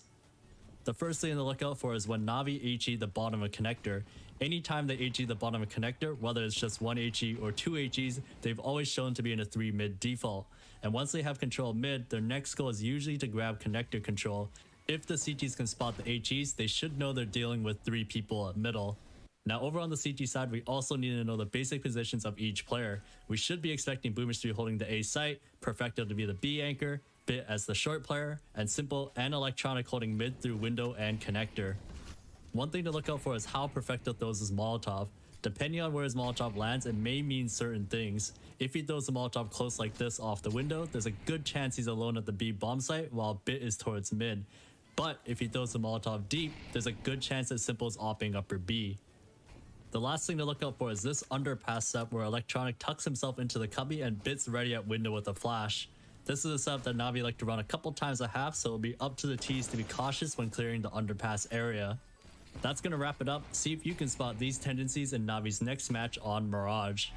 The first thing to look out for is when Na'Vi HE the bottom of a connector. Anytime they HE the bottom of a connector, whether it's just one HE or two HEs, they've always shown to be in a 3 mid default. And once they have control of mid, their next goal is usually to grab connector control. If the CTs can spot the HEs, they should know they're dealing with 3 people at middle. Now over on the CT side, we also need to know the basic positions of each player. We should be expecting Boomers to be holding the A site, Perfecto to be the B anchor, Bit as the short player, and Simple and Electronic holding mid through window and connector. One thing to look out for is how Perfecto throws his Molotov. Depending on where his Molotov lands, it may mean certain things. If he throws the Molotov close like this off the window, there's a good chance he's alone at the B bomb site while Bit is towards mid. But if he throws the Molotov deep, there's a good chance that Simple's opping upper B. The last thing to look out for is this underpass set where Electronic tucks himself into the cubby and Bit's ready at window with a flash. This is a setup that Na'Vi like to run a couple times a half, so it'll be up to the T's to be cautious when clearing the underpass area. That's gonna wrap it up. See if you can spot these tendencies in Na'Vi's next match on Mirage.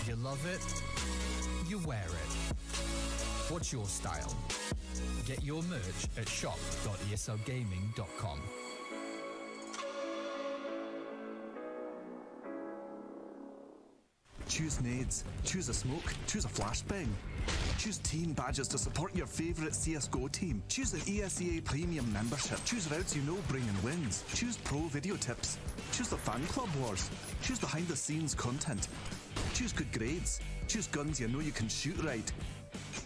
You love it, you wear it. What's your style? Get your merch at shop.eslgaming.com. Choose nades, choose a smoke, choose a flashbang. Choose team badges to support your favourite CSGO team. Choose an ESEA Premium membership. Choose routes you know bring in wins. Choose pro video tips. Choose the fan club wars. Choose behind the scenes content. Choose good grades. Choose guns you know you can shoot right.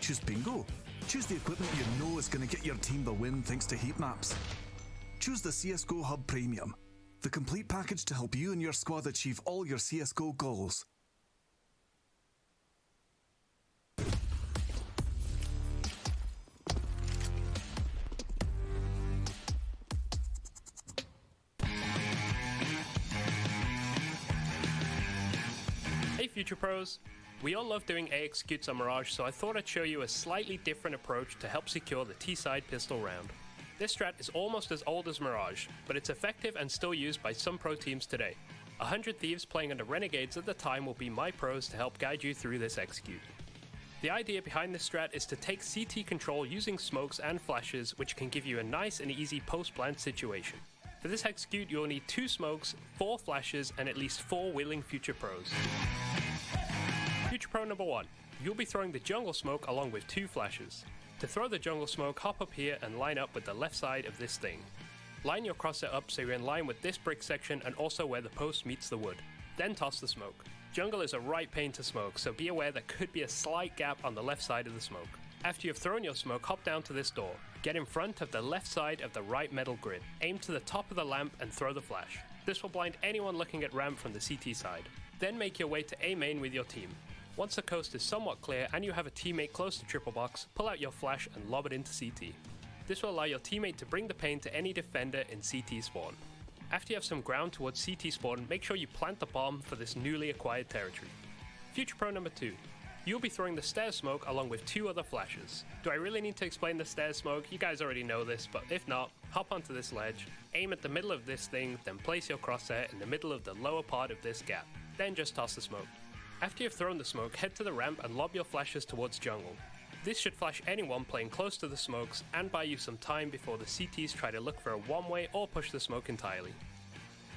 Choose bingo. Choose the equipment you know is going to get your team the win thanks to heat maps. Choose the CSGO Hub Premium, the complete package to help you and your squad achieve all your CSGO goals. Hey Future Pros! We all love doing A executes on Mirage, so I thought I'd show you a slightly different approach to help secure the T-side pistol round. This strat is almost as old as Mirage, but it's effective and still used by some pro teams today. 100 Thieves playing under Renegades at the time will be my pros to help guide you through this execute. The idea behind this strat is to take CT control using smokes and flashes, which can give you a nice and easy post-plant situation. For this execute, you'll need 2 smokes, 4 flashes, and at least 4 willing Future Pros. Future Pro number 1. You'll be throwing the jungle smoke along with 2 flashes. To throw the jungle smoke, hop up here and line up with the left side of this thing. Line your crosshair up so you're in line with this brick section and also where the post meets the wood. Then toss the smoke. Jungle is a right pane to smoke, so be aware there could be a slight gap on the left side of the smoke. After you've thrown your smoke, hop down to this door. Get in front of the left side of the right metal grid. Aim to the top of the lamp and throw the flash. This will blind anyone looking at ramp from the CT side. Then make your way to A main with your team. Once the coast is somewhat clear and you have a teammate close to triple box, pull out your flash and lob it into CT. This will allow your teammate to bring the pane to any defender in CT spawn. After you have some ground towards CT spawn, make sure you plant the bomb for this newly acquired territory. Future Pro number 2. You'll be throwing the stairs smoke along with 2 other flashes. Do I really need to explain the stairs smoke? You guys already know this, but if not, hop onto this ledge, aim at the middle of this thing, then place your crosshair in the middle of the lower part of this gap. Then just toss the smoke. After you've thrown the smoke, head to the ramp and lob your flashes towards jungle. This should flash anyone playing close to the smokes and buy you some time before the CTs try to look for a one-way or push the smoke entirely.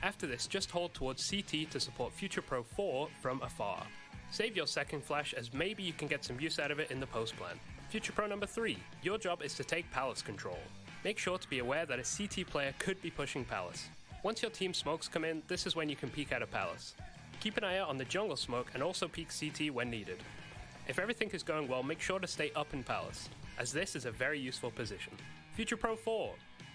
After this, just hold towards CT to support Future Pro 4 from afar. Save your second flash as maybe you can get some use out of it in the post plan. Future Pro number 3, your job is to take Palace control. Make sure to be aware that a CT player could be pushing Palace. Once your team smokes come in, this is when you can peek out of Palace. Keep an eye out on the jungle smoke and also peek CT when needed. If everything is going well, make sure to stay up in Palace, as this is a very useful position. Future Pro 4,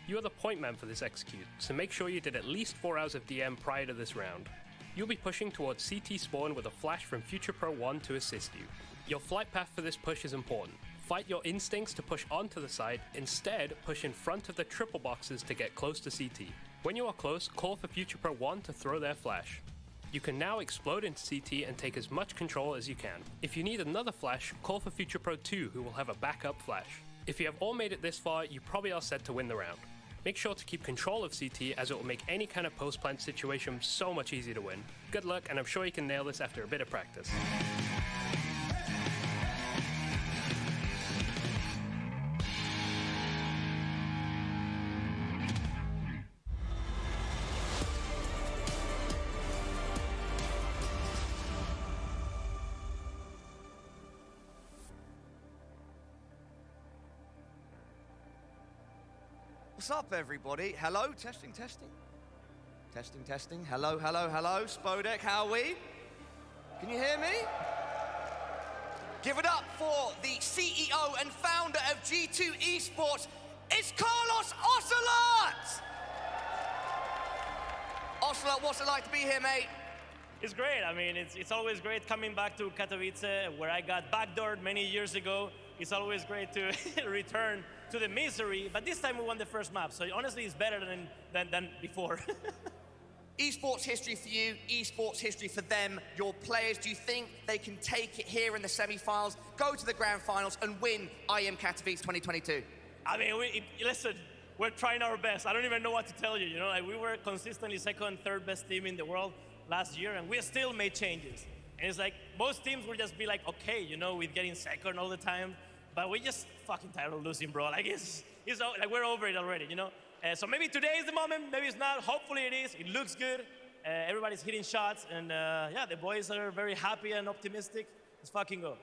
you are the point man for this execute, so make sure you did at least 4 hours of DM prior to this round. You'll be pushing towards CT spawn with a flash from Future Pro 1 to assist you. Your flight path for this push is important. Fight your instincts to push onto the side, instead push in front of the triple boxes to get close to CT. When you are close, call for Future Pro 1 to throw their flash. You can now explode into CT and take as much control as you can. If you need another flash, call for Future Pro 2 who will have a backup flash. If you have all made it this far, you probably are set to win the round. Make sure to keep control of CT, as it will make any kind of post-plant situation so much easier to win. Good luck, and I'm sure you can nail this after a bit of practice. What's up, everybody? Hello, testing, testing. Testing, testing. Hello, hello, hello. Spodek, how are we? Can you hear me? Give it up for the CEO and founder of G2 Esports. It's Carlos Ocelot! Ocelot, what's it like to be here, mate? It's great. I mean, it's always great coming back to Katowice, where I got backdoored many years ago. It's always great to return to the misery, but this time we won the first map, so honestly it's better than before. Esports history for you, esports history for them, your players. Do you think they can take it here in the semi-finals, go to the grand finals and win IEM Katowice 2022? I mean, listen, we're trying our best. I don't even know what to tell you, you know, like we were consistently second, third best team in the world last year, and we still made changes. And it's like, most teams will just be like, okay, you know, with getting second all the time, but we just fucking tired of losing, bro. Like, like we're over it already, you know? So maybe today is the moment, maybe it's not. Hopefully it is. It looks good. Everybody's hitting shots, and yeah, the boys are very happy and optimistic. Let's fucking go.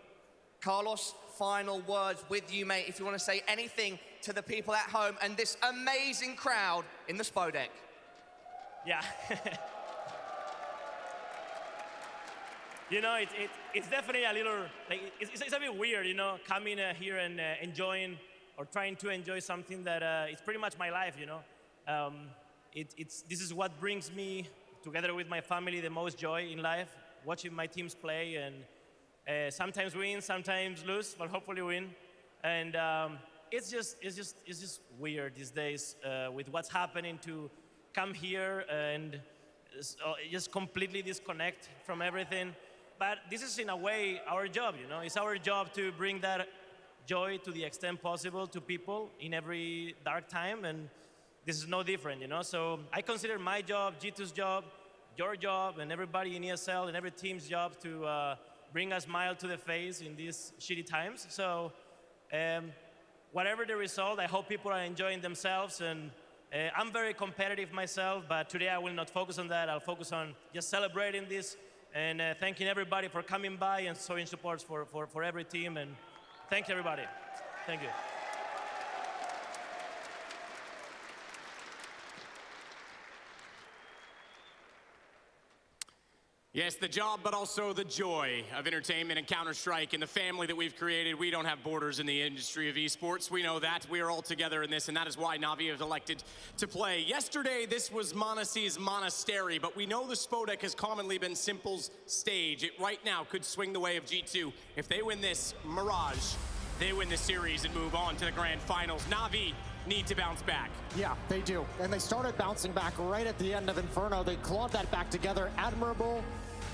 Carlos, final words with you, mate, if you want to say anything to the people at home and this amazing crowd in the Spodek. Yeah. You know, it's definitely a little, like, it's a bit weird, you know, coming here and enjoying or trying to enjoy something that it's pretty much my life, you know. This is what brings me, together with my family, the most joy in life, watching my teams play, and sometimes win, sometimes lose, but hopefully win. And it's just weird these days with what's happening to come here and just completely disconnect from everything. But this is, in a way, our job, you know? It's our job to bring that joy to the extent possible to people in every dark time, and this is no different, you know? So I consider my job, G2's job, your job, and everybody in ESL and every team's job to bring a smile to the face in these shitty times. So whatever the result, I hope people are enjoying themselves, and I'm very competitive myself, but today I will not focus on that. I'll focus on just celebrating this and thanking everybody for coming by and showing support for every team. And thank you, everybody. Thank you. Yes, the job, but also the joy of entertainment and Counter-Strike and the family that we've created. We don't have borders in the industry of esports. We know that. We are all together in this, and that is why Na'Vi have elected to play. Yesterday, this was Monacy's Monastery, but we know the Spodek has commonly been Simple's stage. It right now could swing the way of G2. If they win this Mirage, they win the series and move on to the grand finals. Na'Vi need to bounce back. Yeah, they do. And they started bouncing back right at the end of Inferno. They clawed that back together. Admirable,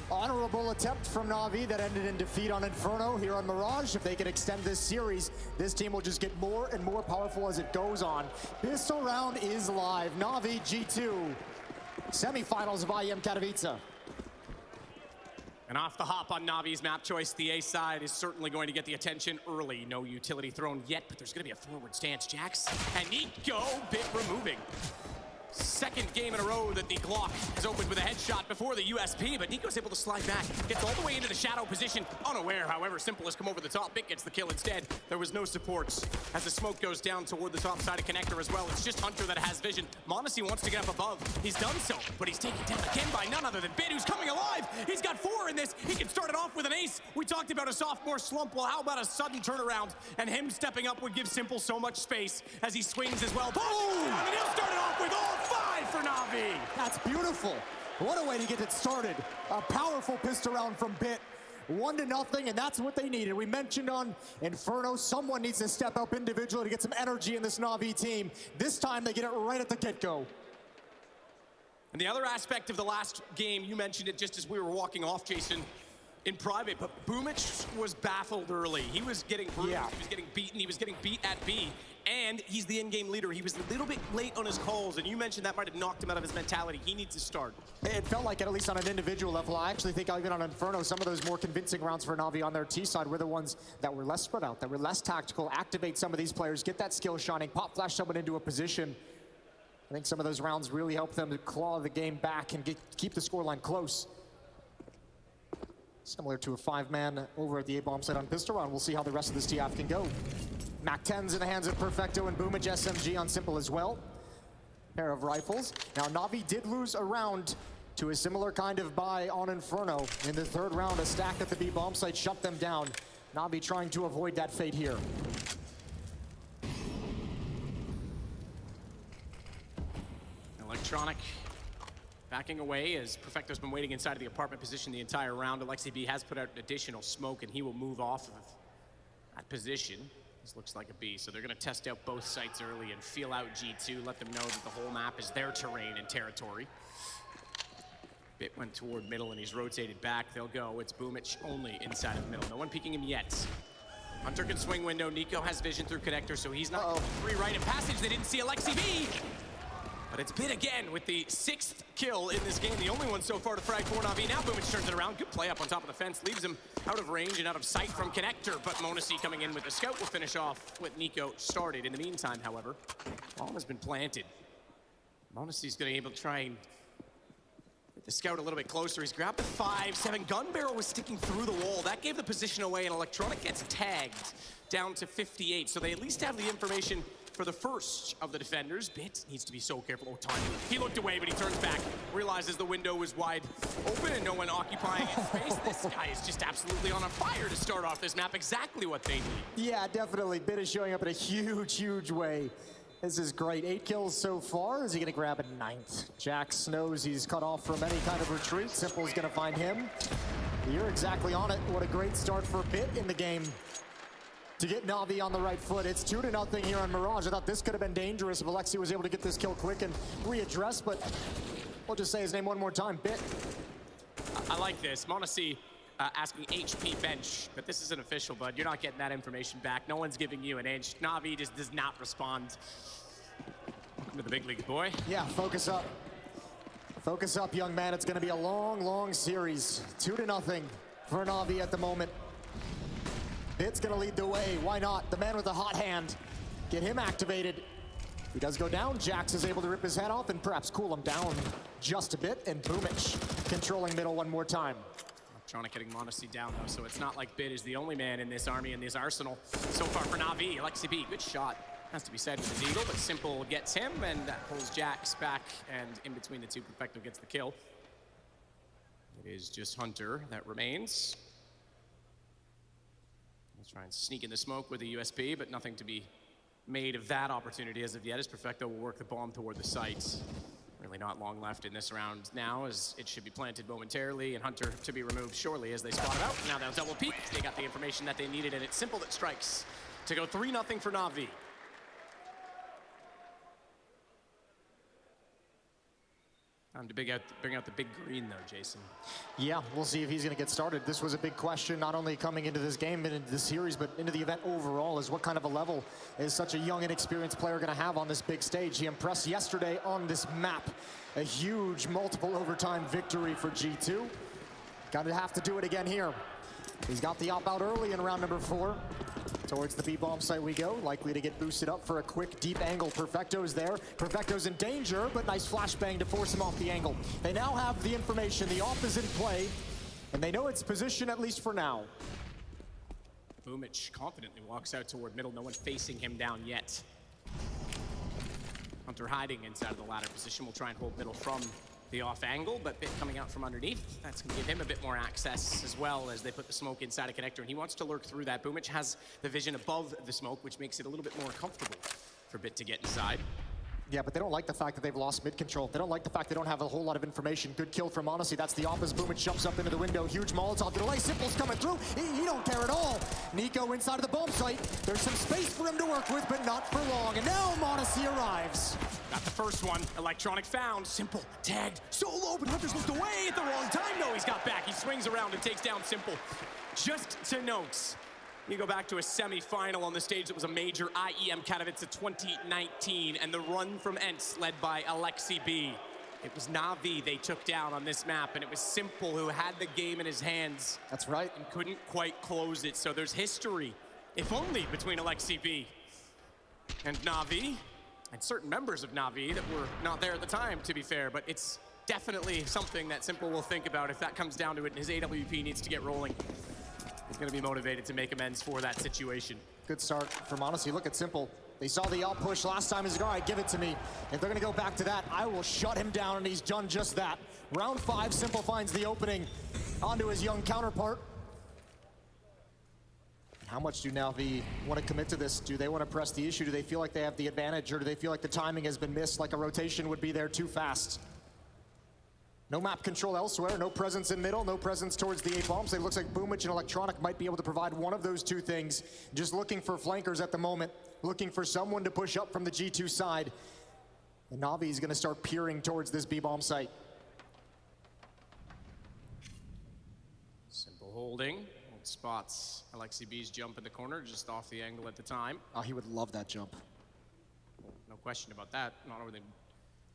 honorable attempt from Na'Vi that ended in defeat on Inferno. Here on Mirage, if they can extend this series, this team will just get more and more powerful as it goes on. Pistol round is live. Na'Vi G2, semifinals of IEM Katowice. And off the hop on Na'Vi's map choice, the A side is certainly going to get the attention early. No utility thrown yet, but there's going to be a forward stance, Jax. And Nico, bit removing. Second game in a row that the Glock has opened with a headshot before the USP, but Nico's able to slide back. Gets all the way into the shadow position, unaware, however, Simple has come over the top. Bit gets the kill instead. There was no supports as the smoke goes down toward the top side of Connector as well. It's just Hunter that has vision. Monacy wants to get up above. He's done so, but he's taken down again by none other than Bit, who's coming alive. He's got 4 in this. He can start it off with an ace. We talked about a sophomore slump. Well, how about a sudden turnaround? And him stepping up would give Simple so much space as he swings as well. Boom! And he'll start it off with all 5 for Na'Vi. That's beautiful. What a way to get it started. A powerful pistol round from Bit. 1-0, and that's what they needed. We mentioned on Inferno, someone needs to step up individually to get some energy in this Na'Vi team. This time they get it right at the get-go. And the other aspect of the last game, you mentioned it just as we were walking off, Jason. in private, but Boomich was baffled early. He was getting bruised, he was getting beaten, he was getting beat at B, and he's the in-game leader. He was a little bit late on his calls, and you mentioned that might have knocked him out of his mentality. He needs to start. It felt like, at least on an individual level, I actually think even on Inferno, some of those more convincing rounds for Na'Vi on their T side were the ones that were less spread out, that were less tactical, activate some of these players, get that skill shining, pop flash someone into a position. I think some of those rounds really helped them to claw the game back and keep the scoreline close. Similar to a 5-man over at the A-bomb site on pistol round. We'll see how the rest of this TF can go. Mac 10's in the hands of Perfecto and Boomich SMG on Simple as well. Pair of rifles. Now Na'Vi did lose a round to a similar kind of buy on Inferno. In the third round, a stack at the B-bomb site shut them down. Na'Vi trying to avoid that fate here. Electronic backing away as Perfecto's been waiting inside of the apartment position the entire round. Alexi B has put out additional smoke, and he will move off of that position. This looks like a B, so they're going to test out both sites early and feel out G2, let them know that the whole map is their terrain and territory. Bit went toward middle, and he's rotated back. They'll go. It's Boomich only inside of the middle. No one peeking him yet. Hunter can swing window. Nico has vision through connector, so he's not free right in passage. They didn't see Alexi B. But it's Bit again with the 6th kill in this game, the only one so far to frag for Na'Vi. Now Boomich turns it around. Good play up on top of the fence, leaves him out of range and out of sight from connector. But m0NESY coming in with the scout will finish off what Nico started. In the meantime, however, bomb has been planted. m0NESY's going to be able to try and get the scout a little bit closer. He's grabbed the 5-7. Gun barrel was sticking through the wall. That gave the position away, and Electronic gets tagged down to 58. So they at least have the information for the first of the defenders. Bit needs to be so careful. Oh, time. He looked away, but he turns back, realizes the window was wide open and no one occupying his space. This guy is just absolutely on a fire to start off this map. Exactly what they need. Yeah, definitely. Bit is showing up in a huge, huge way. This is great. 8 kills so far. Is he going to grab a 9th? Jax knows he's cut off from any kind of retreat. Simple's going to find him. You're exactly on it. What a great start for Bit in the game to get Na'Vi on the right foot. It's 2-0 here on Mirage. I thought this could have been dangerous if Alexi was able to get this kill quick and readdress, but we'll just say his name one more time, Bit. I like this. m0NESY asking HP bench, but this isn't official, bud. You're not getting that information back. No one's giving you an inch. Na'Vi just does not respond. Welcome to the big league, boy. Yeah, focus up. Focus up, young man. It's going to be a long, long series. 2-0 for Na'Vi at the moment. Bit's gonna lead the way. Why not? The man with the hot hand. Get him activated. He does go down. Jax is able to rip his head off and perhaps cool him down just a bit. And Boomich controlling middle one more time. Electronic getting m0NESY down though, so it's not like Bit is the only man in this army, in this arsenal. So far for Na'Vi, Alexi B, good shot. Has to be said with the Deagle, but Simple gets him and that pulls Jax back, and in between the two, Perfecto gets the kill. It is just Hunter that remains. He'll try and sneak in the smoke with a USP, but nothing to be made of that opportunity as of yet, as Perfecto will work the bomb toward the site. Really not long left in this round now, as it should be planted momentarily, and Hunter to be removed shortly as they spot it out. Now they'll double peek. They got the information that they needed, and it's Simple that strikes to go 3-0 for Na'Vi. Time to bring out the big green, though, Jason. Yeah, we'll see if he's going to get started. This was a big question, not only coming into this game and into this series, but into the event overall, is what kind of a level is such a young, inexperienced player going to have on this big stage? He impressed yesterday on this map. A huge multiple overtime victory for G2. Going to have to do it again here. He's got the op out early in round number 4. Towards the B-bomb site we go, likely to get boosted up for a quick, deep angle. Perfecto's there. Perfecto's in danger, but nice flashbang to force him off the angle. They now have the information. The op is in play, and they know its position, at least for now. Boomich confidently walks out toward middle. No one facing him down yet. Hunter hiding inside of the ladder position. Will try and hold middle from the off angle, but Bit coming out from underneath. That's gonna give him a bit more access as well as they put the smoke inside a connector, and he wants to lurk through that. Boomich has the vision above the smoke, which makes it a little bit more comfortable for Bit to get inside. Yeah, but they don't like the fact that they've lost mid-control. They don't like the fact they don't have a whole lot of information. Good kill from Odyssey. That's the opposite. Boomich jumps up into the window. Huge Molotov delay. Simple's coming through. He don't care at all. Nico inside of the bomb site. There's some space for him to work with, but not for long. And now Odyssey arrives. Got the first one. Electronic found. Simple. Tagged. So low, but Hunter's looked away at the wrong time. No, he's got back. He swings around and takes down Simple. Just to note, you go back to a semi-final on the stage that was a major IEM Katowice 2019, and the run from Ents led by Alexi B. It was Na'Vi they took down on this map, and it was Simple who had the game in his hands. That's right. And couldn't quite close it, so there's history, if only, between Alexi B and Na'Vi, and certain members of Na'Vi that were not there at the time, to be fair, but it's definitely something that Simple will think about if that comes down to it and his AWP needs to get rolling. He's going to be motivated to make amends for that situation. Good start from Odyssey. Look at Simple. They saw the out push last time. He's like, all right, give it to me. If they're going to go back to that, I will shut him down, and he's done just that. Round 5, Simple finds the opening onto his young counterpart. How much do Na'Vi want to commit to this? Do they want to press the issue? Do they feel like they have the advantage, or do they feel like the timing has been missed, like a rotation would be there too fast? No map control elsewhere, no presence in middle, no presence towards the A bombs. It looks like Boomich and Electronic might be able to provide one of those two things. Just looking for flankers at the moment, looking for someone to push up from the G2 side. And Na'Vi is going to start peering towards this B-bomb site. Simple holding. Spots Alexi B's jump in the corner, just off the angle at the time. Oh, he would love that jump. No question about that. Not only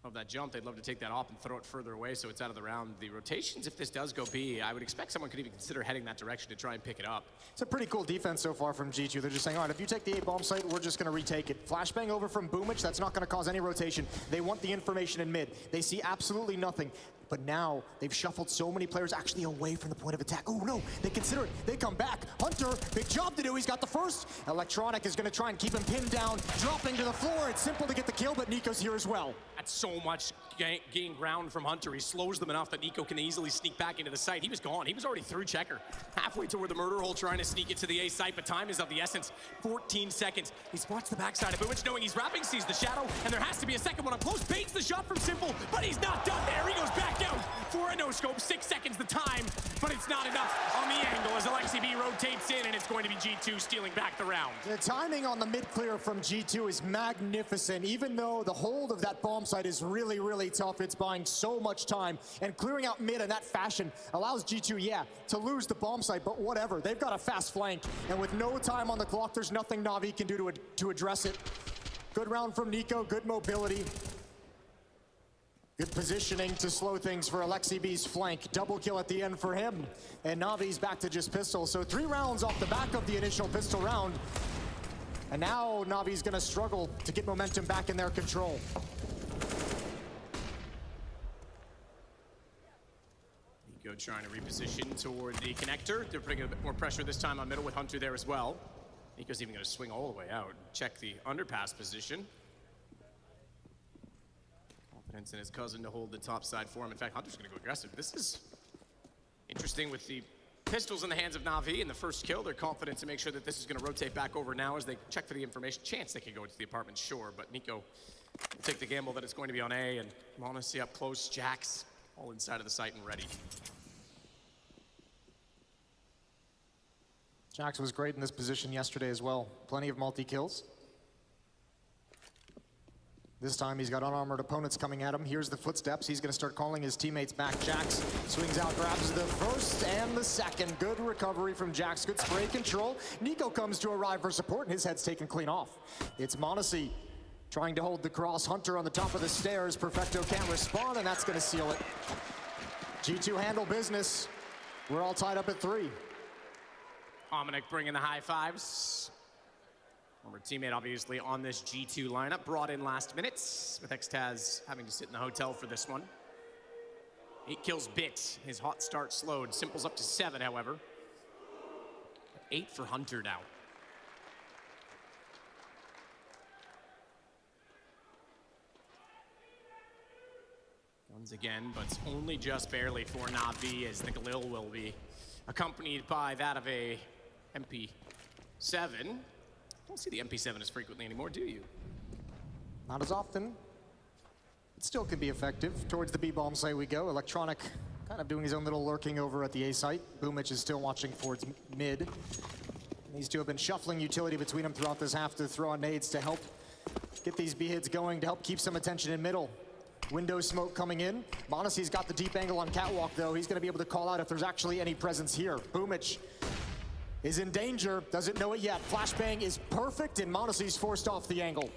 of that jump, they'd love to take that off and throw it further away so it's out of the round. The rotations, if this does go B, I would expect someone could even consider heading that direction to try and pick it up. It's a pretty cool defense so far from G2. They're just saying, all right, if you take the A-bomb site, we're just going to retake it. Flashbang over from Boomich, that's not going to cause any rotation. They want the information in mid. They see absolutely nothing. But now, they've shuffled so many players actually away from the point of attack. Oh no, they consider it. They come back. Hunter, big job to do. He's got the first. Electronic is going to try and keep him pinned down, dropping to the floor. It's Simple to get the kill, but Nico's here as well. That's so much gain ground from Hunter. He slows them enough that Nico can easily sneak back into the site. He was gone. He was already through checker. Halfway toward the murder hole, trying to sneak it to the A site, but time is of the essence. 14 seconds. He spots the backside of Boomich, knowing he's wrapping, sees the shadow, and there has to be a second one up close. Baits the shot from Simple, but he's not done there. He goes back out for a no-scope. 6 seconds the time, but it's not enough on the angle as Alexi B rotates in, and it's going to be G2 stealing back the round. The timing on the mid-clear from G2 is magnificent. Even though the hold of that bomb site is really, really tough, it's buying so much time, and clearing out mid in that fashion allows G2, yeah, to lose the bomb site, but whatever. They've got a fast flank, and with no time on the clock, there's nothing Na'Vi can do to address it. Good round from Nico, good mobility. Good positioning to slow things for Alexi B's flank. Double kill at the end for him. And Navi's back to just pistol. So 3 rounds off the back of the initial pistol round. And now Navi's gonna struggle to get momentum back in their control. Nico trying to reposition toward the connector. They're putting a bit more pressure this time on middle with Hunter there as well. Nico's even gonna swing all the way out. Check the underpass position. Confidence in his cousin to hold the top side for him. In fact, Hunter's gonna go aggressive. This is interesting with the pistols in the hands of Na'Vi and the first kill. They're confident to make sure that this is gonna rotate back over now as they check for the information. Chance they could go into the apartment, sure, but Nico will take the gamble that it's going to be on A, and Monacy up close, Jax all inside of the site and ready. Jax was great in this position yesterday as well. Plenty of multi-kills. This time he's got unarmored opponents coming at him. Here's the footsteps. He's going to start calling his teammates back. Jax swings out, grabs the first and the second. Good recovery from Jax. Good spray control. Nico comes to arrive for support, and his head's taken clean off. It's Monacy trying to hold the cross. Hunter on the top of the stairs. Perfecto can't respond, and that's going to seal it. G2 handle business. We're all tied up at 3. Ominic bringing the high fives. Former teammate, obviously, on this G2 lineup. Brought in last minute, with Xtaz having to sit in the hotel for this one. 8 kills bit. His hot start slowed. Simple's up to 7, however. 8 for Hunter now. Guns again, but it's only just barely for Na'Vi, as the Galil will be accompanied by that of a MP7. Don't see the MP7 as frequently anymore, do you? Not as often. It still can be effective. Towards the B-bomb site we go. Electronic kind of doing his own little lurking over at the A site. Boomich is still watching towards mid. These two have been shuffling utility between them throughout this half to throw on nades to help get these B-hits going, to help keep some attention in middle. Window smoke coming in. Monacy's got the deep angle on Catwalk, though. He's going to be able to call out if there's actually any presence here. Boomich is in danger, doesn't know it yet. Flashbang is perfect, and Monacy's forced off the angle.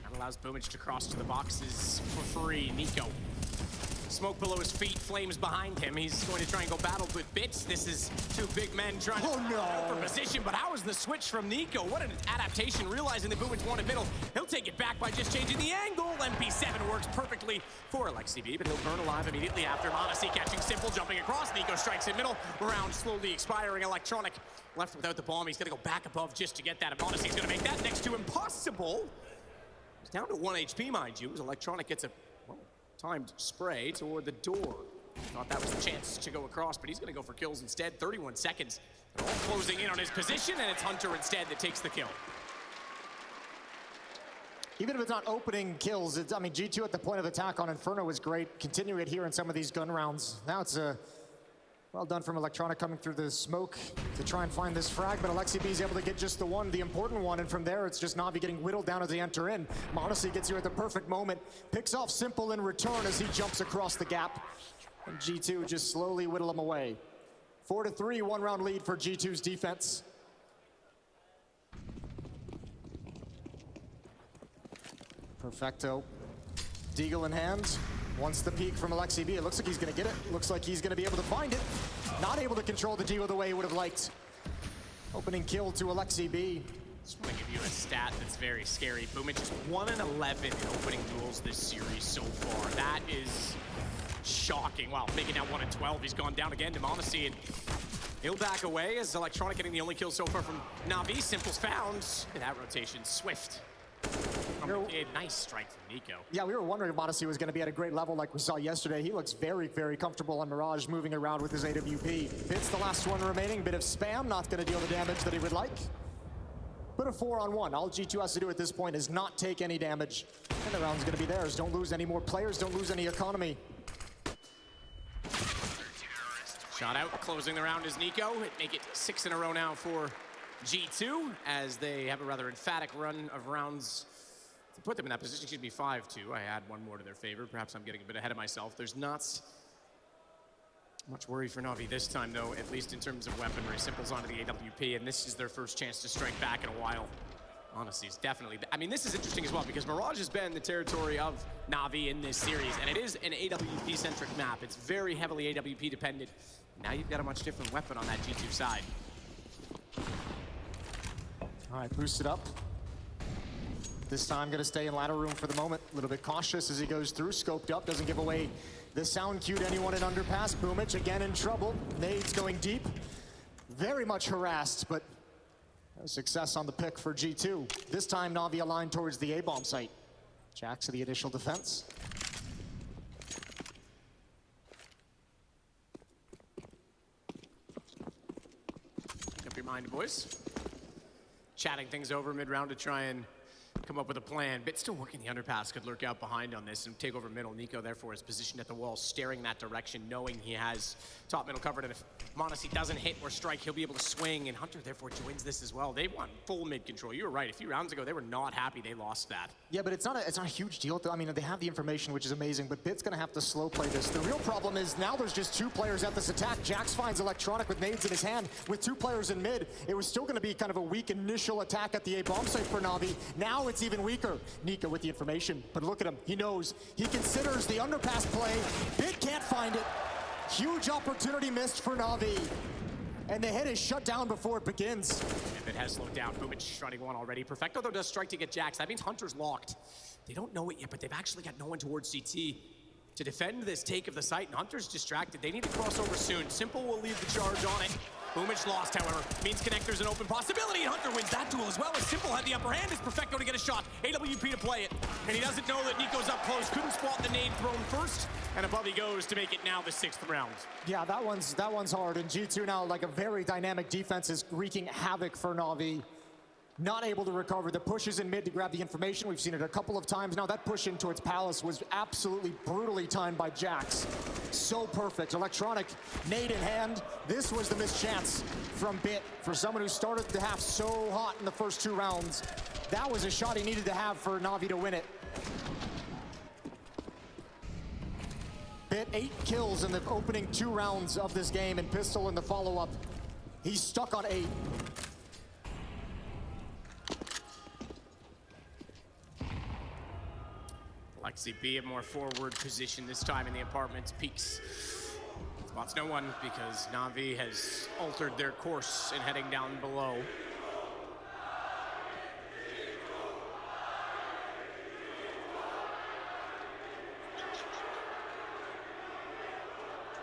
That allows Boomich to cross to the boxes for free. Nico. Smoke below his feet, flames behind him. He's going to try and go battle with Bits. This is two big men trying to battle for position, but how is the switch from Nico? What an adaptation, realizing that Boomich wanted middle. He'll take it back by just changing the angle. MP7 works perfectly for Alexi, but he'll burn alive immediately after. Monacy catching Simple, jumping across. Nico strikes in middle. Round slowly expiring. Electronic left without the bomb. He's going to go back above just to get that. And Monacy's going to make that next to impossible. He's down to 1 HP, mind you, as Electronic gets a timed spray toward the door. Thought that was the chance to go across, but he's going to go for kills instead. 31 seconds. They're all closing in on his position, and it's Hunter instead that takes the kill. Even if it's not opening kills, I mean, G2 at the point of attack on Inferno was great. Continuing it here in some of these gun rounds. Now it's well done from Electronic coming through the smoke to try and find this frag, but Alexi B is able to get just the one, the important one, and from there it's just Na'Vi getting whittled down as they enter in. Monacy gets here at the perfect moment, picks off Simple in return as he jumps across the gap, and G2 just slowly whittle him away. 4-3, one-round lead for G2's defense. Perfecto. Deagle in hand. Wants the peek from Alexi B. It looks like he's going to get it. Looks like he's going to be able to find it. Not able to control the Deagle the way he would have liked. Opening kill to Alexi B. Just want to give you a stat that's very scary. Boomich is 1-11 in opening duels this series so far. That is shocking. Wow, making that 1-12. He's gone down again to Monacy, and he'll back away as Electronic getting the only kill so far from Na'Vi. Simple's found. And that rotation, Swift. Nice strike from Nico. Yeah, we were wondering if Monacy was going to be at a great level like we saw yesterday. He looks very, very comfortable on Mirage, moving around with his AWP. Bit's the last one remaining. Bit of spam, not going to deal the damage that he would like. But a 4-on-1. All G2 has to do at this point is not take any damage. And the round's going to be theirs. Don't lose any more players. Don't lose any economy. Shot out, closing the round is Nico. Make it 6 in a row now for G2, as they have a rather emphatic run of rounds to put them in that position. Should be 5-2. I add one more to their favor. Perhaps I'm getting a bit ahead of myself. There's not much worry for Na'Vi this time, though, at least in terms of weaponry. Simple's onto the AWP, and this is their first chance to strike back in a while. Honestly, it's definitely... I mean, this is interesting as well, because Mirage has been the territory of Na'Vi in this series, and it is an AWP-centric map. It's very heavily AWP-dependent. Now you've got a much different weapon on that G2 side. All right, boosted up. This time gonna stay in ladder room for the moment. A little bit cautious as he goes through, scoped up, doesn't give away the sound cue to anyone in underpass. Boomich again in trouble. Nades going deep. Very much harassed, but no success on the pick for G2. This time Na'Vi aligned towards the A-bomb site. Jax to the initial defense. Make up your mind, boys. Chatting things over mid-round to try and come up with a plan. Bit still working the underpass, could lurk out behind on this and take over middle. Nico, therefore, is positioned at the wall, staring that direction, knowing he has top middle covered. And if Monacy doesn't hit or strike, he'll be able to swing. And Hunter, therefore, joins this as well. They want full mid control. You were right. A few rounds ago, they were not happy they lost that. Yeah, but it's not a huge deal. I mean, they have the information, which is amazing, but Bit's gonna have to slow play this. The real problem is now there's just 2 players at this attack. Jax finds Electronic with nades in his hand. With 2 players in mid, it was still gonna be kind of a weak initial attack at the A-bomb site for Na'Vi. Now it's even weaker. Nico with the information, but look at him. He knows. He considers the underpass play. Bit can't find it. Huge opportunity missed for Na'Vi. And the hit is shut down before it begins. And it has slowed down. Boomich running one already. Perfecto, though, does strike to get Jax. That means Hunter's locked. They don't know it yet, but they've actually got no one towards CT to defend this take of the site, and Hunter's distracted. They need to cross over soon. Simple will lead the charge on it. Boomich lost, however. Means Connector's an open possibility, and Hunter wins that duel as well, as Simple had the upper hand. It's Perfecto to get a shot. AWP to play it. And he doesn't know that Nico's up close. Couldn't spot the nade thrown first. And above he goes to make it now the 6th round. Yeah, that one's hard. And G2 now, like a very dynamic defense, is wreaking havoc for Na'Vi. not able to recover. The pushes in mid to grab the information. We've seen it a couple of times now. That push in towards Palace was absolutely brutally timed by Jax. So perfect. Electronic, nade in hand. This was the missed chance from Bit for someone who started the half so hot in the first 2 rounds. That was a shot he needed to have for Na'Vi to win it. Bit 8 kills in the opening 2 rounds of this game, and Pistol in the follow-up. He's stuck on 8. Lexi B, a more forward position this time in the apartments. Peaks. Spots no one because Na'Vi has altered their course and heading down below.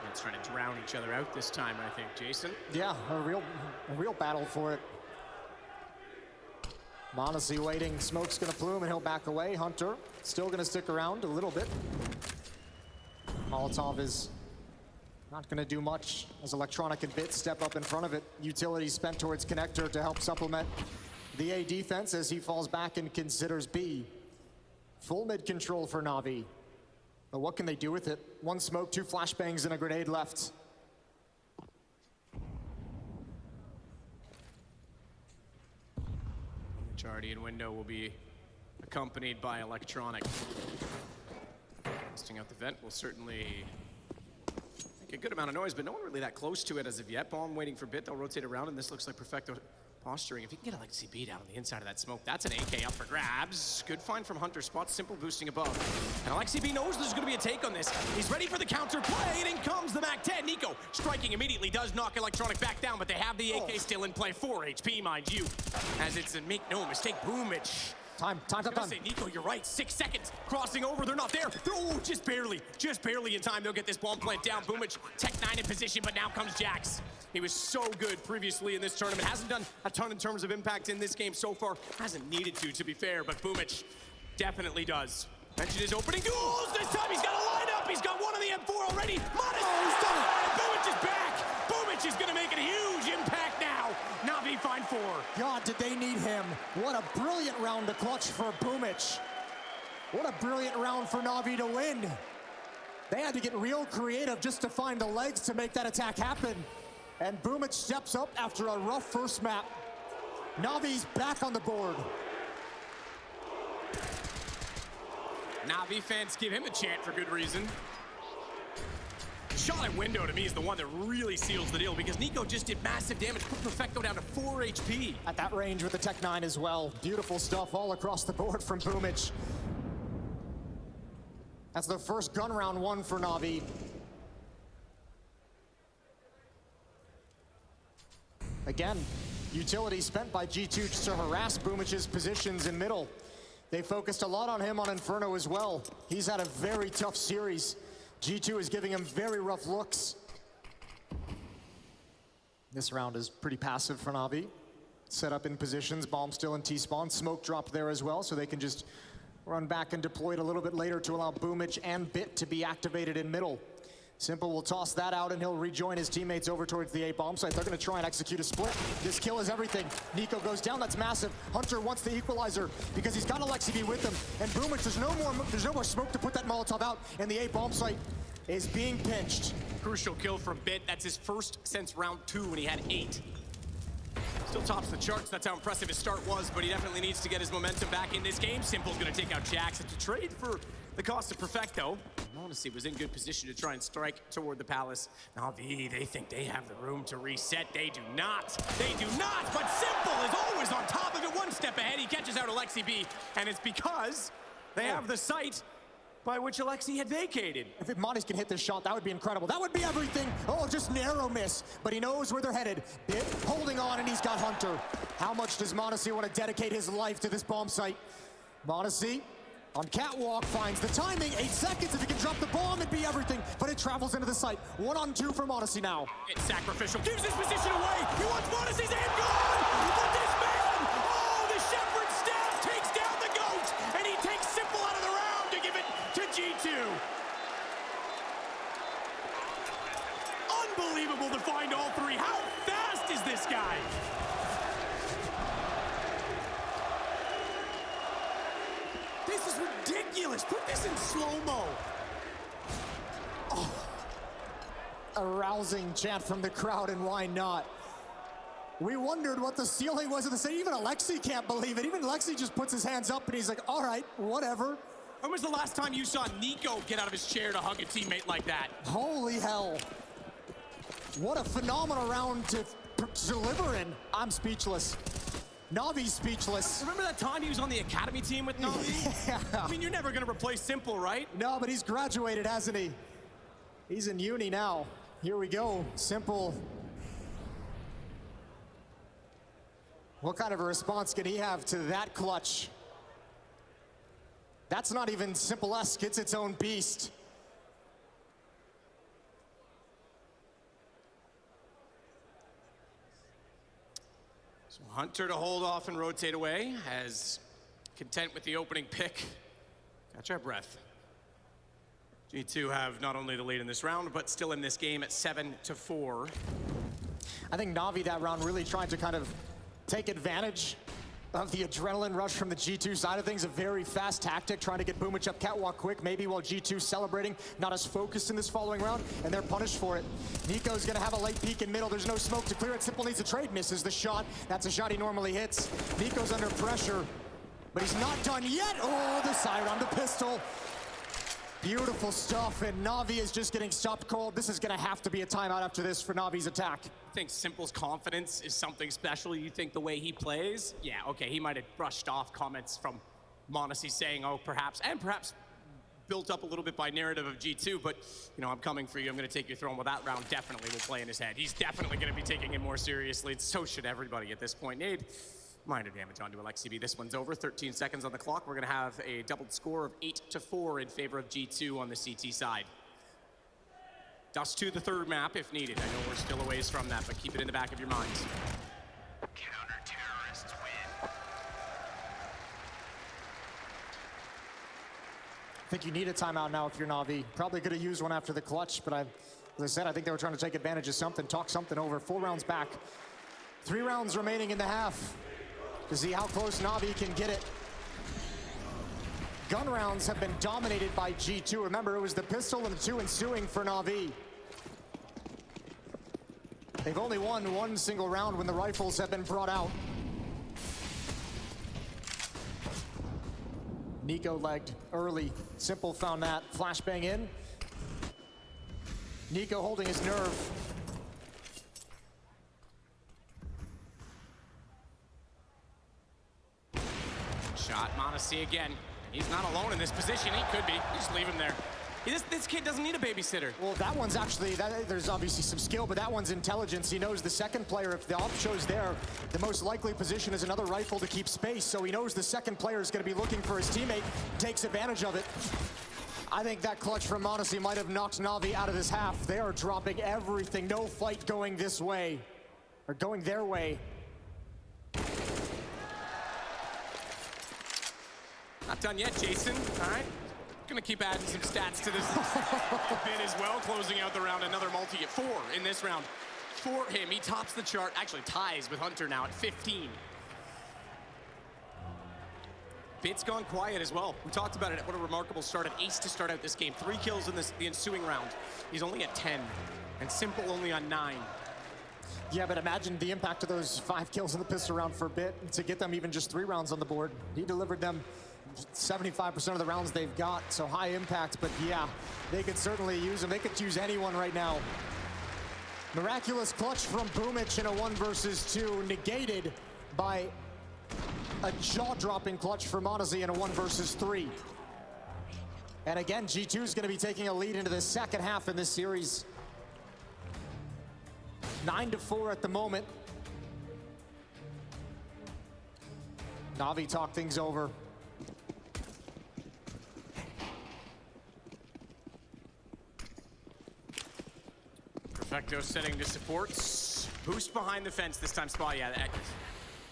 It's trying to drown each other out this time, I think, Jason. Yeah, a real battle for it. m0NESY waiting, smoke's gonna plume and he'll back away. Hunter still gonna stick around a little bit. Molotov is not gonna do much as Electronic and Bit step up in front of it. Utility spent towards Connector to help supplement the A defense as he falls back and considers B. Full mid control for Na'Vi. But what can they do with it? 1 smoke, 2 flashbangs and a grenade left. Majority in window will be accompanied by Electronic. Testing out the vent will certainly make a good amount of noise, but no one really that close to it as of yet. Bomb waiting for Bit. They'll rotate around, and this looks like Perfecto posturing. If he can get Alexi B down on the inside of that smoke, that's an AK up for grabs. Good find from Hunter. Spot Simple boosting above. And Alexi B knows there's going to be a take on this. He's ready for the counter play, and in comes the MAC-10. Nico striking immediately does knock Electronic back down, but they have the AK still in play. 4 HP, mind you. As it's a make no mistake, Boomich. Time. Say, Nico, you're right. 6 seconds. Crossing over. They're not there. Oh, just barely in time. They'll get this bomb plant down. Boomich, Tech 9 in position, but now comes Jax. He was so good previously in this tournament. Hasn't done a ton in terms of impact in this game so far. Hasn't needed to be fair, but Boomich definitely does. Mentioned his opening duels. This time he's got a lineup. He's got one on the M4 already. He's done it. Boomich is back. Boomich is going to make a huge impact now. Na'Vi find 4. God, did they need him. What a brilliant round to clutch for Boomich. What a brilliant round for Na'Vi to win. They had to get real creative just to find the legs to make that attack happen. And Boomich steps up after a rough first map. Na'Vi's back on the board. Na'Vi fans give him a chant for good reason. Shot at window to me is the one that really seals the deal because Nico just did massive damage, put Perfecto down to 4 HP. At that range with the Tech 9 as well. Beautiful stuff all across the board from Boomich. That's the first gun round 1 for Na'Vi. Again, utility spent by G2 just to harass Boomich's positions in middle. They focused a lot on him on Inferno as well. He's had a very tough series. G2 is giving him very rough looks. This round is pretty passive for Na'Vi. Set up in positions, bomb still in T-spawn. Smoke dropped there as well, so they can just run back and deploy it a little bit later to allow Boomich and Bit to be activated in middle. Simple will toss that out and he'll rejoin his teammates over towards the A bomb site. They're gonna try and execute a split. This kill is everything. Nico goes down, that's massive. Hunter wants the equalizer because he's got Alexi B with him. And Boomich, there's no more smoke to put that Molotov out, and the A bomb site is being pinched. Crucial kill from Bit. That's his first since round 2 when he had 8. Still tops the charts. That's how impressive his start was, but he definitely needs to get his momentum back in this game. Simple's gonna take out Jax. It's a trade for the cost of Perfecto. m0NESY was in good position to try and strike toward the Palace. Na'Vi, they think they have the room to reset. They do not. They do not, but Simple is always on top of it. 1 step ahead. He catches out Alexi B, and it's because they have the site by which Alexi had vacated. If m0NESY can hit this shot, that would be incredible. That would be everything. Oh, just narrow miss, but he knows where they're headed. Bit holding on, and he's got Hunter. How much does m0NESY want to dedicate his life to this bomb site? m0NESY on catwalk finds the timing. 8 seconds. If he can drop the bomb, it'd be everything, but it travels into the site. 1-on-2 for m0NESY now. It's sacrificial. Gives his position away. He wants m0NESY's aim gone. But this man, oh, the Shepherd staff takes down the GOAT, and he takes Simple out of the round to give it to G2. Unbelievable to find all 3. How fast is this guy? This is ridiculous. Put this in slow-mo. Oh. A rousing chant from the crowd, and why not? We wondered what the ceiling was of the stage. Even Alexi can't believe it. Even Alexi just puts his hands up and he's like, all right, whatever. When was the last time you saw Nico get out of his chair to hug a teammate like that? Holy hell. What a phenomenal round to deliver in. I'm speechless. Navi's speechless. Remember that time he was on the academy team with Navi? Yeah. I mean, you're never going to replace Simple, right? No, but he's graduated, hasn't he? He's in uni now. Here we go. Simple. What kind of a response can he have to that clutch? That's not even Simple-esque, it's its own beast. So Hunter to hold off and rotate away, as content with the opening pick. Catch our breath. G2 have not only the lead in this round, but still in this game at 7-4. I think Navi that round really tried to kind of take advantage of the adrenaline rush from the G2 side of things. A very fast tactic, trying to get Boomich up catwalk quick, maybe while G2 celebrating, not as focused in this following round, and they're punished for it. Nico's gonna have a late peek in middle. There's no smoke to clear it. Simple needs a trade, misses the shot. That's a shot he normally hits. Nico's under pressure, but he's not done yet. Oh, the side on the pistol. Beautiful stuff, and Navi is just getting stopped cold. This is gonna have to be a timeout after this for Navi's attack. I think Simple's confidence is something special. You think the way he plays? Yeah, okay, he might have brushed off comments from Monacy saying, oh, perhaps, and perhaps built up a little bit by narrative of G2, but, you know, I'm coming for you, I'm gonna take your throne. Well, that round definitely will play in his head. He's definitely gonna be taking it more seriously. So should everybody at this point. Nade, minor damage onto Alexibi. This one's over, 13 seconds on the clock. We're gonna have a doubled score of 8-4 in favor of G2 on the CT side. Dust to the third map if needed. I know we're still a ways from that, but keep it in the back of your minds. Counter-terrorists win. I think you need a timeout now if you're Navi. Probably could have used one after the clutch, but as I said, I think they were trying to take advantage of something, talk something over. 4 rounds back. 3 rounds remaining in the half to see how close Navi can get it. Gun rounds have been dominated by G2. Remember, it was the pistol and the 2 ensuing for Navi. They've only won 1 single round when the rifles have been brought out. Nico legged early. Simple found that. Flashbang in. Nico holding his nerve. Shot, Monacy again. He's not alone in this position. He could be. Just leave him there. This kid doesn't need a babysitter. Well, that one's actually, there's obviously some skill, but that one's intelligence. He knows the second player, if the op shows there, the most likely position is another rifle to keep space, so he knows the second player is going to be looking for his teammate, takes advantage of it. I think that clutch from Monacy might have knocked Navi out of this half. They are dropping everything. No fight going this way, or going their way. Not done yet, Jason. All right. Gonna keep adding some stats to this bit as well. Closing out the round, another multi at 4 in this round for him. He tops the chart, actually ties with Hunter now at 15. Bit's gone quiet as well. We talked about it. What a remarkable start. An ace to start out this game. 3 kills in the ensuing round. He's only at 10, and Simple only on 9. Yeah, but imagine the impact of those 5 kills in the pistol round for Bit to get them even just 3 rounds on the board. He delivered them 75% of the rounds they've got, so high impact, but yeah, they could certainly use them. They could use anyone right now. Miraculous clutch from Boomich in a 1 versus 2, negated by a jaw-dropping clutch for Monacy in a 1 versus 3. And again, G2 is going to be taking a lead into the second half in this series. 9-4 at the moment. Navi talk things over. Perfecto setting to supports. Boost behind the fence this time. Spot, yeah.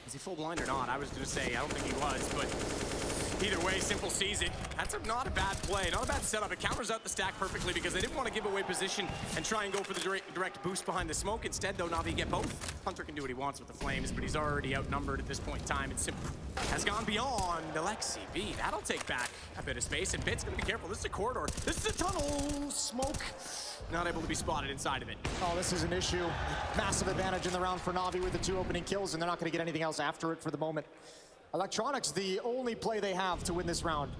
Is he full blind or not? I was going to say, I don't think he was, but Either way, Simple sees it. That's not a bad play, not a bad setup. It counters out the stack perfectly because they didn't want to give away position and try and go for the direct boost behind the smoke. Instead, though, Na'Vi get both. Hunter can do what he wants with the flames, but he's already outnumbered at this point in time. And Simple has gone beyond Alexi B. That'll take back a bit of space, and Bit's going to be careful. This is a corridor. This is a tunnel. Smoke. Not able to be spotted inside of it. Oh, this is an issue. Massive advantage in the round for Na'Vi with the 2 opening kills, and they're not going to get anything else after it for the moment. Electronics, the only play they have to win this round.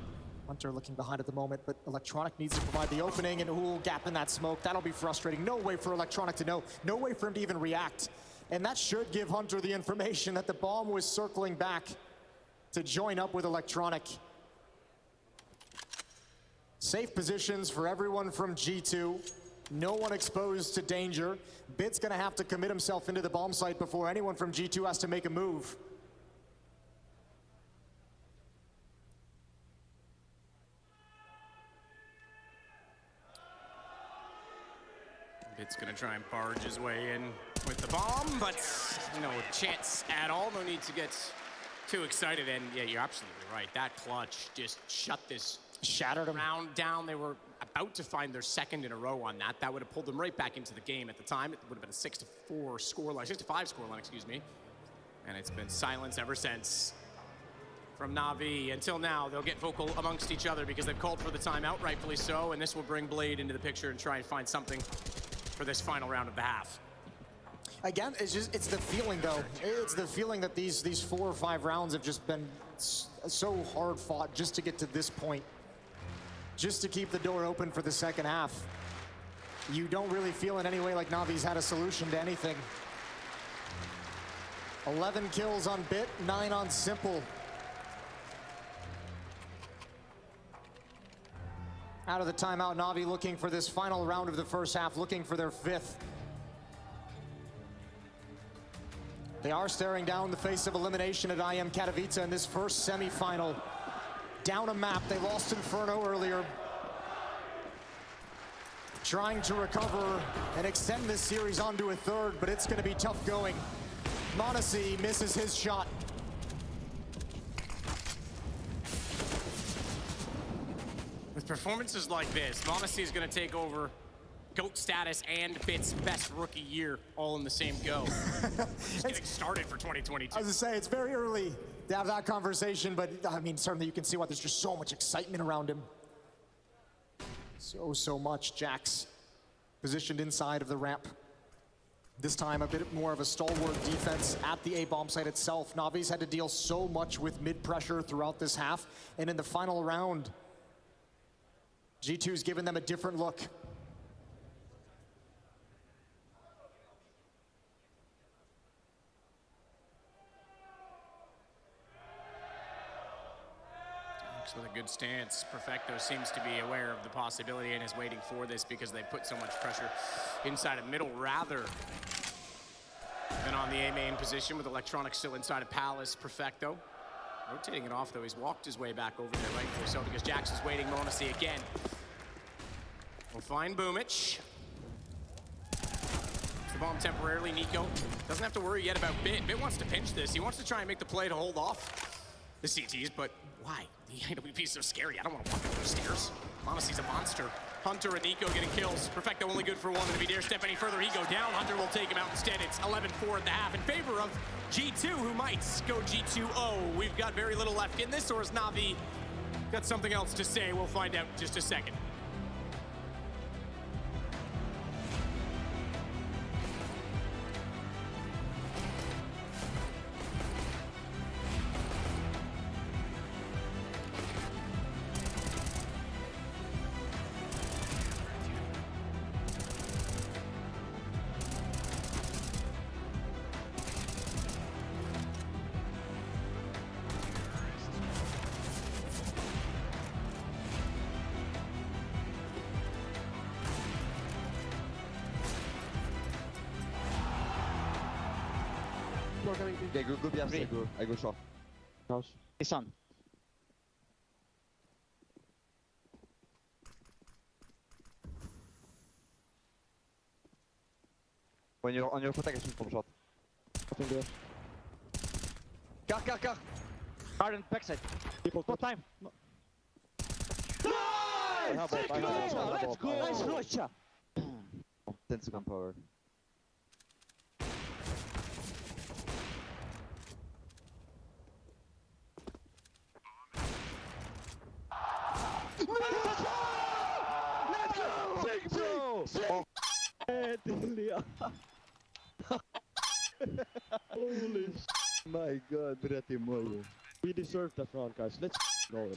Hunter looking behind at the moment, but Electronic needs to provide the opening, and who'll gap in that smoke. That'll be frustrating. No way for Electronic to know. No way for him to even react. And that should give Hunter the information that the bomb was circling back to join up with Electronic. Safe positions for everyone from G2. No one exposed to danger. Bit's gonna have to commit himself into the bomb site before anyone from G2 has to make a move. Bit's gonna try and barge his way in with the bomb, but no chance at all. No need to get too excited. And yeah, you're absolutely right. That clutch just shut this round down. They were about to find their second in a row on that. That would have pulled them right back into the game. At the time, it would have been a 6-4 scoreline, 6-5 scoreline, excuse me. And it's been silence ever since from Na'Vi. Until now, they'll get vocal amongst each other because they've called for the timeout, rightfully so, and this will bring Blade into the picture and try and find something for this final round of the half. Again, it's the feeling, though. It's the feeling that these 4 or 5 rounds have just been so hard fought just to get to this point. Just to keep the door open for the second half. You don't really feel in any way like Na'Vi's had a solution to anything. 11 kills on Bit, 9 on Simple. Out of the timeout, Na'Vi looking for this final round of the first half, looking for their 5th. They are staring down the face of elimination at IEM Katowice in this first semi-final. Down a map, they lost Inferno earlier. Trying to recover and extend this series onto a 3rd, but it's gonna be tough going. Monacy misses his shot. With performances like this, Monacy is going to take over GOAT status and Bit's best rookie year all in the same go. Just getting started for 2022. I was gonna say, it's very early to have that conversation, but I mean, certainly you can see why there's just so much excitement around him. So much. Jax positioned inside of the ramp. This time a bit more of a stalwart defense at the A bomb site itself. Na'Vi's had to deal so much with mid pressure throughout this half, and in the final round, G2's given them a different look. With a good stance, Perfecto seems to be aware of the possibility and is waiting for this because they put so much pressure inside of middle rather than on the A main position, with Electronic still inside of Palace. Perfecto rotating it off, though. He's walked his way back over there rightfully so because Jax is waiting. Monacy again. We'll find Boomich. The bomb temporarily. Nico doesn't have to worry yet about Bit. Bit wants to pinch this. He wants to try and make the play to hold off the CTs, but why? The AWP is so scary. I don't want to walk up those stairs. Monacy's a monster. Hunter and Nico getting kills. Perfecto only good for 1, and if he dare step any further, he go down. Hunter will take him out instead. It's 11-4 at the half in favor of G2, who might go G2-0. We've got very little left in this, or is Na'Vi got something else to say? We'll find out in just a second. Okay, go B, I go short. House. It's on. When you're on your attack, I shoot from short. Car. Garden backside. People What time? No. Nice! Let's go! Nice Rocha! 10 second power. Let's go! Holy my god, Brett Moyo. We deserve that round, guys. Let's go.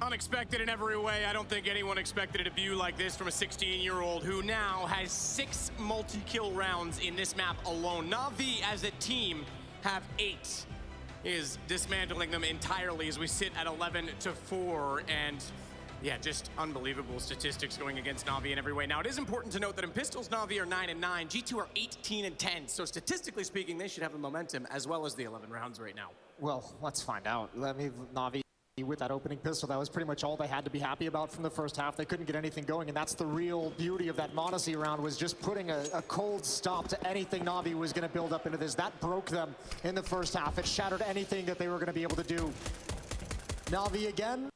Unexpected in every way. I don't think anyone expected a debut like this from a 16-year-old who now has 6 multi-kill rounds in this map alone. Na'Vi as a team have 8. Is dismantling them entirely as we sit at 11-4, and yeah, just unbelievable statistics going against Na'Vi in every way. Now, it is important to note that in pistols, Na'Vi are 9-9, G2 are 18-10, so statistically speaking, they should have the momentum as well as the 11 rounds right now. Well, let's find out. Na'Vi with that opening pistol, that was pretty much all they had to be happy about from the first half. They couldn't get anything going, and that's the real beauty of that Monacy round, was just putting a cold stop to anything Na'Vi was going to build up into this. That broke them in the first half. It shattered anything that they were going to be able to do. Na'Vi again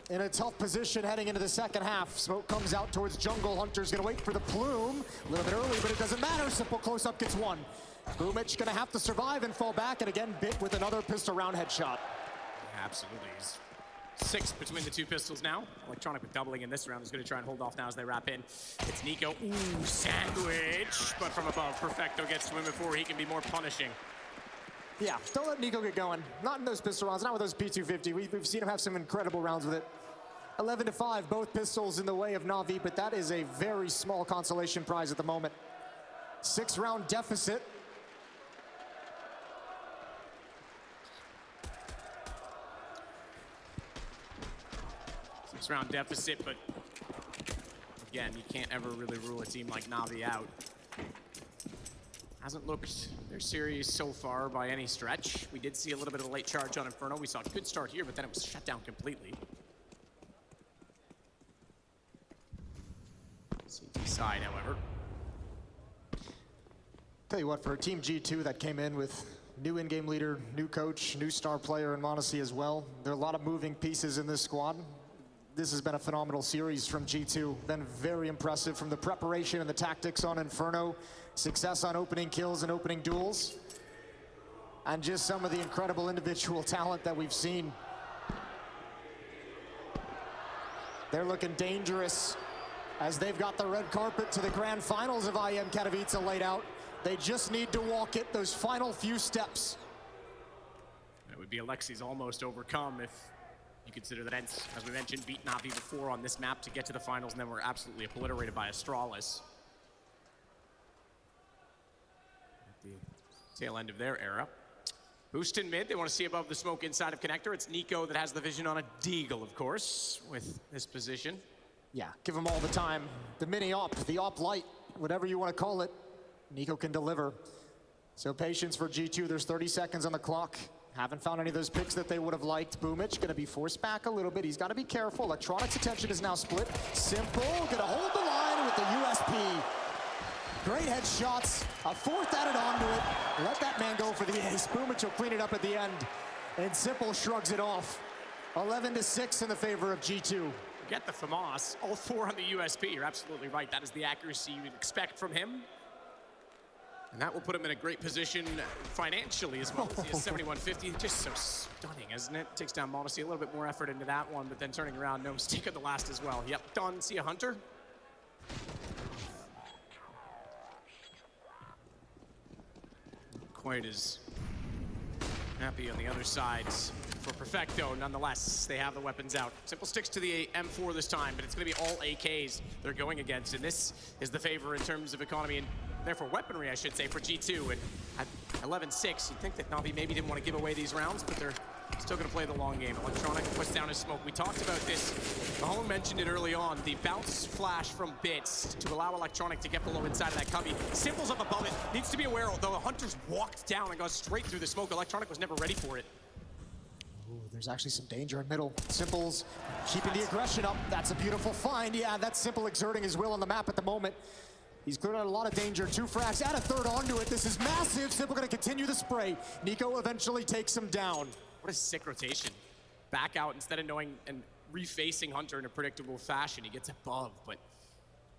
in a tough position heading into the second half. Smoke comes out towards jungle. Hunter's going to wait for the plume. A little bit early, but it doesn't matter. Simple close-up gets one. Boomich going to have to survive and fall back, and again bit with another pistol round headshot. Absolutely. He's 6 between the 2 pistols now. Electronic with doubling in this round is going to try and hold off now as they wrap in. It's Nico. Ooh, sandwich. But from above, Perfecto gets to him before he can be more punishing. Yeah, don't let Nico get going. Not in those pistol rounds, not with those P250. We've seen him have some incredible rounds with it. 11-5, both pistols in the way of Na'Vi, but that is a very small consolation prize at the moment. 6-round deficit. Round deficit, but again, you can't ever really rule a team like Na'Vi out. Hasn't looked their series so far by any stretch. We did see a little bit of a late charge on Inferno. We saw a good start here, but then it was shut down completely. CT side, however. Tell you what, for a team G2 that came in with new in-game leader, new coach, new star player in Monacy as well, there are a lot of moving pieces in this squad. This has been a phenomenal series from G2. Been very impressive from the preparation and the tactics on Inferno, success on opening kills and opening duels, and just some of the incredible individual talent that we've seen. They're looking dangerous as they've got the red carpet to the grand finals of IEM Katowice laid out. They just need to walk it those final few steps. That would be Alexi's almost overcome if You consider that Ents, as we mentioned, beat Navi before on this map to get to the finals, and then were absolutely obliterated by Astralis at the tail end of their era. Boost in mid, they want to see above the smoke inside of Connector. It's Nico that has the vision on a Deagle, of course, with this position. Yeah, give him all the time. The mini-op, the op light, whatever you want to call it, Nico can deliver. So patience for G2, there's 30 seconds on the clock. Haven't found any of those picks that they would have liked. Boomich gonna be forced back a little bit. He's gotta be careful. Electronics' attention is now split. Simple, gonna hold the line with the USP. Great headshots, a fourth added onto it. Let that man go for the ace. Boomich will clean it up at the end. And Simple shrugs it off. 11-6 in the favor of G2. Get the FAMAS, all 4 on the USP. You're absolutely right. That is the accuracy you'd expect from him. And that will put him in a great position financially as well. He has 7150, just so stunning, isn't it? Takes down Modesty, a little bit more effort into that one, but then turning around, no mistake at the last as well. Yep, done. See a Hunter? Quite as happy on the other side for Perfecto. Nonetheless, they have the weapons out. Simple sticks to the M4 this time, but it's going to be all AKs they're going against, and this is the favor in terms of economy and therefore weaponry, I should say, for G2. And at 11-6, you'd think that Navi maybe didn't want to give away these rounds, but they're still going to play the long game. Electronic puts down his smoke. We talked about this. Mahone mentioned it early on. The bounce flash from Bits to allow Electronic to get below inside of that cubby. Simple's up above it. Needs to be aware, although the Hunters walked down and got straight through the smoke. Electronic was never ready for it. Ooh, there's actually some danger in middle. Simple's keeping the aggression up. That's a beautiful find. Yeah, that's Simple exerting his will on the map at the moment. He's cleared out a lot of danger. 2 frags, add a third onto it. This is massive. Simple gonna continue the spray. Nico eventually takes him down. What a sick rotation. Back out instead of knowing and refacing Hunter in a predictable fashion. He gets above, but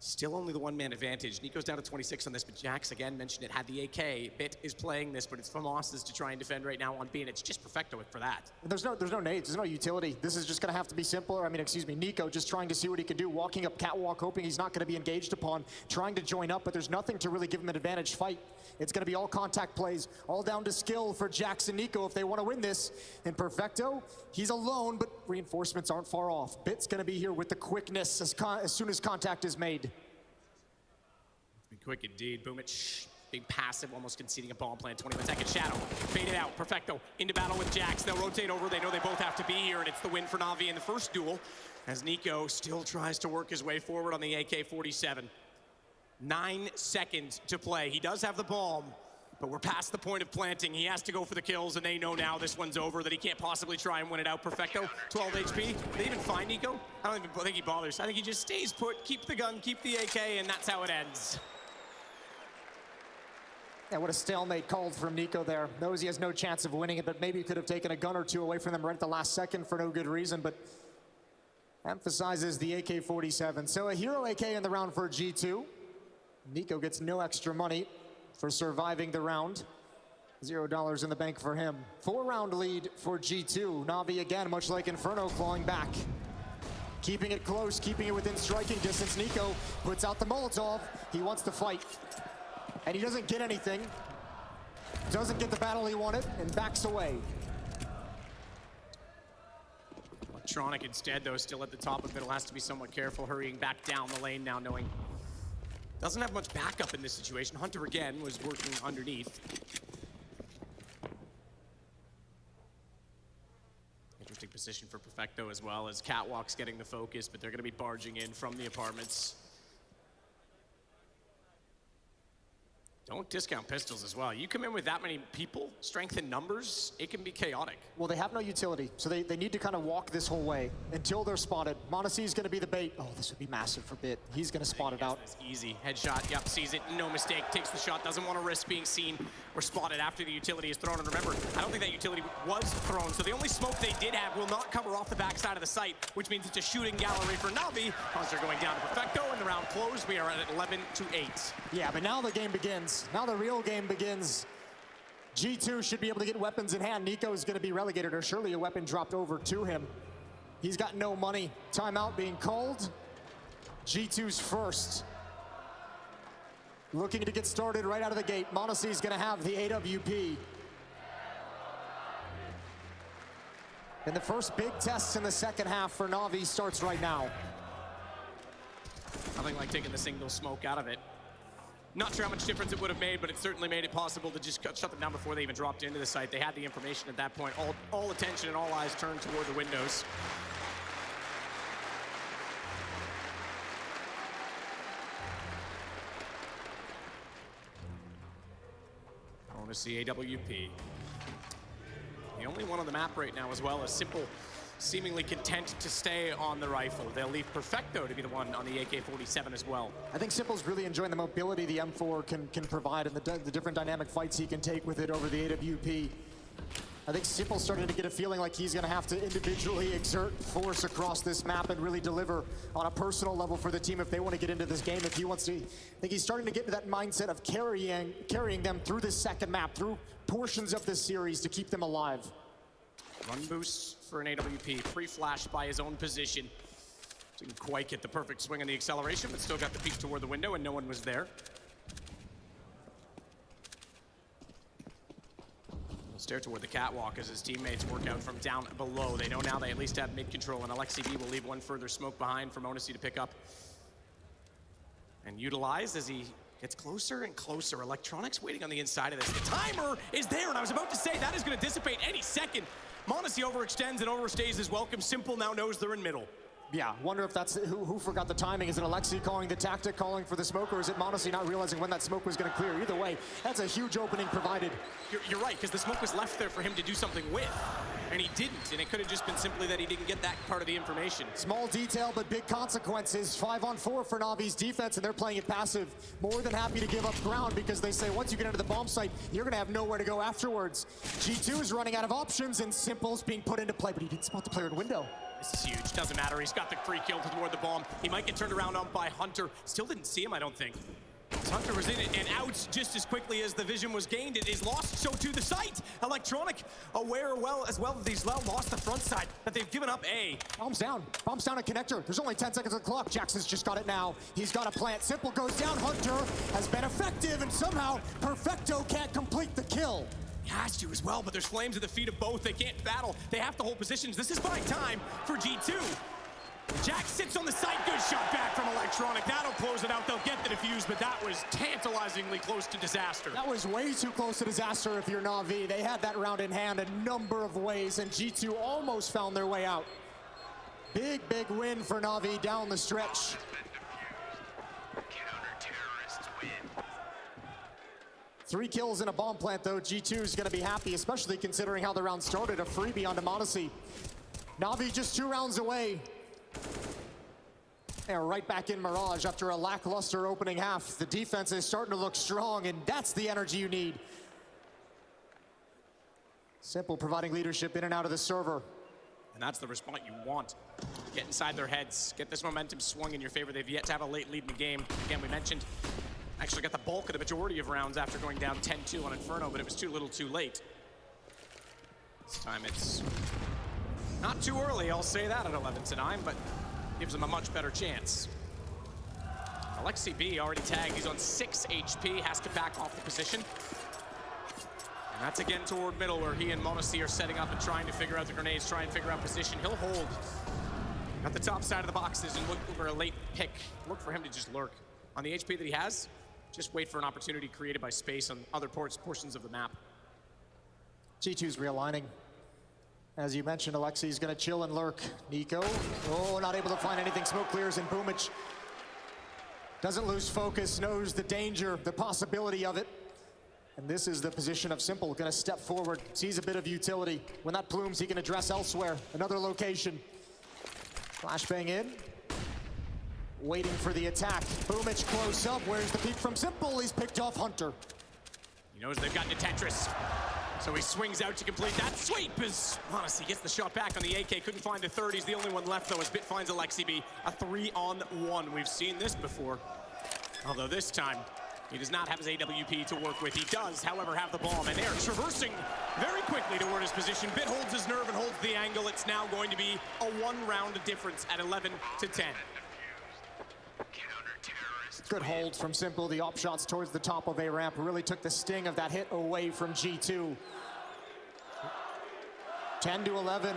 still only the one-man advantage. Nico's down to 26 on this, but Jax, again, mentioned it, had the AK. Bit is playing this, but it's FAMAS's to try and defend right now on B, and it's just Perfecto for that. There's no nades, there's no utility. This is just gonna have to be simpler. I mean, excuse me, Nico just trying to see what he can do, walking up catwalk, hoping he's not gonna be engaged upon, trying to join up, but there's nothing to really give him an advantage fight. It's gonna be all contact plays, all down to skill for Jax and Nico if they wanna win this. And Perfecto, he's alone, but reinforcements aren't far off. Bit's gonna be here with the quickness as soon as contact is made. Be quick indeed. Boomich being passive, almost conceding a bomb plan. 21-second shadow. Faded out. Perfecto into battle with Jax. They'll rotate over. They know they both have to be here, and it's the win for Navi in the first duel as Nico still tries to work his way forward on the AK-47. 9 seconds to play. He does have the bomb, but we're past the point of planting. He has to go for the kills, and they know now this one's over, that he can't possibly try and win it out. Perfecto, 12 HP. They even find Nico? I don't even think he bothers. I think he just stays put, keep the gun, keep the AK, and that's how it ends. Yeah, what a stalemate called from Nico there. Knows he has no chance of winning it, but maybe could have taken a gun or two away from them right at the last second for no good reason, but emphasizes the AK-47. So a hero AK in the round for G2. Nico gets no extra money for surviving the round. $0 in the bank for him. 4-round lead for G2. Navi again, much like Inferno, clawing back. Keeping it close, keeping it within striking distance. Nico puts out the Molotov. He wants to fight. And he doesn't get anything. Doesn't get the battle he wanted and backs away. Electronic instead, though, still at the top of middle, has to be somewhat careful, hurrying back down the lane now, knowing doesn't have much backup in this situation. Hunter, again, was working underneath. Interesting position for Perfecto as well, as Catwalk's getting the focus, but they're going to be barging in from the apartments. Don't discount pistols as well. You come in with that many people, strength in numbers, it can be chaotic. Well, they have no utility, so they need to kind of walk this whole way until they're spotted. Monacy is going to be the bait. Oh, this would be massive for Bit. He's going to spot it out. Easy. Headshot, yep, sees it, no mistake, takes the shot, doesn't want to risk being seen or spotted after the utility is thrown. And remember, I don't think that utility was thrown, so the only smoke they did have will not cover off the backside of the site, which means it's a shooting gallery for Navi. Hunter going down to Perfecto, and the round closed. We are at 11-8. Yeah, but now the game begins. Now the real game begins. G2 should be able to get weapons in hand. Nico is going to be relegated, or surely a weapon dropped over to him. He's got no money. Timeout being called. G2's first. Looking to get started right out of the gate. Monacy is going to have the AWP. And the first big test in the second half for Na'Vi starts right now. Nothing like taking the single smoke out of it. Not sure how much difference it would have made, but it certainly made it possible to just shut them down before they even dropped into the site. They had the information at that point. All attention and all eyes turned toward the windows. I want to see AWP. The only one on the map right now as well is Simple, seemingly content to stay on the rifle. They'll leave Perfecto to be the one on the AK-47 as well. I think Simple's really enjoying the mobility the M4 can provide and the different dynamic fights he can take with it over the AWP. I think Simple's starting to get a feeling like he's going to have to individually exert force across this map and really deliver on a personal level for the team if they want to get into this game. If he wants to, I think he's starting to get into that mindset of carrying them through this second map, through portions of this series to keep them alive. Run boost for an AWP, pre-flashed by his own position. Didn't quite get the perfect swing on the acceleration, but still got the peek toward the window and no one was there. Stare toward the catwalk as his teammates work out from down below. They know now they at least have mid control, and Alexi B will leave one further smoke behind for Monesi to pick up and utilize as he gets closer and closer. Electronics waiting on the inside of this. The timer is there, and I was about to say that is going to dissipate any second. Monesi overextends and overstays his welcome. Simple now knows they're in middle. Yeah, wonder if that's who forgot the timing. Is it Alexi calling the tactic, calling for the smoke, or is it Monesi not realizing when that smoke was going to clear? Either way, that's a huge opening provided. You're right, because the smoke was left there for him to do something with, and he didn't, and it could have just been simply that he didn't get that part of the information. Small detail, but big consequences. 5-on-4 for Navi's defense, and they're playing it passive. More than happy to give up ground because they say once you get into the bomb site, you're going to have nowhere to go afterwards. G2 is running out of options, and Simple's being put into play, but he didn't spot the player in window. This is huge. Doesn't matter. He's got the free kill toward the bomb. He might get turned around on by Hunter. Still didn't see him, I don't think. Hunter was in it and out just as quickly as the vision was gained. It is lost, so to the site. Electronic aware as well that he's lost the front side, that they've given up A. Bomb's down at connector. There's only 10 seconds on the clock. Jackson's just got it now. He's got a plant. Simple goes down. Hunter has been effective, and somehow Perfecto can't complete the kill. He has to as well, but there's flames at the feet of both. They can't battle. They have to hold positions. This is buying time for G2. Jack sits on the site. Good shot back from Electronic. That'll close it out. They'll get the defuse, but that was tantalizingly close to disaster. That was way too close to disaster if you're Na'Vi. They had that round in hand a number of ways, and G2 almost found their way out. Big, big win for Na'Vi down the stretch. Three kills in a bomb plant, though. G2 is going to be happy, especially considering how the round started. A freebie onto Monesi. Na'Vi just 2 rounds away. And right back in Mirage after a lackluster opening half. The defense is starting to look strong, and that's the energy you need. Simple providing leadership in and out of the server. And that's the response you want. Get inside their heads. Get this momentum swung in your favor. They've yet to have a late lead in the game. Again, we mentioned actually got the bulk of the majority of rounds after going down 10-2 on Inferno, but it was too little too late. This time it's not too early, I'll say that at 11-9, but gives them a much better chance. Alexi B already tagged, he's on 6 HP, has to back off the position. And that's again toward middle where he and Monesi are setting up and trying to figure out the grenades, try and figure out position. He'll hold at the top side of the boxes and look for a late pick. Look for him to just lurk. On the HP that he has, just wait for an opportunity created by space on other portions of the map. G2's realigning. As you mentioned, Alexi's gonna chill and lurk. Nico, oh, not able to find anything. Smoke clears, and Boomich doesn't lose focus, knows the danger, the possibility of it. And this is the position of Simple, gonna step forward, sees a bit of utility. When that plumes, he can address elsewhere, another location. Flashbang in. Waiting for the attack. Boomich close up. Where's the peek from Simple? He's picked off Hunter. He knows they've gotten to Tetris. So he swings out to complete that sweep as Monesi gets the shot back on the AK. Couldn't find the third. He's the only one left, though, as Bit finds Alexi B. A 3-on-1. We've seen this before. Although this time, he does not have his AWP to work with. He does, however, have the bomb. And they are traversing very quickly toward his position. Bit holds his nerve and holds the angle. It's now going to be a 1-round difference at 11-10. Good hold from Simple. The op shots towards the top of A ramp really took the sting of that hit away from G2. 10-11.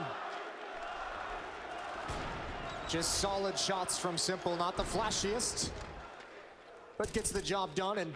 Just solid shots from Simple, not the flashiest, but gets the job done. And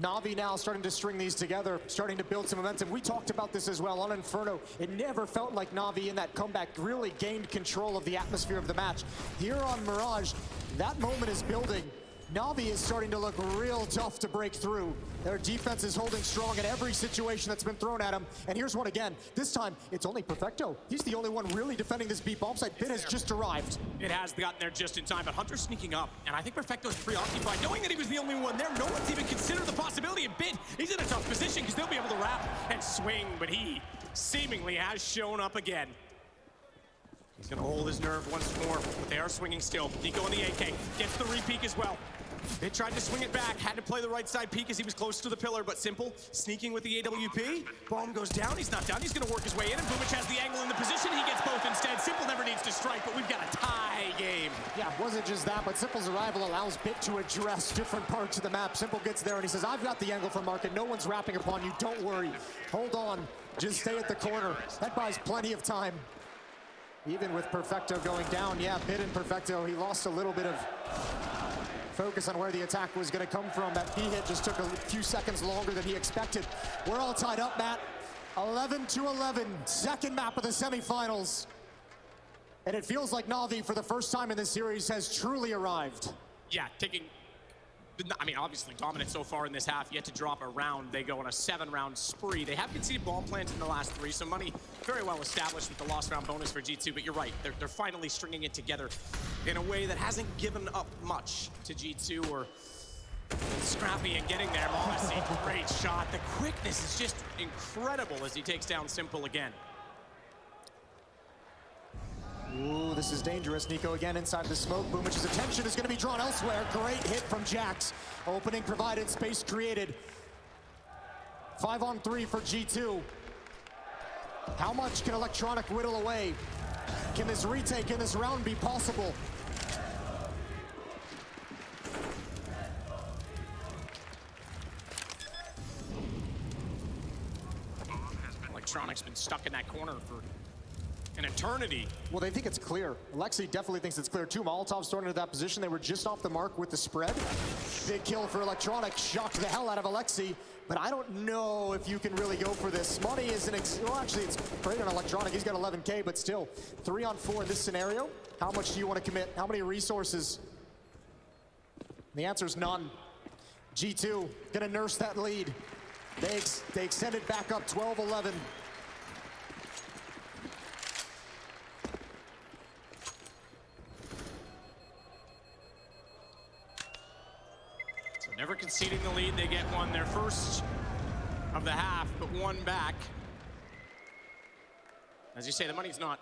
Na'Vi now starting to string these together, starting to build some momentum. We talked about this as well on Inferno. It never felt like Na'Vi in that comeback really gained control of the atmosphere of the match. Here on Mirage, that moment is building. Na'Vi is starting to look real tough to break through. Their defense is holding strong in every situation that's been thrown at them. And here's one again. This time, it's only Perfecto. He's the only one really defending this B bomb site. Bit has just arrived. It has gotten there just in time, but Hunter's sneaking up. And I think Perfecto's preoccupied, knowing that he was the only one there. No one's even considered the possibility of Bit. He's in a tough position because they'll be able to wrap and swing, but he seemingly has shown up again. He's gonna hold his nerve once more, but they are swinging still. Nico on the AK, gets the re-peek as well. They tried to swing it back, had to play the right side peek as he was close to the pillar, but Simple sneaking with the AWP. Bomb goes down, he's not down, he's gonna work his way in, and Boomich has the angle in the position, he gets both instead. Simple never needs to strike, but we've got a tie game. Yeah, it wasn't just that, but Simple's arrival allows Bit to address different parts of the map. Simple gets there and he says, I've got the angle for market, no one's wrapping upon you, don't worry. Hold on, just stay at the corner. That buys plenty of time. Even with Perfecto going down, yeah, Bit and Perfecto, he lost a little bit of focus on where the attack was going to come from. That B hit just took a few seconds longer than he expected. We're all tied up, Matt. 11-11, second map of the semifinals. And it feels like Na'Vi, for the first time in this series, has truly arrived. Yeah, taking, I mean, obviously dominant so far in this half, yet to drop a round. They go on a 7-round spree. They have conceded bomb plants in the last 3, so money very well established with the lost round bonus for G2, but you're right, they're finally stringing it together in a way that hasn't given up much to G2 or Scrappy and getting there. Modesty, great shot. The quickness is just incredible as he takes down Simple again. Ooh, this is dangerous. Nico again inside the smoke. Boomich's attention is going to be drawn elsewhere. Great hit from Jax. Opening provided, space created. 5-on-3 for G2. How much can Electronic whittle away? Can this retake in this round be possible? Electronic's been stuck in that corner for an eternity. Well, they think it's clear. Alexi definitely thinks it's clear too. Molotov's thrown into that position. They were just off the mark with the spread. Big kill for Electronic. Shocked the hell out of Alexi. But I don't know if you can really go for this. Money is an well, actually, it's great on Electronic. He's got 11K, but still, 3-on-4 in this scenario. How much do you want to commit? How many resources? The answer is none. G2 gonna nurse that lead. They extend it back up 12-11. Never conceding the lead, they get one. Their first of the half, but one back. As you say, the money's not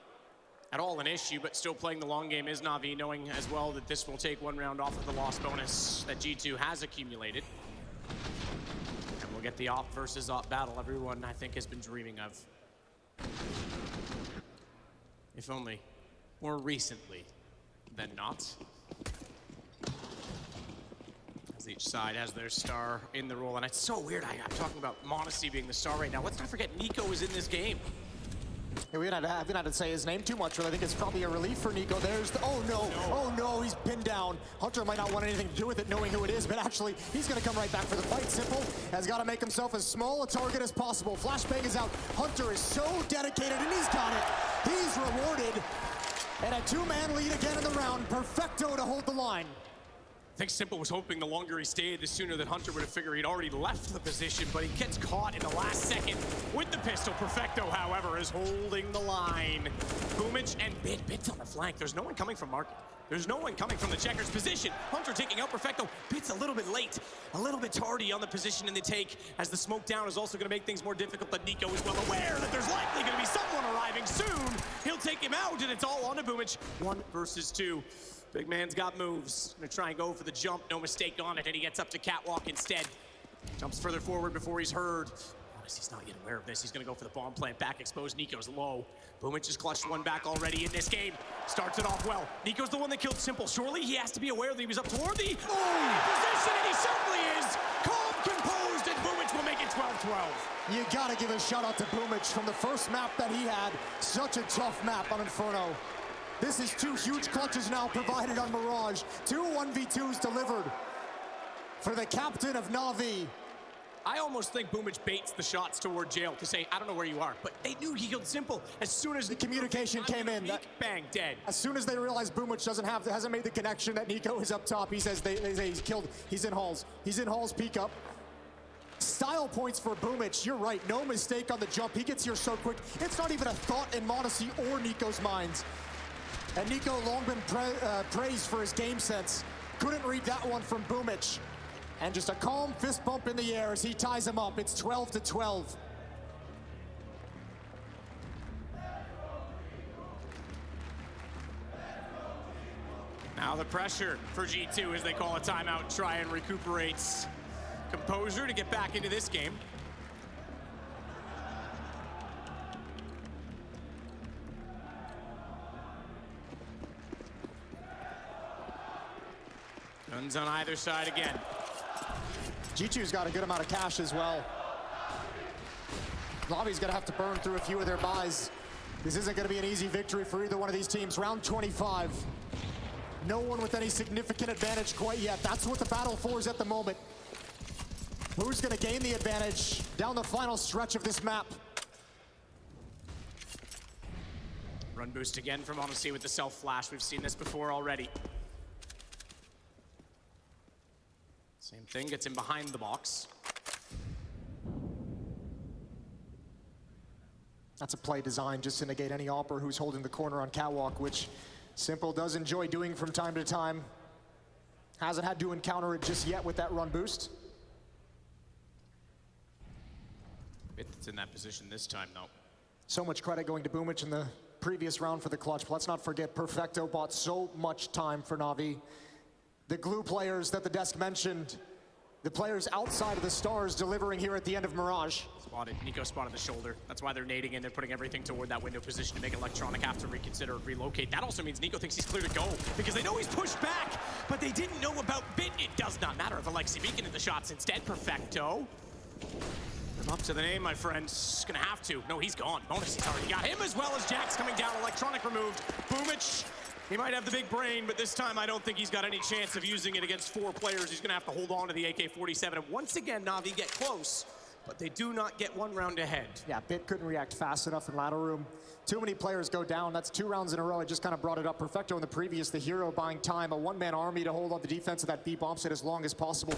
at all an issue, but still playing the long game is Na'Vi, knowing as well that this will take one round off of the loss bonus that G2 has accumulated. And we'll get the op versus op battle everyone, I think, has been dreaming of. If only more recently than not. Each side has their star in the role, and it's so weird. I'm talking about Modesty being the star right now. Let's not forget Nico is in this game. Yeah, we haven't had to say his name too much, but I think it's probably a relief for Nico. There's the, oh no, he's pinned down. Hunter might not want anything to do with it, knowing who it is, but actually, he's gonna come right back for the fight. Simple has got to make himself as small a target as possible. Flashbang is out. Hunter is so dedicated, and he's got it. He's rewarded. And a 2-man lead again in the round. Perfecto to hold the line. I think Simple was hoping the longer he stayed, the sooner that Hunter would have figured he'd already left the position, but he gets caught in the last second with the pistol. Perfecto, however, is holding the line. Boomich and Bit's on the flank. There's no one coming from Market. There's no one coming from the checkers position. Hunter taking out Perfecto. Bit's a little bit late, a little bit tardy on the position in the take, as the smoke down is also going to make things more difficult, but Nico is well aware that there's likely going to be someone arriving soon. He'll take him out, and it's all on to Boomich. 1 versus 2. Big man's got moves. Gonna try and go for the jump, no mistake on it, and he gets up to catwalk instead. Jumps further forward before he's heard. He's not yet aware of this. He's gonna go for the bomb plant, back exposed. Nico's low. Boomich has clutched one back already in this game. Starts it off well. Nico's the one that killed Simple. Surely he has to be aware that he was up toward the position, and he certainly is. Calm, composed, and Boomich will make it 12-12. You gotta give a shout out to Boomic from the first map that he had. Such a tough map on Inferno. This is 2 huge clutches now provided on Mirage. 2 1v2s delivered for the captain of Na'Vi. I almost think Boomic baits the shots toward jail to say, I don't know where you are, but they knew he killed Simple as soon as the communication came in. Bang, dead. As soon as they realized Boomic hasn't made the connection that Nico is up top, he says they say he's killed. He's in halls. He's in halls, peek up. Style points for Boomic. You're right, no mistake on the jump. He gets here so quick. It's not even a thought in Modesty or Nico's minds. And Nico long been praised for his game sense. Couldn't read that one from Boomic. And just a calm fist bump in the air as he ties him up. It's 12-12. Now the pressure for G2 as they call a timeout, try and recuperate composure to get back into this game. Guns on either side again. G2's got a good amount of cash as well. Navi's gonna have to burn through a few of their buys. This isn't gonna be an easy victory for either one of these teams. Round 25. No one with any significant advantage quite yet. That's what the battle for is at the moment. Who's gonna gain the advantage down the final stretch of this map? Run boost again from Odyssey with the self-flash. We've seen this before already. Same thing, gets him behind the box. That's a play designed just to negate any AWPer who's holding the corner on Catwalk, which Simple does enjoy doing from time to time. Hasn't had to encounter it just yet with that run boost. It's in that position this time, though. So much credit going to Boomic in the previous round for the clutch. But let's not forget, Perfecto bought so much time for Na'Vi. The glue players that the desk mentioned, the players outside of the stars delivering here at the end of Mirage. Spotted, Nico spotted the shoulder. That's why they're nading in. They're putting everything toward that window position to make Electronic have to reconsider, relocate. That also means Nico thinks he's clear to go because they know he's pushed back, but they didn't know about Bit. It does not matter if Alexi Beacon in the shots instead. Perfecto. I'm up to the name, my friends. Gonna have to. No, he's gone. Bonus, he's already got him as well as Jax coming down. Electronic removed. Boomic. He might have the big brain, but this time I don't think he's got any chance of using it against 4 players. He's gonna have to hold on to the AK-47. And once again, Na'Vi get close, but they do not get 1 round ahead. Yeah, Bit couldn't react fast enough in ladder room. Too many players go down. That's 2 rounds in a row. I just kind of brought it up. Perfecto in the previous, the hero buying time. A 1-man army to hold on the defense of that B bomb set as long as possible.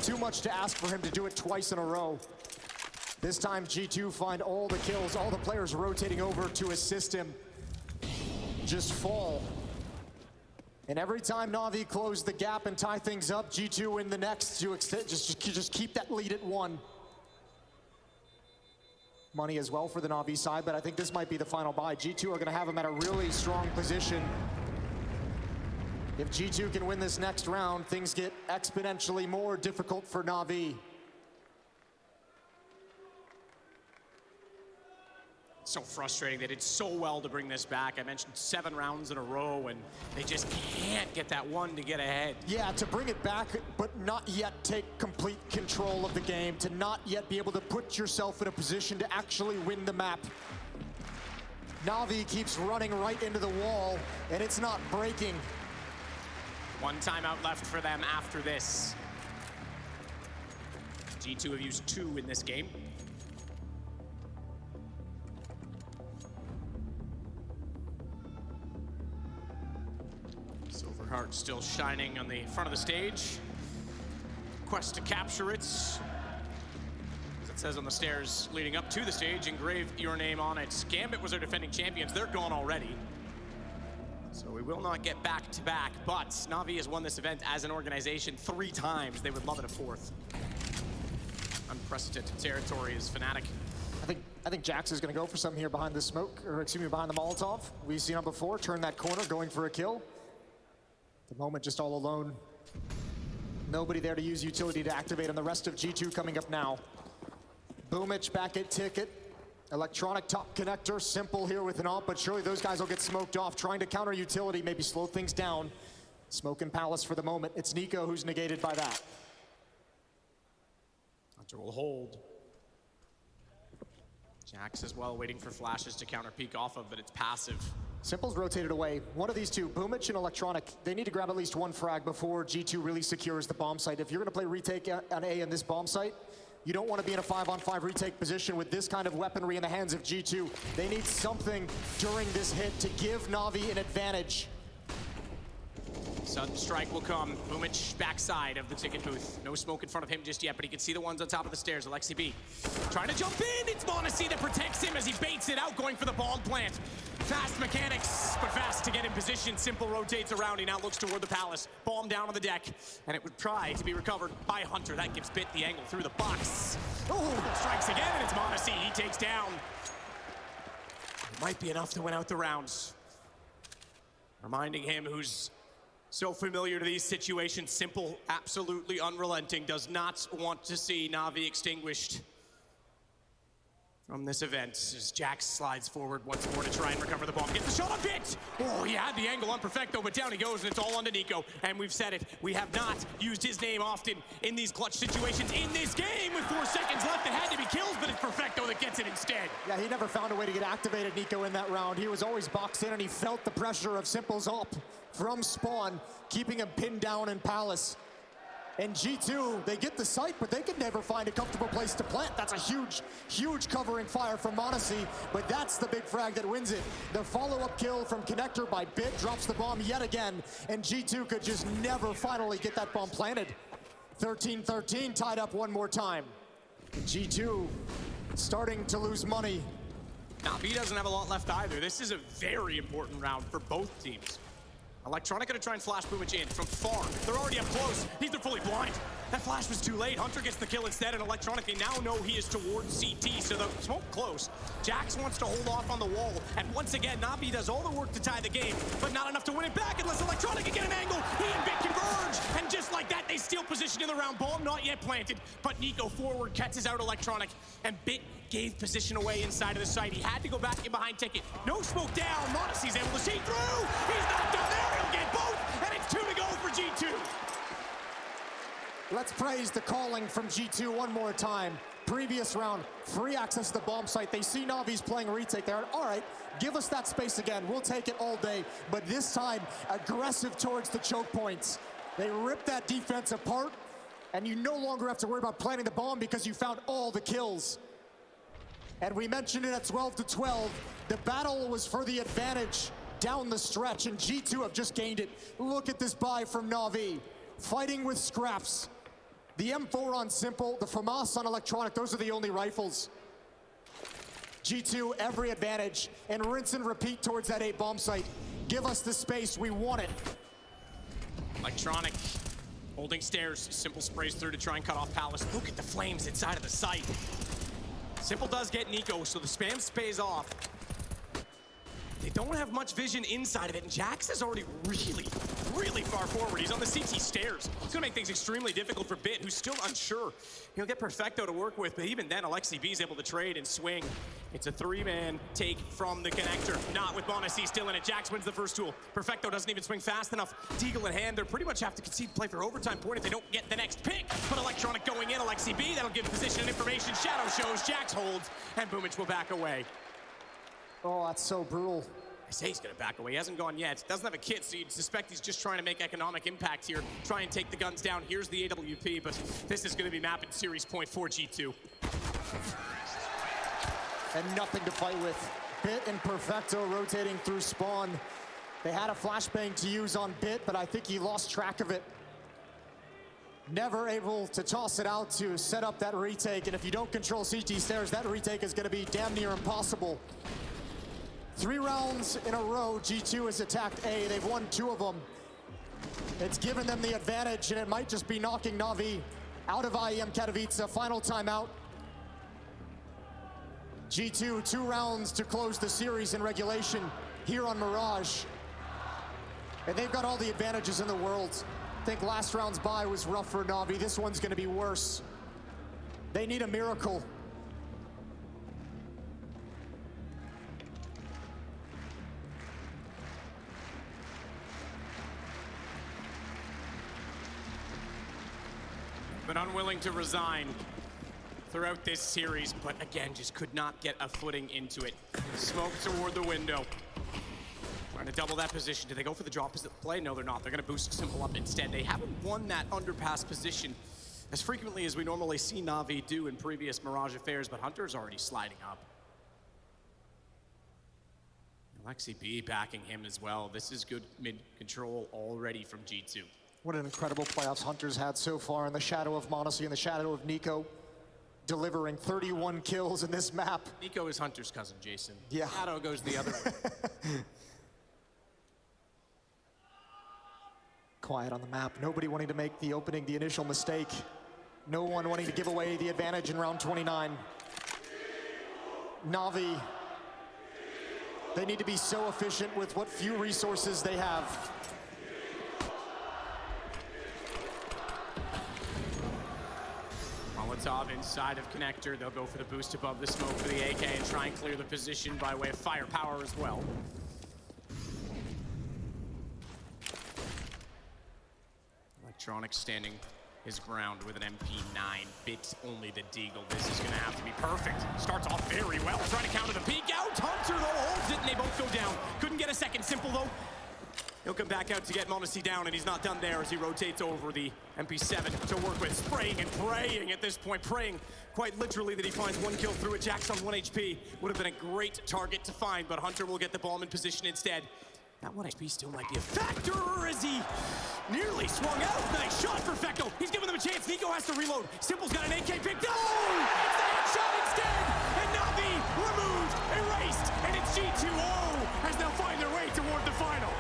Too much to ask for him to do it twice in a row. This time, G2 find all the kills, all the players rotating over to assist him. Just fall. And every time Na'Vi close the gap and tie things up, G2 win the next to extend, just keep that lead at 1. Money as well for the Na'Vi side, but I think this might be the final buy. G2 are gonna have him at a really strong position. If G2 can win this next round, things get exponentially more difficult for Na'Vi. So frustrating. They did so well to bring this back. I mentioned 7 rounds in a row, and they just can't get that one to get ahead. Yeah, to bring it back, but not yet take complete control of the game, to not yet be able to put yourself in a position to actually win the map. Na'Vi keeps running right into the wall, and it's not breaking. 1 timeout left for them after this. G2 have used 2 in this game. Silverheart still shining on the front of the stage. Quest to capture it. As it says on the stairs leading up to the stage, engrave your name on it. Gambit was our defending champions. They're gone already. So we will not get back to back, but Na'Vi has won this event as an organization 3 times. They would love it a 4th. Unprecedented territory as Fnatic. I think Jax is going to go for something here behind the smoke, or excuse me, behind the Molotov. We've seen him before, turn that corner, going for a kill. The moment just all alone. Nobody there to use utility to activate, and the rest of G2 coming up now. Boomic back at Ticket. Electronic top connector, Simple here with an AWP, but surely those guys will get smoked off, trying to counter utility, maybe slow things down. Smoke and Palace for the moment. It's Nico who's negated by that. Hunter will hold. Jax as well, waiting for flashes to counter peek off of, but it's passive. Simple's rotated away. One of these two, Boomich and Electronic, they need to grab at least one frag before G2 really secures the bomb site. If you're going to play retake on A in this bomb site, you don't want to be in a 5-on-5 retake position with this kind of weaponry in the hands of G2. They need something during this hit to give Na'Vi an advantage. Sudden strike will come. Boomich backside of the ticket booth. No smoke in front of him just yet, but he can see the ones on top of the stairs. Alexi B trying to jump in. It's m0NESY that protects him as he baits it out, going for the bomb plant. Fast mechanics, but fast to get in position. Simple rotates around. He now looks toward the palace. Bomb down on the deck, and it would try to be recovered by Hunter. That gives Bit the angle through the box. Oh, strikes again, and it's m0NESY. He takes down. It might be enough to win out the rounds. Reminding him who's so familiar to these situations. Simple, absolutely unrelenting, does not want to see Na'Vi extinguished from this event. As Jax slides forward once more to try and recover the bomb. Gets the shot on Bit! Oh, he had the angle on Perfecto, but down he goes, and it's all onto Nico. And we've said it, we have not used his name often in these clutch situations in this game. With 4 seconds left, it had to be kills, but it's Perfecto that gets it instead. Yeah, he never found a way to get activated, Nico, in that round. He was always boxed in, and he felt the pressure of Simple's up from spawn, keeping him pinned down in Palace. And G2, they get the site, but they can never find a comfortable place to plant. That's a huge, huge covering fire from m0NESY, but that's the big frag that wins it. The follow-up kill from Connector by Bit drops the bomb yet again, and G2 could just never finally get that bomb planted. 13-13, tied up one more time. G2 starting to lose money. Na'Vi doesn't have a lot left either. This is a very important round for both teams. Electronic gonna try and flash Boomich in from far. They're already up close. They're fully blind. That flash was too late. Hunter gets the kill instead, and Electronic, they now know he is towards CT, so the smoke close. Jax wants to hold off on the wall, and once again, Na'Vi does all the work to tie the game, but not enough to win it back unless Electronic can get an angle. He and Bit converge, and just like that, they steal position in the round. Bomb not yet planted, but Nico forward catches out Electronic, and Bit gave position away inside of the site. He had to go back in behind ticket. No smoke down. m0NESY's able to see through. He's not done there. He'll get both, and it's 2 to go for G2. Let's praise the calling from G2 one more time. Previous round, free access to the bomb site. They see Na'Vi's playing retake there. All right, give us that space again. We'll take it all day. But this time, aggressive towards the choke points. They rip that defense apart, and you no longer have to worry about planting the bomb because you found all the kills. And we mentioned it at 12-12. The battle was for the advantage down the stretch, and G2 have just gained it. Look at this buy from Na'Vi. Fighting with scraps. The M4 on Simple, the FAMAS on Electronic, those are the only rifles. G2, every advantage, and rinse and repeat towards that A bomb site. Give us the space, we want it. Electronic holding stairs. Simple sprays through to try and cut off Palace. Look at the flames inside of the site. Simple does get Nico, so the spam pays off. They don't have much vision inside of it, and Jax is already really far forward. He's on the CT stairs. It's gonna make things extremely difficult for Bit, who's still unsure. He'll get Perfecto to work with, but even then, Alexi B is able to trade and swing. It's a 3-man take from the connector. Not with m0NESY still in it. Jax wins the first duel. Perfecto doesn't even swing fast enough. Deagle in hand. They'll pretty much have to concede play for overtime point if they don't get the next pick. But Electronic going in, Alexi B, that'll give position and information. Shadow shows, Jax holds, and Boomich will back away. Oh, that's so brutal. I say he's gonna back away. He hasn't gone yet. Doesn't have a kit, so you'd suspect he's just trying to make economic impact here. Try and take the guns down. Here's the AWP, but this is gonna be map and series point for G2. And nothing to fight with. Bit and Perfecto rotating through spawn. They had a flashbang to use on Bit, but I think he lost track of it. Never able to toss it out to set up that retake, and if you don't control CT stairs, that retake is gonna be damn near impossible. 3 rounds in a row, G2 has attacked A. They've won 2 of them. It's given them the advantage, and it might just be knocking Na'Vi out of IEM Katowice. Final timeout. G2, 2 rounds to close the series in regulation here on Mirage. And they've got all the advantages in the world. I think last round's bye was rough for Na'Vi. This one's gonna be worse. They need a miracle. But unwilling to resign. throughout this series, but again, just could not get a footing into it. Smoke toward the window. Trying to double that position. Do they go for the drop play? No, they're not. They're going to boost Simple up instead. They haven't won that underpass position as frequently as we normally see Na'Vi do in previous Mirage affairs, but Hunter's already sliding up. Alexi B backing him as well. This is good mid-control already from G2. What an incredible playoffs Hunter's had so far in the shadow of m0NESY, in the shadow of NiKo, delivering 31 kills in this map. NiKo is Hunter's cousin, Jason. Yeah. Shadow goes the other way. Quiet on the map. Nobody wanting to make the initial mistake. No one wanting to give away the advantage in round 29. Na'Vi, they need to be so efficient with what few resources they have. Molotov inside of Connector. They'll go for the boost above the smoke for the AK and try and clear the position by way of firepower as well. Electronic standing his ground with an MP9. Bit only the Deagle. This is going to have to be perfect. Starts off very well. Trying to counter the peek out. Hunter, though, holds it, and they both go down. Couldn't get a second. Simple, though. He'll come back out to get m0NESY down, and he's not done there as he rotates over the MP7 to work with. Spraying and praying at this point. Praying quite literally that he finds one kill through it. Jax on 1 HP. Would have been a great target to find, but Hunter will get the bomb in position instead. That 1 HP still might be a factor as he nearly swung out. Nice shot for Fecto. He's giving them a chance. NiKo has to reload. Simple's got an AK picked up. Oh! It's the headshot instead! And Na'Vi removed, erased, and it's G2O as they'll find their way toward the final.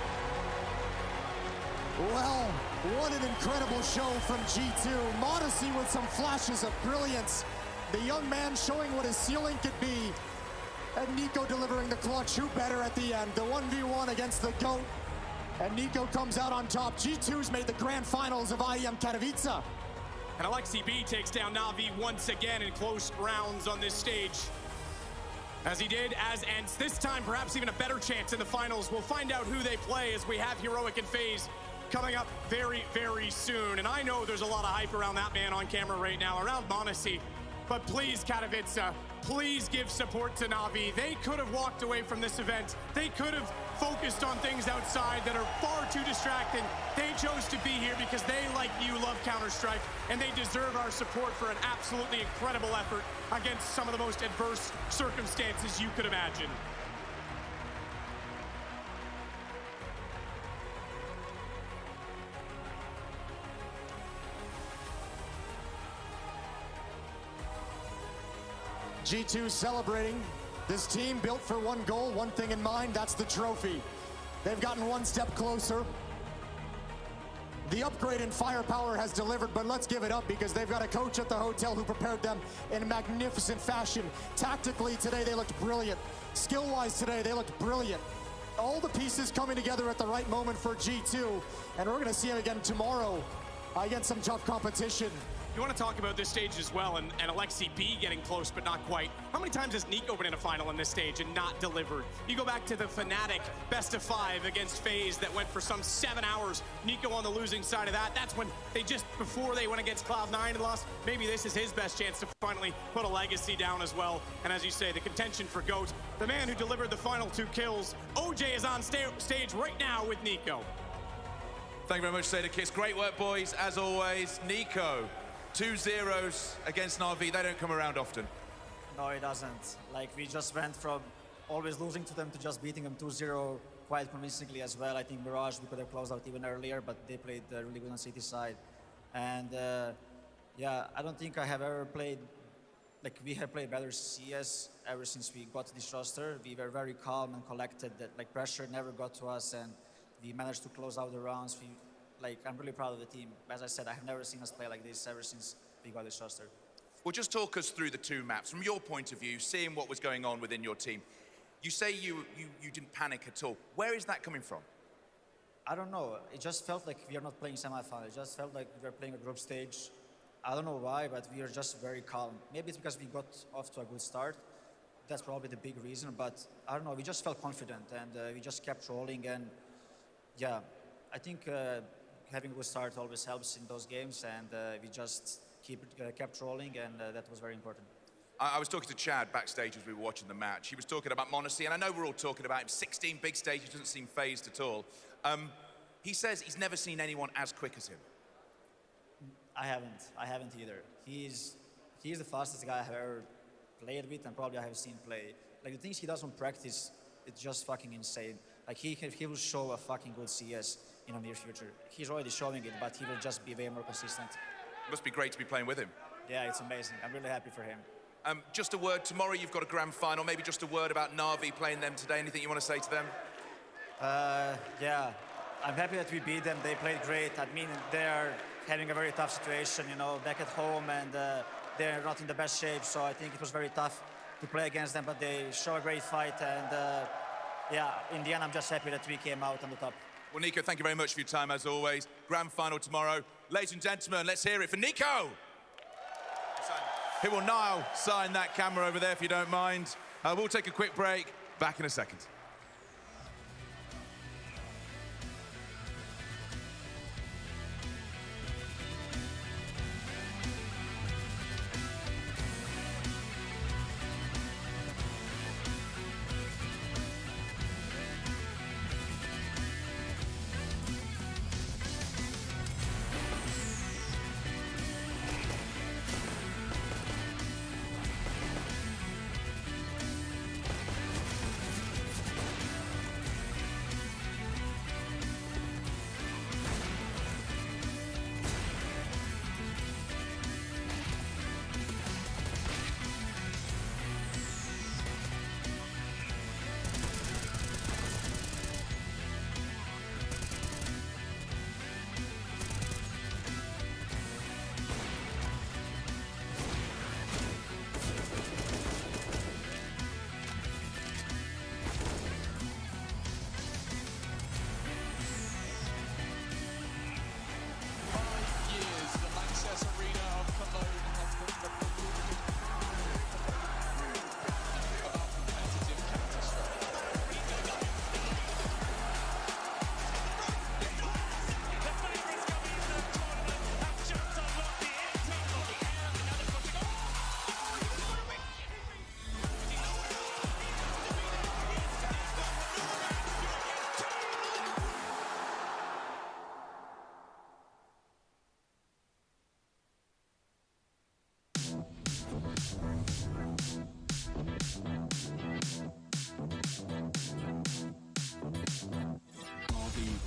Well, what an incredible show from G2. m0NESY with some flashes of brilliance. The young man showing what his ceiling could be. And NiKo delivering the clutch. Who better at the end? The 1v1 against the GOAT. And NiKo comes out on top. G2's made the grand finals of IEM Katowice. And Alexi B takes down Na'Vi once again in close rounds on this stage. As he did, and this time perhaps even a better chance in the finals. We'll find out who they play as we have Heroic and FaZe coming up very, very soon. And I know there's a lot of hype around that man on camera right now, around m0NESY. But please, Katowice, please give support to Na'Vi. They could have walked away from this event. They could have focused on things outside that are far too distracting. They chose to be here because they, like you, love Counter-Strike, and they deserve our support for an absolutely incredible effort against some of the most adverse circumstances you could imagine. G2 celebrating. This team built for one goal, one thing in mind, that's the trophy. They've gotten one step closer. The upgrade in firepower has delivered, but let's give it up because they've got a coach at the hotel who prepared them in magnificent fashion. Tactically today, they looked brilliant. Skill-wise today, they looked brilliant. All the pieces coming together at the right moment for G2, and we're gonna see them again tomorrow against some tough competition. You want to talk about this stage as well, and Alexi B getting close, but not quite. How many times has NiKo been in a final on this stage and not delivered? You go back to the Fnatic best of 5 against FaZe that went for some 7 hours. NiKo on the losing side of that. That's when they before they went against Cloud9 and lost. Maybe this is his best chance to finally put a legacy down as well. And as you say, the contention for GOAT, the man who delivered the final 2 kills. OJ is on stage right now with NiKo. Thank you very much, Kiss. Great work, boys, as always. NiKo. 2 0s against Na'Vi, they don't come around often. No, it doesn't. Like, we just went from always losing to them to just beating them 2-0 quite convincingly as well. I think Mirage, we could have closed out even earlier, but they played really good on City side. And yeah, I don't think I have ever played, like, we have played better CS ever since we got to this roster. We were very calm and collected, that like pressure never got to us, and we managed to close out the rounds. Like, I'm really proud of the team. As I said, I have never seen us play like this ever since we got this roster. Well, just talk us through the 2 maps. From your point of view, seeing what was going on within your team, you say you didn't panic at all. Where is that coming from? I don't know. It just felt like we are not playing semifinal. It just felt like we were playing a group stage. I don't know why, but we are just very calm. Maybe it's because we got off to a good start. That's probably the big reason, but I don't know. We just felt confident, and we just kept rolling, and yeah, I think having a good start always helps in those games, and we just kept rolling, and that was very important. I was talking to Chad backstage as we were watching the match. He was talking about Monacy, and I know we're all talking about him. 16 big stages, doesn't seem phased at all. He says he's never seen anyone as quick as him. I haven't either. He's the fastest guy I have ever played with, and probably I have seen play. Like, the things he does on practice, it's just fucking insane. Like, he will show a fucking good CS in the near future. He's already showing it, but he will just be way more consistent. Must be great to be playing with him. Yeah, it's amazing. I'm really happy for him. Just a word, tomorrow you've got a grand final, maybe just a word about Na'Vi playing them today. Anything you want to say to them? Yeah, I'm happy that we beat them. They played great. I mean, they're having a very tough situation, back at home, and they're not in the best shape, so I think it was very tough to play against them, but they show a great fight, and yeah, in the end, I'm just happy that we came out on the top. Well, Nico, thank you very much for your time, as always. Grand final tomorrow. Ladies and gentlemen, let's hear it for Nico! He will now sign that camera over there, if you don't mind. We'll take a quick break. Back in a second.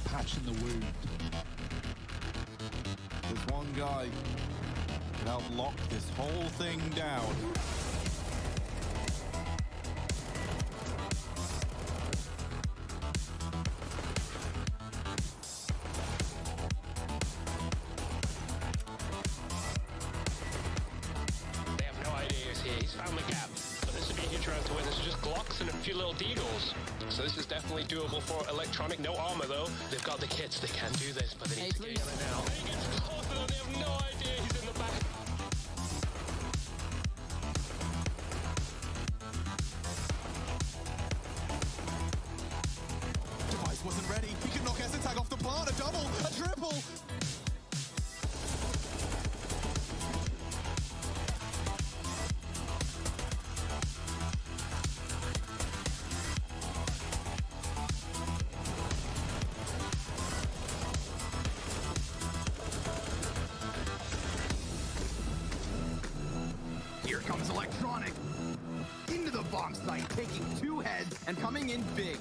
Patching the wound. There's one guy that helped lock this whole thing down. They have no idea he's here. He's found the gap. But this would be a huge round to win. This is just Glocks and a few little deagles. So this is definitely doable for Electronic. No armor though. They've got the kits. They can do this, but they need to get it now. They get closer. They have no idea he's in the back. Katowice wasn't ready. He could knock Tag off the plant. A double, a triple. Here comes Electronic into the bomb site, taking 2 heads and coming in big.